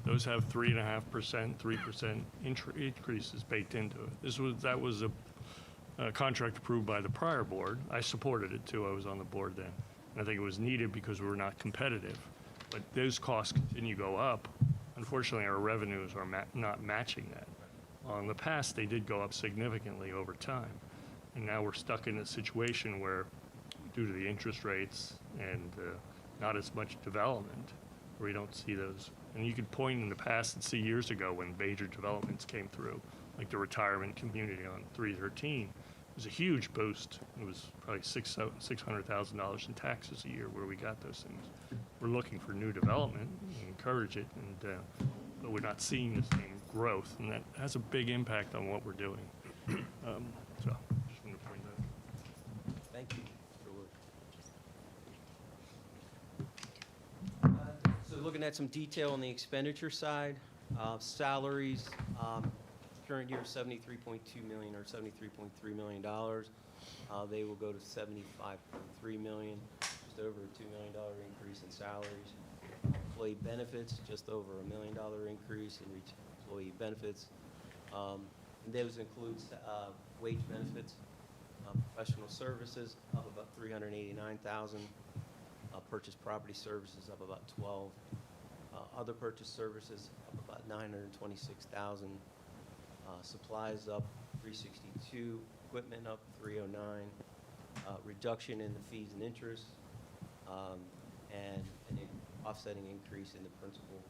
those have 3.5%, 3% increases baked into it. That was a contract approved by the prior board. I supported it too. I was on the board then. And I think it was needed because we were not competitive. But those costs continue to go up. Unfortunately, our revenues are not matching that. In the past, they did go up significantly over time. And now we're stuck in a situation where, due to the interest rates and not as much development, we don't see those. And you could point in the past and see years ago when major developments came through, like the retirement community on 313. It was a huge boost. It was probably $600,000 in taxes a year where we got those things. We're looking for new development and encourage it, but we're not seeing the same growth, and that has a big impact on what we're doing. So just want to point that out. Thank you, Mr. Wood. So looking at some detail on the expenditure side, salaries, current year 73.2 million or $73.3 million. They will go to 75.3 million, just over a $2 million increase in salaries. Employee benefits, just over $1 million increase in employee benefits. And those includes wage benefits, professional services up about 389,000, purchase property services up about 12, other purchase services up about 926,000, supplies up 362, equipment up 309, reduction in the fees and interest, and an offsetting increase in the principal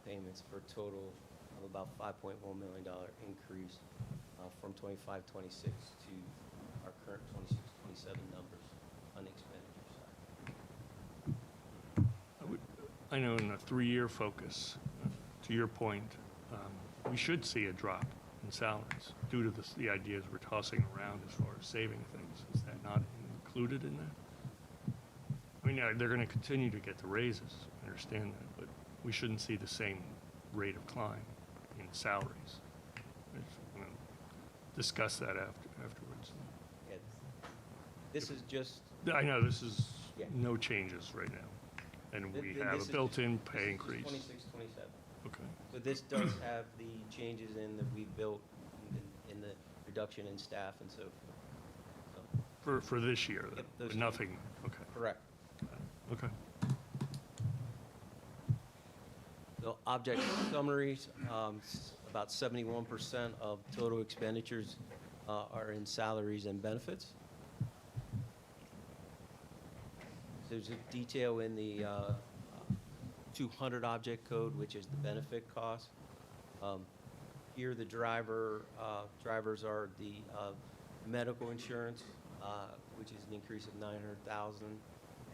payments for a total of about $5.1 million increase from 25-26 to our current 26-27 numbers on the expenditure side. I know in a 3-year focus, to your point, we should see a drop in salaries due to the ideas we're tossing around as far as saving things. Is that not included in that? I mean, they're going to continue to get the raises, I understand that, but we shouldn't see the same rate of climb in salaries. discuss that afterwards. Yeah. This is just, I know this is Yeah. no changes right now, and we Th- have this a is- built-in this pay is increase. 26, 27. Okay. So this does have the changes in that we built in the reduction in staff and so forth. For this year, Yep, though, those but two. nothing, okay, So, correct. okay. The object summaries, about 71% of total expenditures are in salaries and benefits. There's a detail in the 200 object code, which is the benefit cost. Here, the drivers are the medical insurance, which is an increase of 900,000,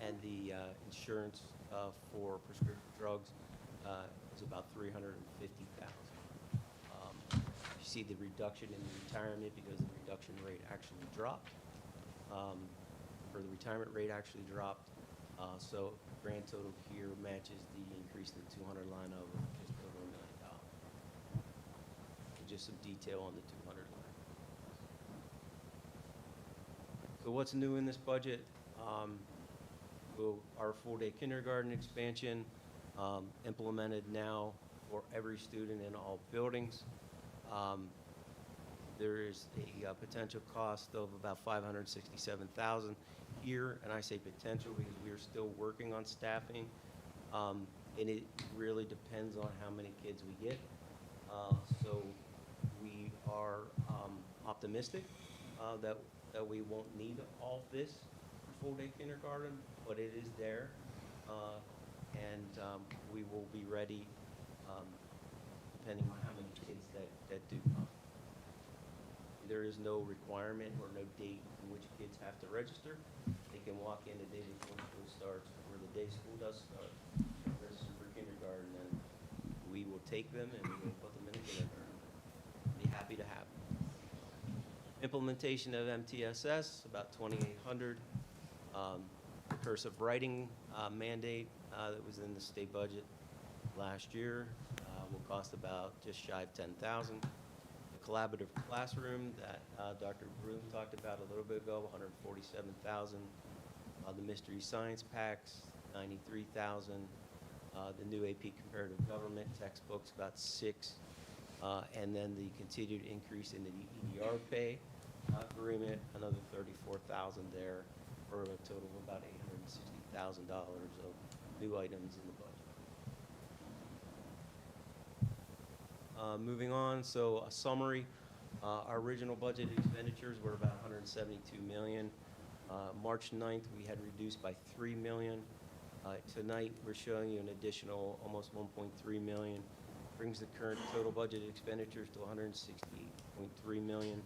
and the insurance for prescription drugs is about 350,000. You see the reduction in the retirement because the reduction rate actually dropped. Or the retirement rate actually dropped. So grand total here matches the increase in the 200 line of just over $1 million. And just some detail on the 200 line. So what's new in this budget? Our full-day kindergarten expansion implemented now for every student in all buildings. There is a potential cost of about $567,000 here, and I say potential because we are still working on staffing, and it really depends on how many kids we get. So we are optimistic that we won't need all this for full-day kindergarten, but it is there, and we will be ready depending on how many kids that do come. There is no requirement or no date in which kids have to register. They can walk in the day before school starts, or the day school does start, register for kindergarten, and we will take them and we will put them in kindergarten. Be happy to have them. Implementation of MTSS, about 2,800. Cursive writing mandate that was in the state budget last year will cost about just shy of $10,000. The collaborative classroom that Dr. Broom talked about a little bit ago, $147,000. The mystery science packs, $93,000. The new AP comparative government textbooks, about $6,000. And then the continued increase in the EDR pay agreement, another $34,000 there, for a total of about $860,000 of new items in the budget. Moving on, so a summary. Our original budget expenditures were about $172 million. March 9th, we had reduced by $3 million. Tonight, we're showing you an additional almost $1.3 million. Brings the current total budget expenditures to $160.3 million.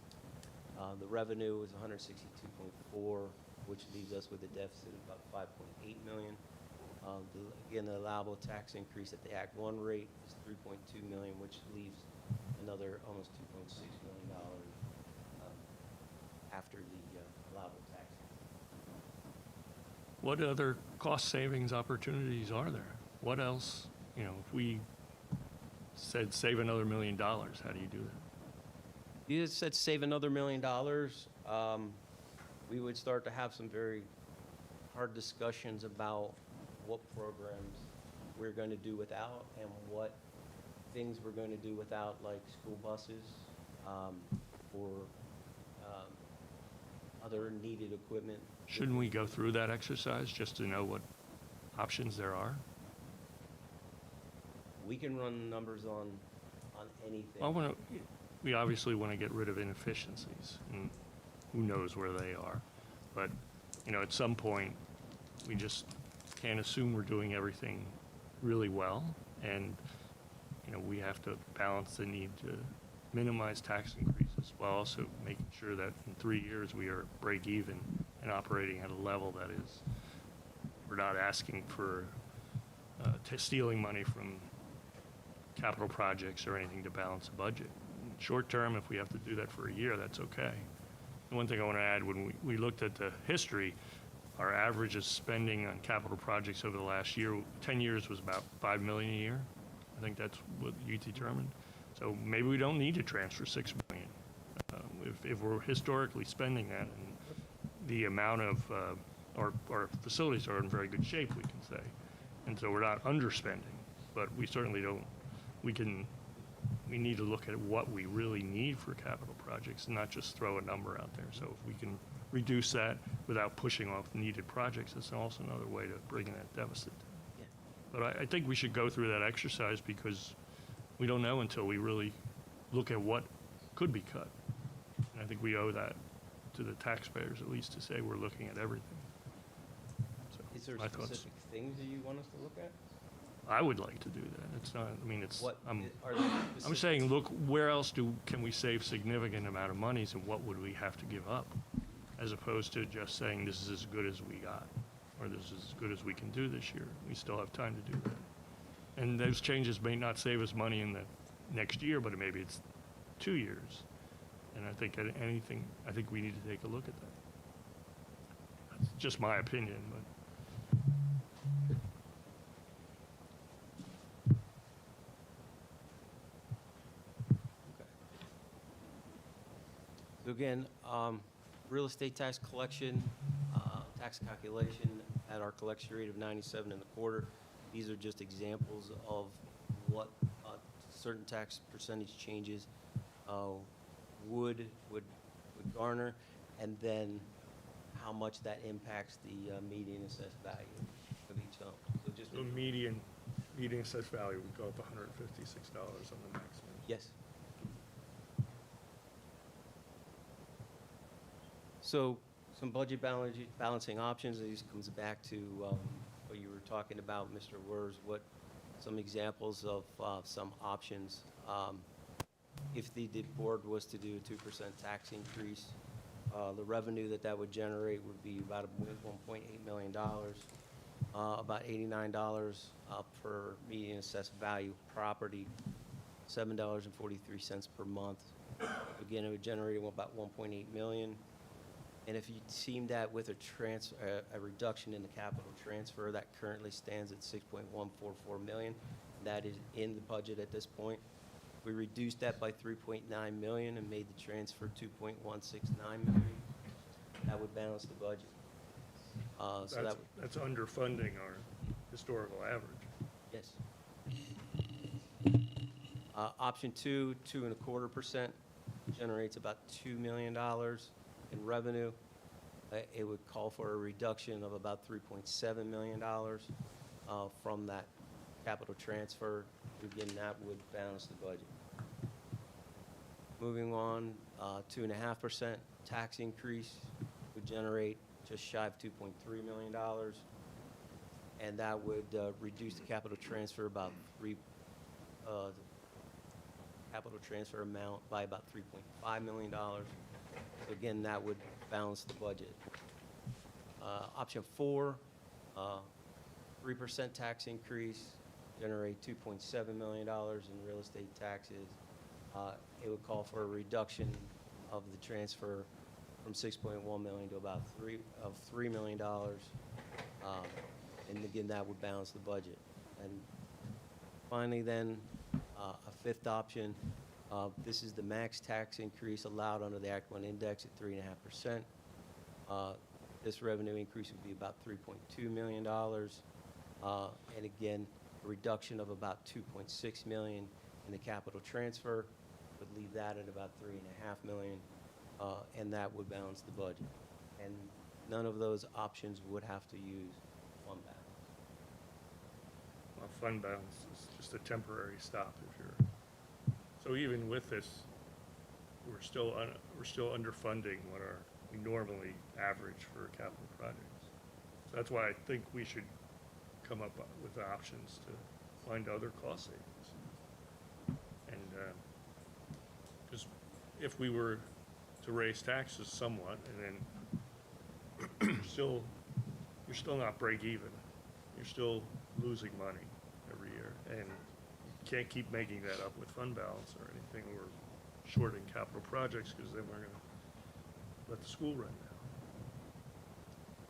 The revenue is $162.4, which leaves us with a deficit of about $5.8 million. Again, the allowable tax increase at the Act 1 rate is $3.2 million, which leaves another almost $2.6 million after the allowable tax. What other cost savings opportunities are there? What else, if we said save another $1 million, how do you do that? You said save another $1 million. We would start to have some very hard discussions about what programs we're going to do without and what things we're going to do without, like school buses or other needed equipment. Shouldn't we go through that exercise just to know what options there are? We can run numbers on anything. We obviously want to get rid of inefficiencies, and who knows where they are. But, at some point, we just can't assume we're doing everything really well, and, we have to balance the need to minimize tax increases while also making sure that in 3 years we are break even and operating at a level that is, we're not asking for stealing money from capital projects or anything to balance the budget. Short term, if we have to do that for a year, that's okay. And one thing I want to add, when we looked at the history, our average of spending on capital projects over the last 10 years was about $5 million a year. I think that's what you determined. So maybe we don't need to transfer $6 million. If if we're historically spending that, and the amount of, our facilities are in very good shape, we can say. And so we're not underspending, but we certainly don't, we need to look at what we really need for capital projects and not just throw a number out there. So if we can reduce that without pushing off needed projects, that's also another way to bring that deficit down. But I think we should go through that exercise because we don't know until we really look at what could be cut. And I think we owe that to the taxpayers at least to say we're looking at everything. So Is there my thoughts. specific things that you want us to look at? I would like to do that. It's not, I mean, it's, What I'm are there specific- saying, look, where else can we save significant amount of monies and what would we have to give up? As opposed to just saying this is as good as we got, or this is as good as we can do this year. We still have time to do that. And those changes may not save us money in the next year, but maybe it's 2 years. And I think I think we need to take a look at that. That's just my opinion, but. So again, real estate tax collection, tax calculation at our collection rate of 97 and a quarter. These are just examples of what certain tax percentage changes would garner, and then how much that impacts the median assessed value of each home. So just The median assessed value would go up $156 on the maximum. yes. So some budget balancing options. This comes back to what you were talking about, Mr. Wers. Some examples of some options. If the board was to do a 2% tax increase, the revenue that would generate would be about $1.8 million, about $89 per median assessed value property, $7.43 per month. Again, it would generate about $1.8 million. And if you team that with a reduction in the capital transfer that currently stands at $6.144 million, that is in the budget at this point. We reduced that by $3.9 million and made the transfer $2.169 million. That would balance the budget. That's underfunding our historical average. Yes. Option 2.25%, generates about $2 million in revenue. It would call for a reduction of about $3.7 million from that capital transfer. Again, that would balance the budget. Moving on, 2.5% tax increase would generate just shy of $2.3 million. And that would reduce the capital transfer capital transfer amount by about $3.5 million. So again, that would balance the budget. Option 4, 3% tax increase, generate $2.7 million in real estate taxes. It would call for a reduction of the transfer from $6.1 million to about $3 million. And again, that would balance the budget. And finally then, a fifth option, this is the max tax increase allowed under the Act 1 index at 3.5%. This revenue increase would be about $3.2 million. And again, a reduction of about $2.6 million in the capital transfer would leave that at about $3.5 million, and that would balance the budget. And none of those options would have to use fund balance. Well, fund balance is just a temporary stop if you're, so even with this, we're still underfunding what we normally average for capital projects. So that's why I think we should come up with options to find other cost savings. And because if we were to raise taxes somewhat, and then you're still not break even. You're still losing money every year, and you can't keep making that up with fund balance or anything or shorting capital projects, because then we're going to let the school run down.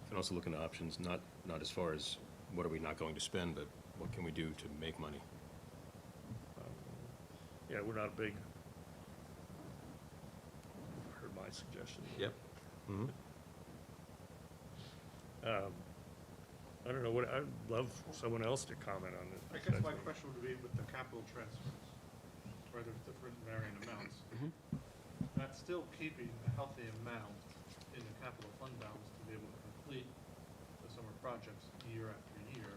And also look into options, not as far as what are we not going to spend, but what can we do to make money? Yeah, we're not a big, heard my my suggestion. Yep. Mhm. I don't know, I'd love someone else to comment on this. I guess my besides me. question would be with the capital transfers, where there's different varying amounts. That's still keeping a healthy amount in the capital fund balance to be able to complete the summer projects year after year.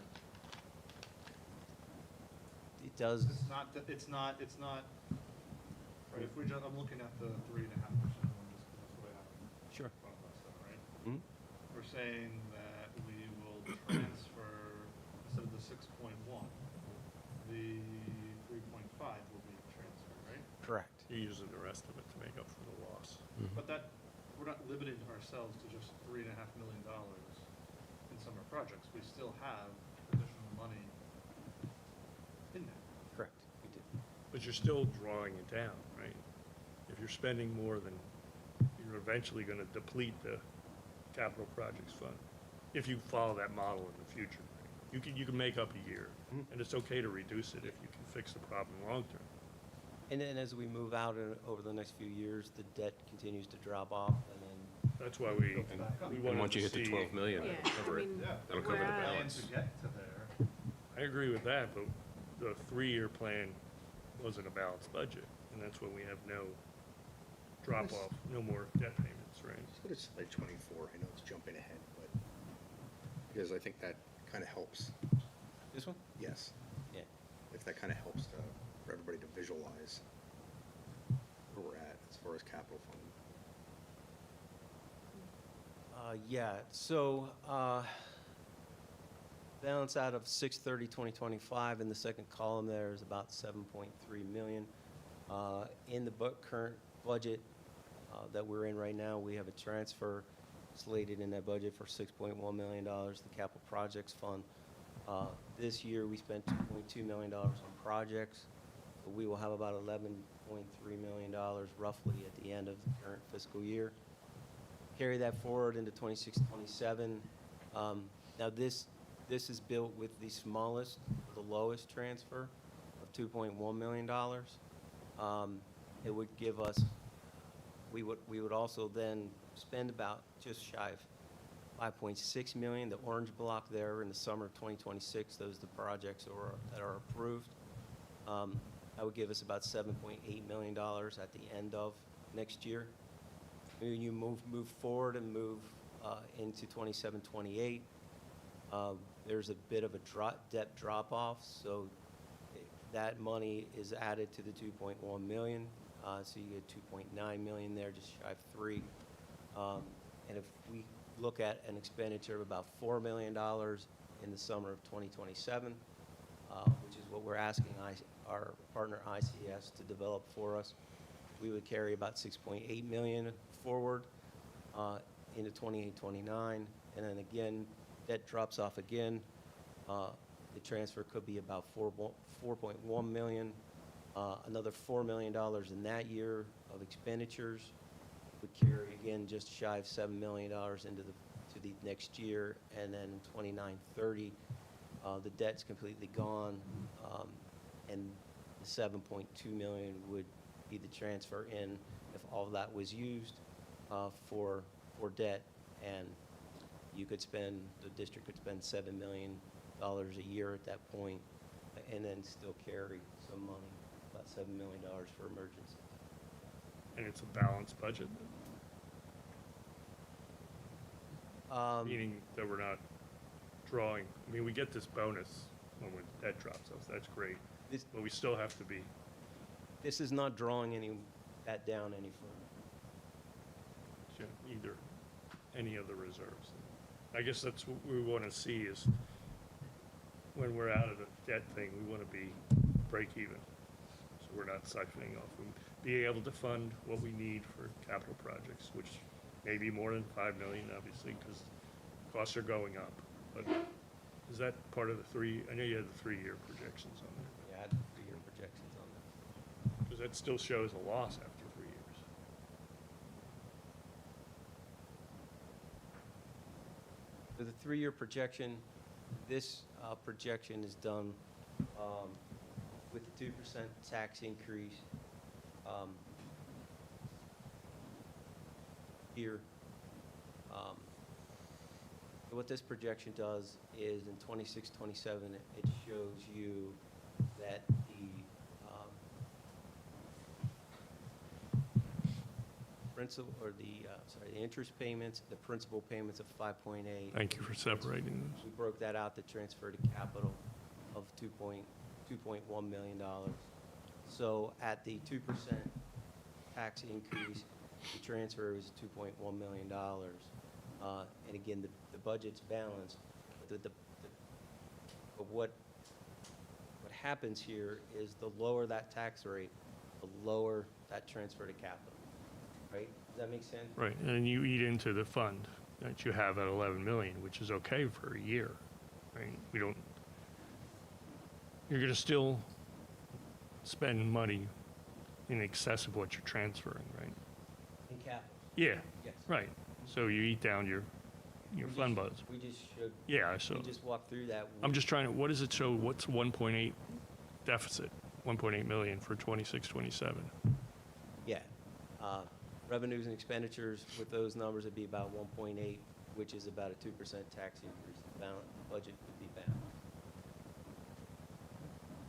It does, It's not, right, if we just, I'm looking at the 3.5% one, just because that's what I have in Sure. front of us, though, right? Mhm. We're saying that we will transfer, instead of the 6.1, the 3.5 will be transferred, right? correct. You're using the rest of it to make up for the loss. But that, we're not limiting ourselves to just $3.5 million in summer projects. We still have additional money in there. Correct. We do. But you're still drawing it down, right? If you're spending more than, you're eventually gonna deplete the capital projects fund, if you follow that model in the future. You can make up a year, and it's okay to reduce it if you can fix the problem long-term. And then as we move out over the next few years, the debt continues to drop off, and then That's why we And wanted once you to hit the see. 12 million, Yeah, that'll cover I it. mean, That'll cover the we're at- balance. To get to there, I agree with that, but the 3-year plan wasn't a balanced budget, and that's when we have no drop-off, no more debt payments, right? Let's go to slide 24. I know it's jumping ahead, but because I think that kind of helps. this one? Yes. Yeah. If that kind of helps for everybody to visualize where we're at as far as capital fund. Yeah, so balance out of 6/30/2025 in the second column there is about 7.3 million. In the current budget that we're in right now, we have a transfer slated in that budget for $6.1 million, the capital projects fund. This year, we spent $2.2 million on projects. So we will have about $11.3 million roughly at the end of the current fiscal year. Carry that forward into 26, 27. Now this is built with the smallest, the lowest transfer of $2.1 million. It would give us, we would also then spend about just shy of 5.6 million. The orange block there in the summer of 2026, those are the projects that are approved. That would give us about $7.8 million at the end of next year. When you move forward and move into 27, 28, there's a bit of a debt drop-off, so that money is added to the 2.1 million. So you get 2.9 million there, just shy of 3. And if we look at an expenditure of about $4 million in the summer of 2027, which is what we're asking our partner ICS to develop for us, we would carry about 6.8 million forward into 28, 29, and then again, debt drops off again. The transfer could be about 4.1 million. Another $4 million in that year of expenditures would carry again just shy of $7 million into the next year, and then 29, 30, the debt's completely gone, and the 7.2 million would be the transfer in if all that was used for debt, and the district could spend $7 million a year at that point, and then still carry some money, about $7 million for emergencies. And it's a balanced budget, meaning that we're not drawing, I mean, we get this bonus when debt drops off, that's great, but we still have to be. This is not drawing that down any further. Either, any of the reserves. I guess that's what we want to see is when we're out of the debt thing, we want to be break even. So we're not siphoning off. We being able to fund what we need for capital projects, which may be more than 5 million, obviously, because costs are going up. But is that part of the I know you had the 3-year projections on there. Yeah, I had 3-year projections on that. Because that still shows a loss after 3 years. For the 3-year projection, this projection is done with the 2% tax increase. here. What this projection does is in 26, 27, it shows you that the principal, or the, the interest payments, the principal payments of 5.8. Thank you for separating those. We broke that out to transfer to capital of $2.1 million. So at the 2% tax increase, the transfer is $2.1 million. And again, the budget's balanced. But what happens here is the lower that tax rate, the lower that transfer to capital, right? Does that make sense? Right, and you eat into the fund that you have at 11 million, which is okay for a year, right? You're gonna still spend money in excess of what you're transferring, right? In capital. Yeah, Yes. right. So you eat down your fund buzz. We just showed. Yeah, I saw. We just walked through that. I'm just trying to, what does it show, what's 1.8 deficit, 1.8 million for 26, 27? Yeah. Revenues and expenditures, with those numbers, it'd be about 1.8, which is about a 2% tax increase. The budget would be balanced.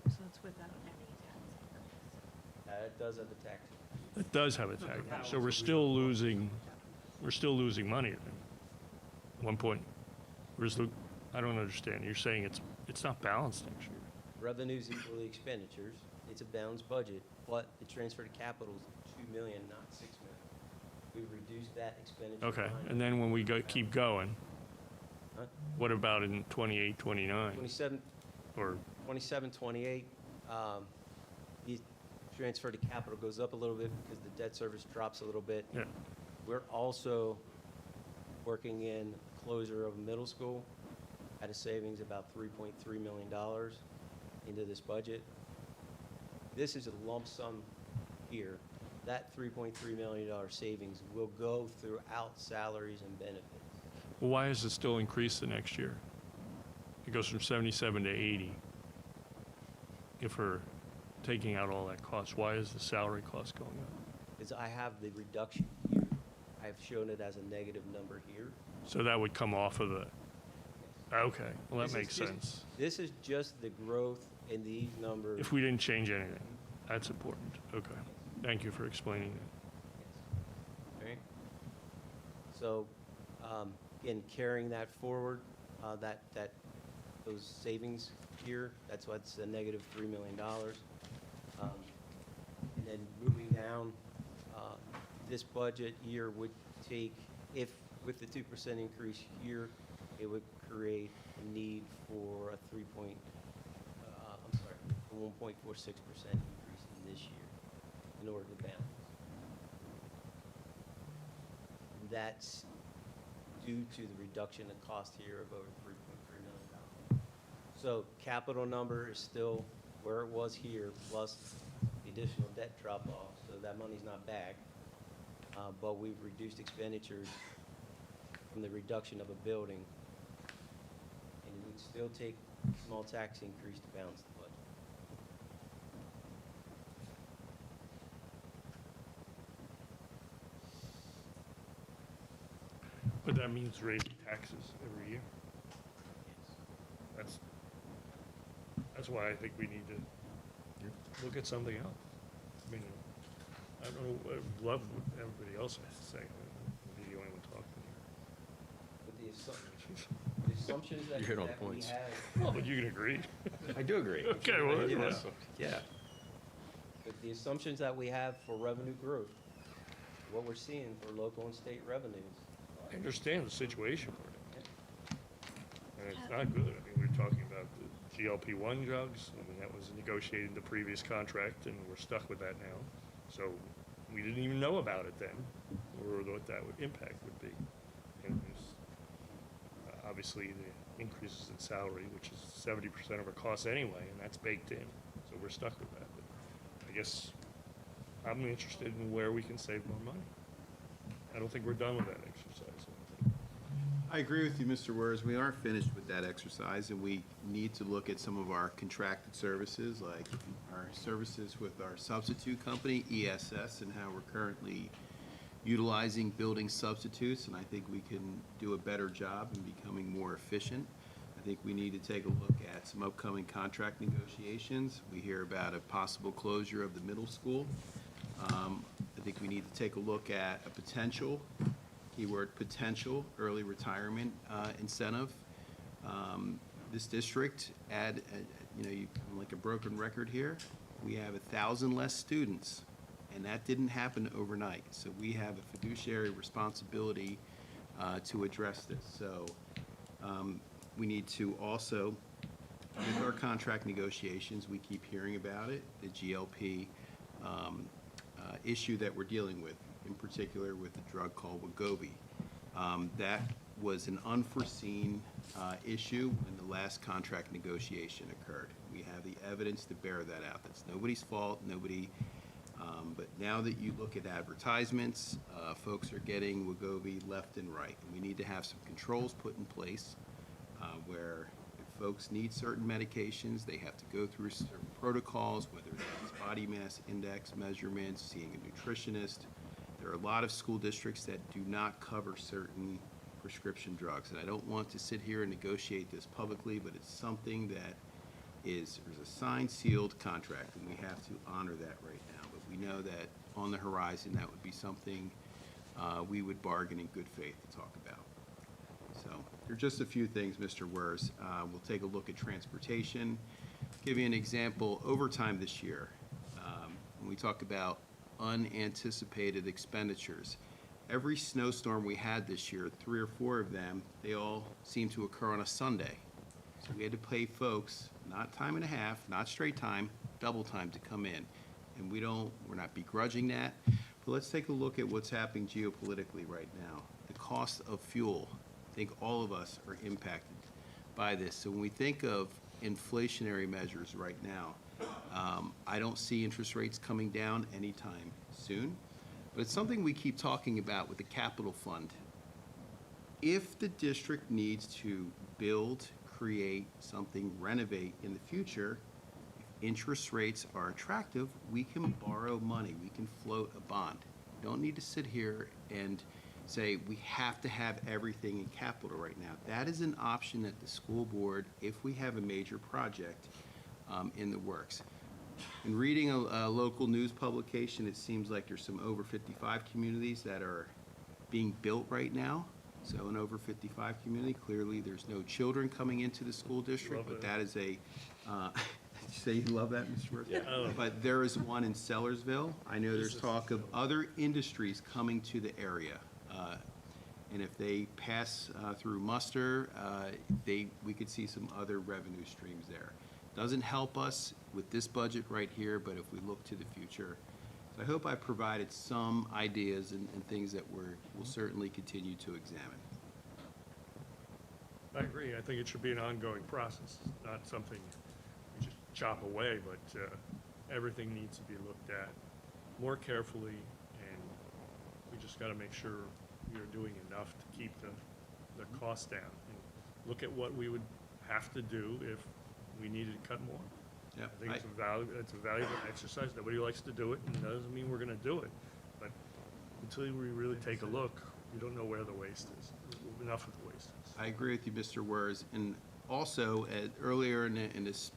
So it's without any tax. It does have a tax increase. It does have a tax, so we're still losing money then. I don't understand. You're saying it's not balanced next year. Revenues equal the expenditures. It's a balanced budget, but the transfer to capital is 2 million, not 6 million. We've reduced that expenditure. Okay, line. and then when we keep going, Huh? what about in 28, 29? 27, Or, 27, 28, the transfer to capital goes up a little bit because the debt service drops a little bit. yeah, We're also working in closure of middle school at a savings about $3.3 million into this budget. This is a lump sum here. That $3.3 million savings will go throughout salaries and benefits. well, why is it still increased the next year? It goes from 77 to 80. If we're taking out all that cost, why is the salary cost going up? Because I have the reduction here. I've shown it as a negative number here. So that would come off of the, okay, well, that This is makes just- sense. This is just the growth in these numbers. If we didn't change anything, that's important. Okay, thank you for explaining that. Okay. So, again, carrying that forward, those savings here, that's what's a negative $3 million. And then moving down, this budget year would take, if with the 2% increase here, it would create a need for a 1.46% increase in this year in order to balance. That's due to the reduction in cost here of over $3.3 million. So capital number is still where it was here, plus the additional debt drop-off, so that money's not back. But we've reduced expenditures from the reduction of a building, and it would still take a small tax increase to balance the budget. But that means raising taxes every year. That's why I think we need to look at something else. I mean, I don't know, I love what everybody else has to say. I'll be the only one talking With the assumptions that You hit on that we points. have. here. Well, but you can agree. I do agree. Okay, well, Yeah. yeah. Yeah. With the assumptions that we have for revenue growth, what we're seeing for local and state revenues. I understand the situation we're in. And it's not good. I mean, we're talking about the GLP-1 drugs. I mean, that was negotiated in the previous contract, and we're stuck with that now. So we didn't even know about it then, or what that impact would be. And there's obviously the increases in salary, which is 70% of our costs anyway, and that's baked in. So we're stuck with that. But I guess I'm interested in where we can save more money. I don't think we're done with that exercise. I agree with you, Mr. Wers. We aren't finished with that exercise, and we need to look at some of our contracted services, like our services with our substitute company, ESS, and how we're currently utilizing building substitutes, and I think we can do a better job in becoming more efficient. I think we need to take a look at some upcoming contract negotiations. We hear about a possible closure of the middle school. I think we need to take a look at a potential, keyword potential, early retirement incentive. This district, I'm like a broken record here, we have 1,000 less students, and that didn't happen overnight. So we have a fiduciary responsibility to address this. So we need to also, with our contract negotiations, we keep hearing about it, the GLP issue that we're dealing with, in particular with the drug called Wegovy. That was an unforeseen issue when the last contract negotiation occurred. We have the evidence to bear that out. That's nobody's fault, but now that you look at advertisements, folks are getting Wegovy left and right. And we need to have some controls put in place where if folks need certain medications, they have to go through certain protocols, whether that's body mass index measurements, seeing a nutritionist. There are a lot of school districts that do not cover certain prescription drugs. And I don't want to sit here and negotiate this publicly, but it's something that there's a signed, sealed contract, and we have to honor that right now. But we know that on the horizon, that would be something we would bargain in good faith to talk about. So there are just a few things, Mr. Wers. We'll take a look at transportation. Give you an example, overtime this year. When we talk about unanticipated expenditures, every snowstorm we had this year, 3 or 4 of them, they all seem to occur on a Sunday. So we had to pay folks, not time and a half, not straight time, double time to come in. And we're not begrudging that. But let's take a look at what's happening geopolitically right now. The cost of fuel. I think all of us are impacted by this. So when we think of inflationary measures right now, I don't see interest rates coming down anytime soon. But it's something we keep talking about with the capital fund. If the district needs to build, create something, renovate in the future, if interest rates are attractive, we can borrow money. We can float a bond. We don't need to sit here and say we have to have everything in capital right now. That is an option at the school board if we have a major project in the works. In reading a local news publication, it seems like there's some over 55 communities that are being built right now. So an over 55 community, clearly there's no children coming into the school district, but that is a, did you say you love that, Mr. Murphy? Yeah. But there is one in Sellersville. I know there's talk of other industries coming to the area. And if they pass through muster, we could see some other revenue streams there. Doesn't help us with this budget right here, but if we look to the future. So I hope I provided some ideas and things that we'll certainly continue to examine. I agree. I think it should be an ongoing process, not something we just chop away, but everything needs to be looked at more carefully, and we just got to make sure we are doing enough to keep the costs down. And look at what we would have to do if we needed to cut more. Yeah, I think it's a valuable exercise. Nobody likes to do it, and it doesn't mean we're going to do it. But until we really take a look, we don't know where the waste is. Enough of the waste is. I agree with you, Mr. Wers. And also, earlier in this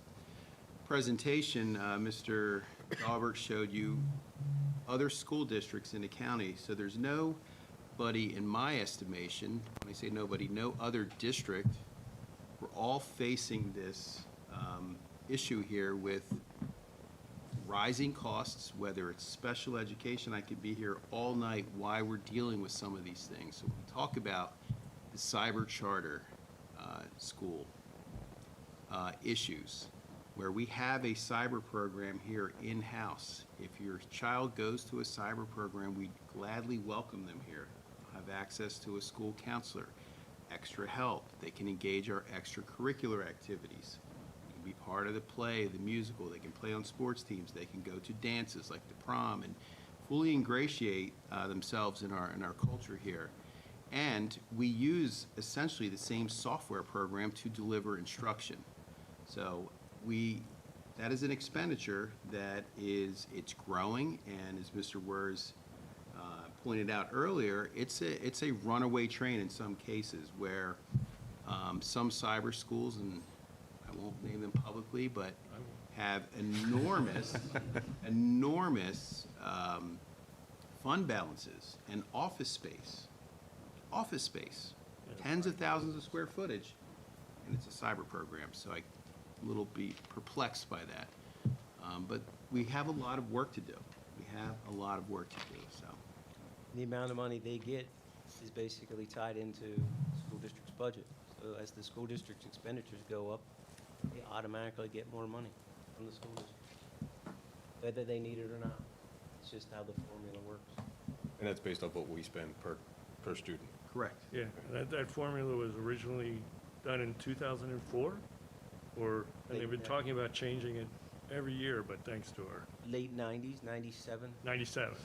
presentation, Mr. Dahlberg showed you other school districts in the county. So there's nobody, in my estimation, when I say nobody, no other district. We're all facing this issue here with rising costs, whether it's special education. I could be here all night why we're dealing with some of these things. So when we talk about the cyber charter school issues, where we have a cyber program here in-house. If your child goes to a cyber program, we gladly welcome them here. Have access to a school counselor, extra help. They can engage our extracurricular activities. Be part of the play, the musical. They can play on sports teams. They can go to dances like the prom and fully ingratiate themselves in our culture here. And we use essentially the same software program to deliver instruction. So that is an expenditure that it's growing, and as Mr. Wers pointed out earlier, it's a runaway train in some cases where some cyber schools, and I won't name them publicly, but have enormous fund balances and office space, tens of thousands of square footage, and it's a cyber program, so I'm a little bit perplexed by that. But we have a lot of work to do. So. The amount of money they get is basically tied into the school district's budget. So as the school district's expenditures go up, they automatically get more money from the school district, whether they need it or not. It's just how the formula works. And that's based off what we spend per student. Correct. Yeah, that formula was originally done in 2004, and they've been talking about changing it every year, but thanks to our Late 90s, 97 97.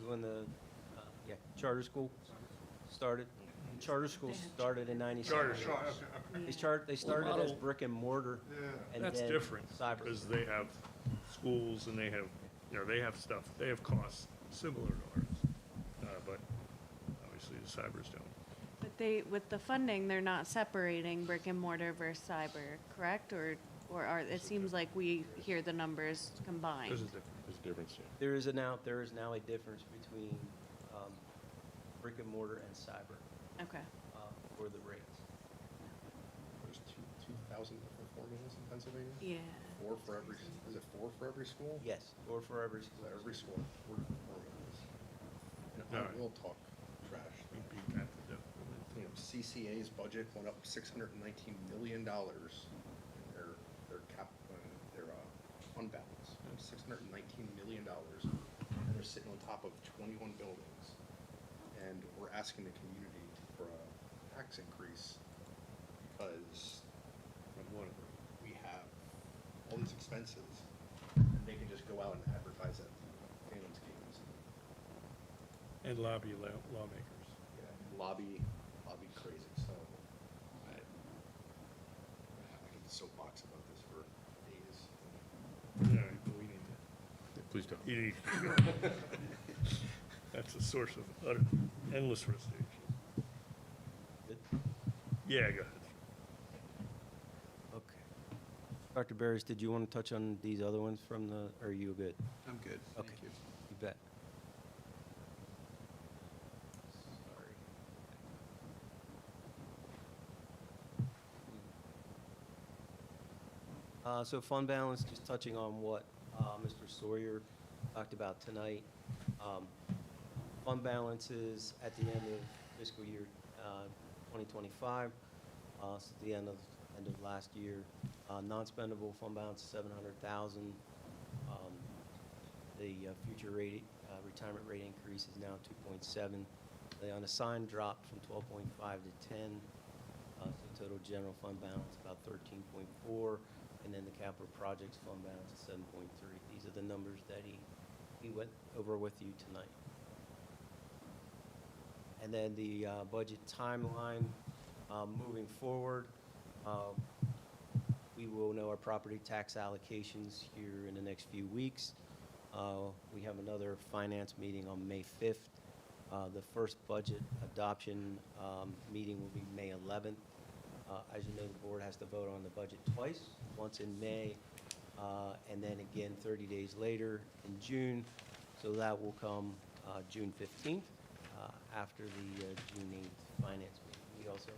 is when the charter school started. Charter schools started in 97. They started as brick and mortar. And That's then different, cyber. because they have schools and they have stuff, they have costs similar to ours, but obviously the cybers don't. But with the funding, they're not separating brick and mortar versus cyber, correct? Or it seems like we hear the numbers combined. There's a difference, yeah. There is now a difference between brick and mortar and cyber Okay. for the rates. There's 2,000 different formulas in Pennsylvania? Yeah. Is it four for every school? Yes, or for every school. So every school, 4 different formulas. No. I will talk trash. We beat that to death. You know, CCA's budget went up $619 million in their fund balance. $619 million, and they're sitting on top of 21 buildings. And we're asking the community for a tax increase because we have all these expenses, and they can just go out and advertise at fans games. And lobby lawmakers. Lobby crazy, so I can soapbox about this for days. Yeah, but we need to. Please don't. You need That's a source of utter, endless frustration. Yeah, go ahead. Okay. Dr. Barris, did you want to touch on these other ones or are you good? I'm good. Okay. Thank you. You bet. So fund balance, just touching on what Mr. Sawyer talked about tonight. Fund balances at the end of fiscal year 2025, so the end of last year. Non-spendable fund balance, 700,000. The future rate, retirement rate increase is now 2.7. The unassigned dropped from 12.5 to 10. So total general fund balance about 13.4, and then the capital projects fund balance is 7.3. These are the numbers that he went over with you tonight. And then the budget timeline moving forward. We will know our property tax allocations here in the next few weeks. We have another finance meeting on May 5th. The first budget adoption meeting will be May 11th. As you know, the board has to vote on the budget twice, once in May, and then again 30 days later in June. So that will come June 15th, after the June 8th finance meeting. We also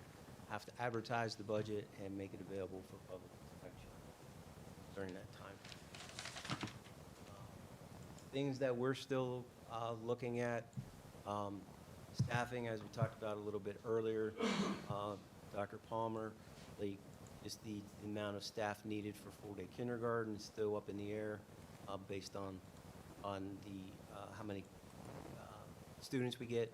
have to advertise the budget and make it available for public inspection during that time. Things that we're still looking at, staffing, as we talked about a little bit earlier. Dr. Palmer, just the amount of staff needed for full-day kindergarten is still up in the air based on the how many students we get.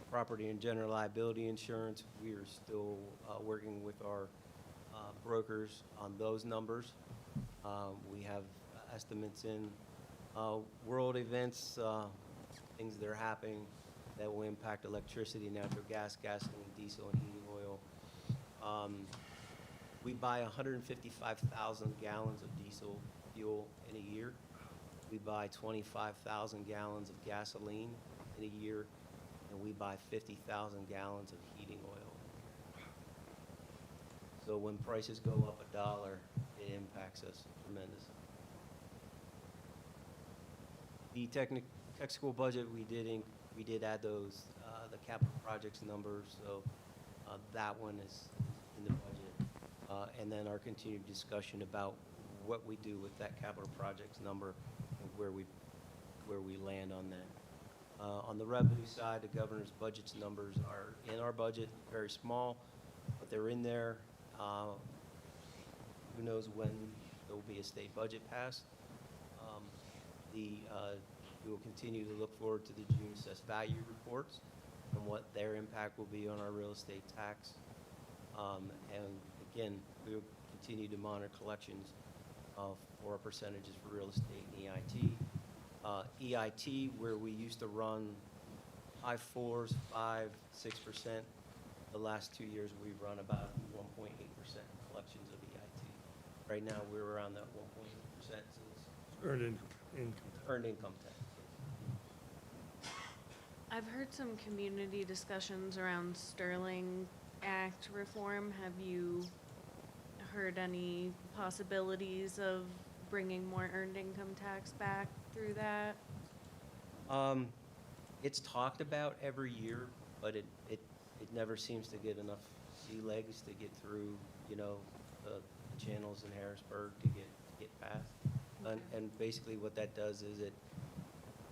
Property and general liability insurance, we are still working with our brokers on those numbers. We have estimates in world events, things that are happening that will impact electricity, natural gas, gasoline, diesel, and heating oil. We buy 155,000 gallons of diesel fuel in a year. we buy 25,000 gallons of gasoline in a year, and we buy 50,000 gallons of heating oil. So when prices go up $1, it impacts us tremendously. The tech school budget, we did add those, the capital projects numbers, so that one is in the budget. And then our continued discussion about what we do with that capital projects number and where we land on that. On the revenue side, the governor's budget's numbers are in our budget, very small, but they're in there. Who knows when there will be a state budget passed. We will continue to look forward to the June assessed value reports and what their impact will be on our real estate tax. And again, we will continue to monitor collections for our percentages for real estate and EIT. EIT, where we used to run high 4s, 5, 6%. The last 2 years, we've run about 1.8% collections of EIT. Right now, we're around that 1.8%. So it's earned income tax. I've heard some community discussions around Sterling Act reform. Have you heard any possibilities of bringing more earned income tax back through that? It's talked about every year, but it never seems to get enough sea legs to get through, the channels in Harrisburg to get passed. And basically what that does is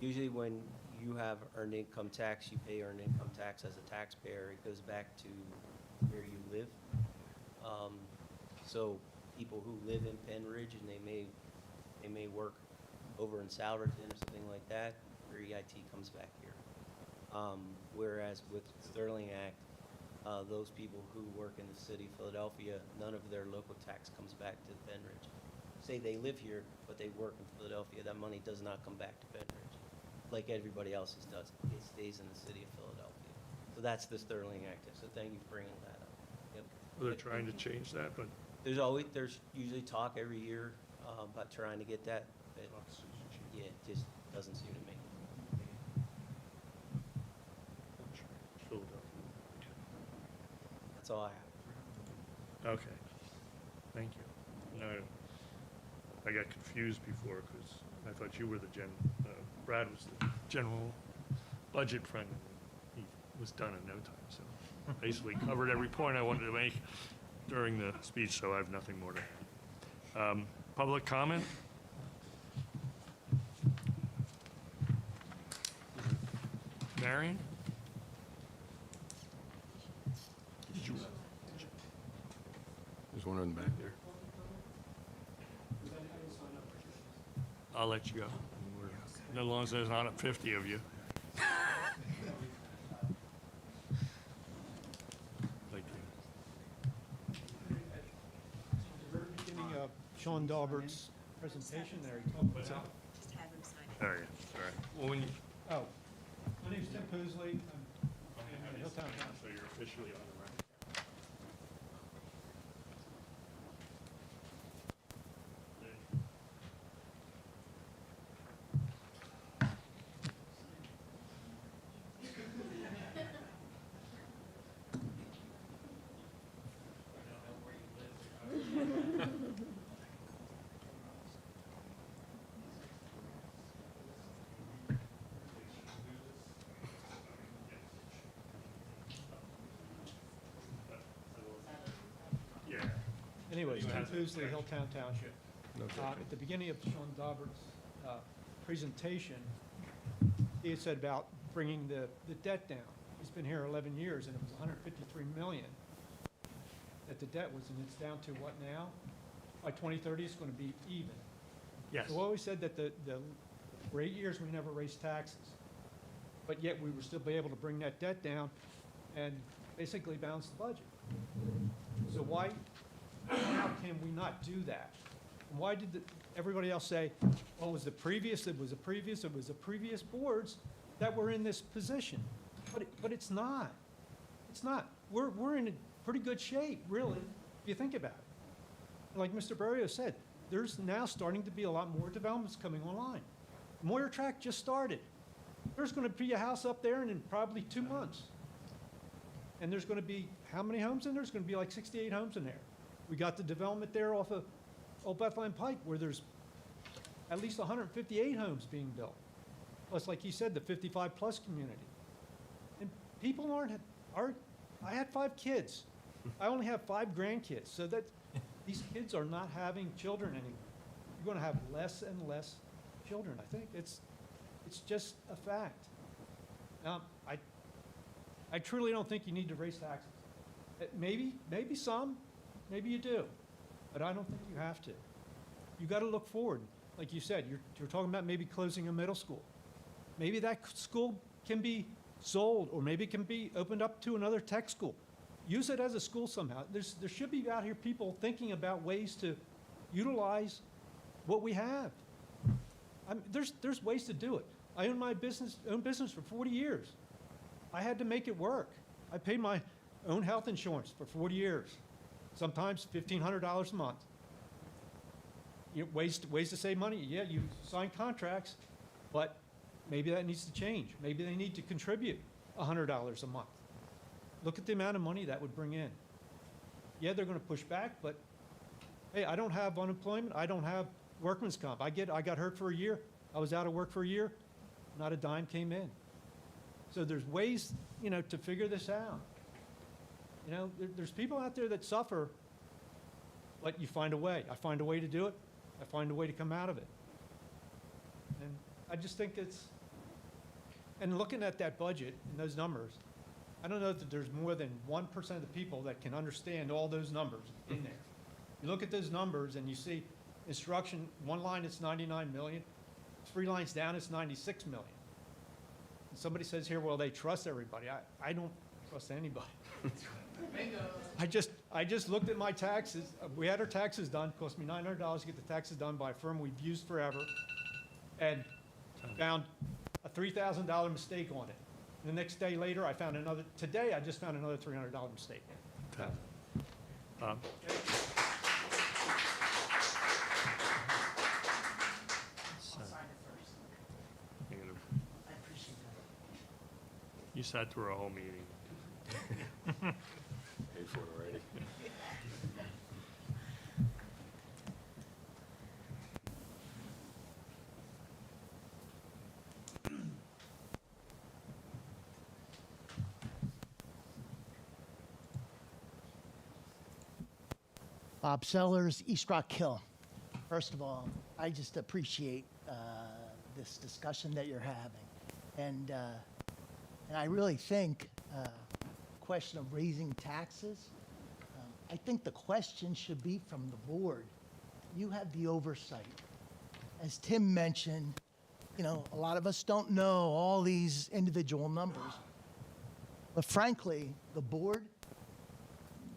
usually when you have earned income tax, you pay earned income tax as a taxpayer. It goes back to where you live. So people who live in Pennridge and they may work over in Salverton or something like that, their EIT comes back here. Whereas with Sterling Act, those people who work in the city of Philadelphia, none of their local tax comes back to Pennridge. Say they live here, but they work in Philadelphia, that money does not come back to Pennridge, like everybody else's does. It stays in the city of Philadelphia. So that's the Sterling Act. So thank you for bringing that up. Yep. Well, they're trying to change that, but There's usually talk every year about trying to get that, but yeah, it just doesn't seem to make it. That's all I have. Okay, thank you. No, I got confused before because I thought you were Brad was the general budget friend. He was done in no time, so basically covered every point I wanted to make during the speech, so I have nothing more to add. Public comment? Marion? There's one in the back there. I'll let you go. No long as there's not 50 of you. Thank you. Very beginning of Sean Daubert's presentation there, he talked about. Just have them sign it. There you go. All right. Well, when you. Oh, my name's Tim Poosley. I'm in Hilltown Township. So you're officially on the record. Anyways, Tim Poosley, Hilltown Township. At the beginning of Sean Daubert's presentation, he had said about bringing the debt down. He's been here 11 years, and it was 153 million that the debt was, and it's down to what now? By 2030, it's going to be even. Yes. So we always said that for 8 years, we never raised taxes, but yet we were still be able to bring that debt down and basically balance the budget. So how can we not do that? And why did everybody else say, well, it was the previous boards that were in this position? But it's not. It's not. We're in a pretty good shape, really, if you think about it. Like Mr. Berrio said, there's now starting to be a lot more developments coming online. Moyer Track just started. There's going to be a house up there in probably 2 months. And there's going to be, how many homes in there? There's going to be like 68 homes in there. We got the development there off of Old Bethlehem Pike where there's at least 158 homes being built. Plus, like you said, the 55-plus community. And people aren't, I had 5 kids. I only have 5 grandkids. So that these kids are not having children anymore. You're going to have less and less children, I think. It's just a fact. I truly don't think you need to raise taxes. Maybe some, maybe you do, but I don't think you have to. You got to look forward. Like you said, you're talking about maybe closing a middle school. Maybe that school can be sold, or maybe it can be opened up to another tech school. Use it as a school somehow. There should be out here people thinking about ways to utilize what we have. There's ways to do it. I own my business for 40 years. I had to make it work. I paid my own health insurance for 40 years, sometimes $1,500 a month. Ways to save money. Yeah, you sign contracts, but maybe that needs to change. Maybe they need to contribute $100 a month. Look at the amount of money that would bring in. Yeah, they're going to push back, but hey, I don't have unemployment. I don't have workman's comp. I got hurt for a year. I was out of work for a year. Not a dime came in. So there's ways, to figure this out. There's people out there that suffer, but you find a way. I find a way to do it. I find a way to come out of it. And I just think and looking at that budget and those numbers, I don't know that there's more than 1% of the people that can understand all those numbers in there. You look at those numbers and you see instruction, one line it's 99 million, 3 lines down it's 96 million. And somebody says here, well, they trust everybody. I don't trust anybody. I just looked at my taxes. We had our taxes done. It cost me $900 to get the taxes done by a firm we've used forever, and found a $3,000 mistake on it. And the next day later, today I just found another $300 mistake. Bob? You sat through a whole meeting. Paid for it already. Bob Sellers, East Rock Hill. First of all, I just appreciate this discussion that you're having. And I really think the question of raising taxes, I think the question should be from the board. You have the oversight. As Tim mentioned, a lot of us don't know all these individual numbers. But frankly, the board,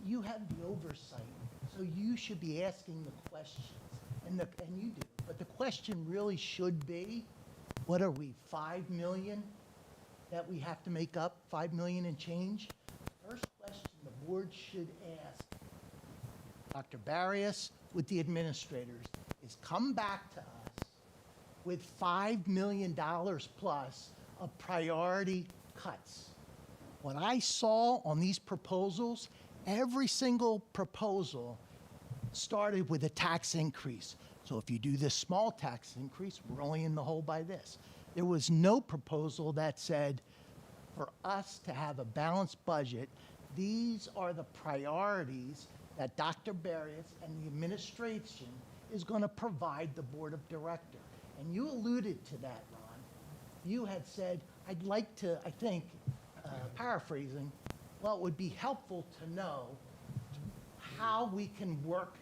you have the oversight. So you should be asking the questions, and you do. But the question really should be, what are we, 5 million that we have to make up, 5 million and change? First question the board should ask Dr. Barrios with the administrators is come back to us with $5 million plus of priority cuts. What I saw on these proposals, every single proposal started with a tax increase. So if you do this small tax increase, we're only in the hole by this. There was no proposal that said, for us to have a balanced budget, these are the priorities that Dr. Barrios and the administration is going to provide the board of directors. And you alluded to that, Ron. You had said, I'd like to, I think, paraphrasing, well, it would be helpful to know how we can work.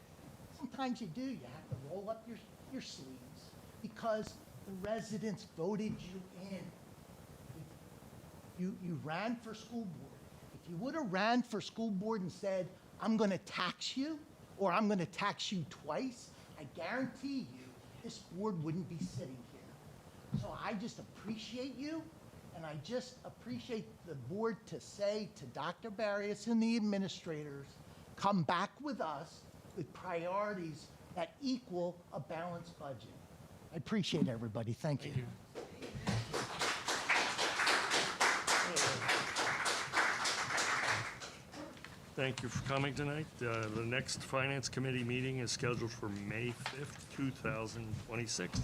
Sometimes you do. You have to roll up your sleeves because the residents voted you in. You ran for school board. If you would have ran for school board and said, I'm going to tax you, or I'm going to tax you twice, I guarantee you this board wouldn't be sitting here. So I just appreciate you, and I just appreciate the board to say to Dr. Barrios and the administrators, come back with us with priorities that equal a balanced budget. I appreciate everybody. Thank you. Thank you for coming tonight. The next Finance Committee meeting is scheduled for May 5th, 2026.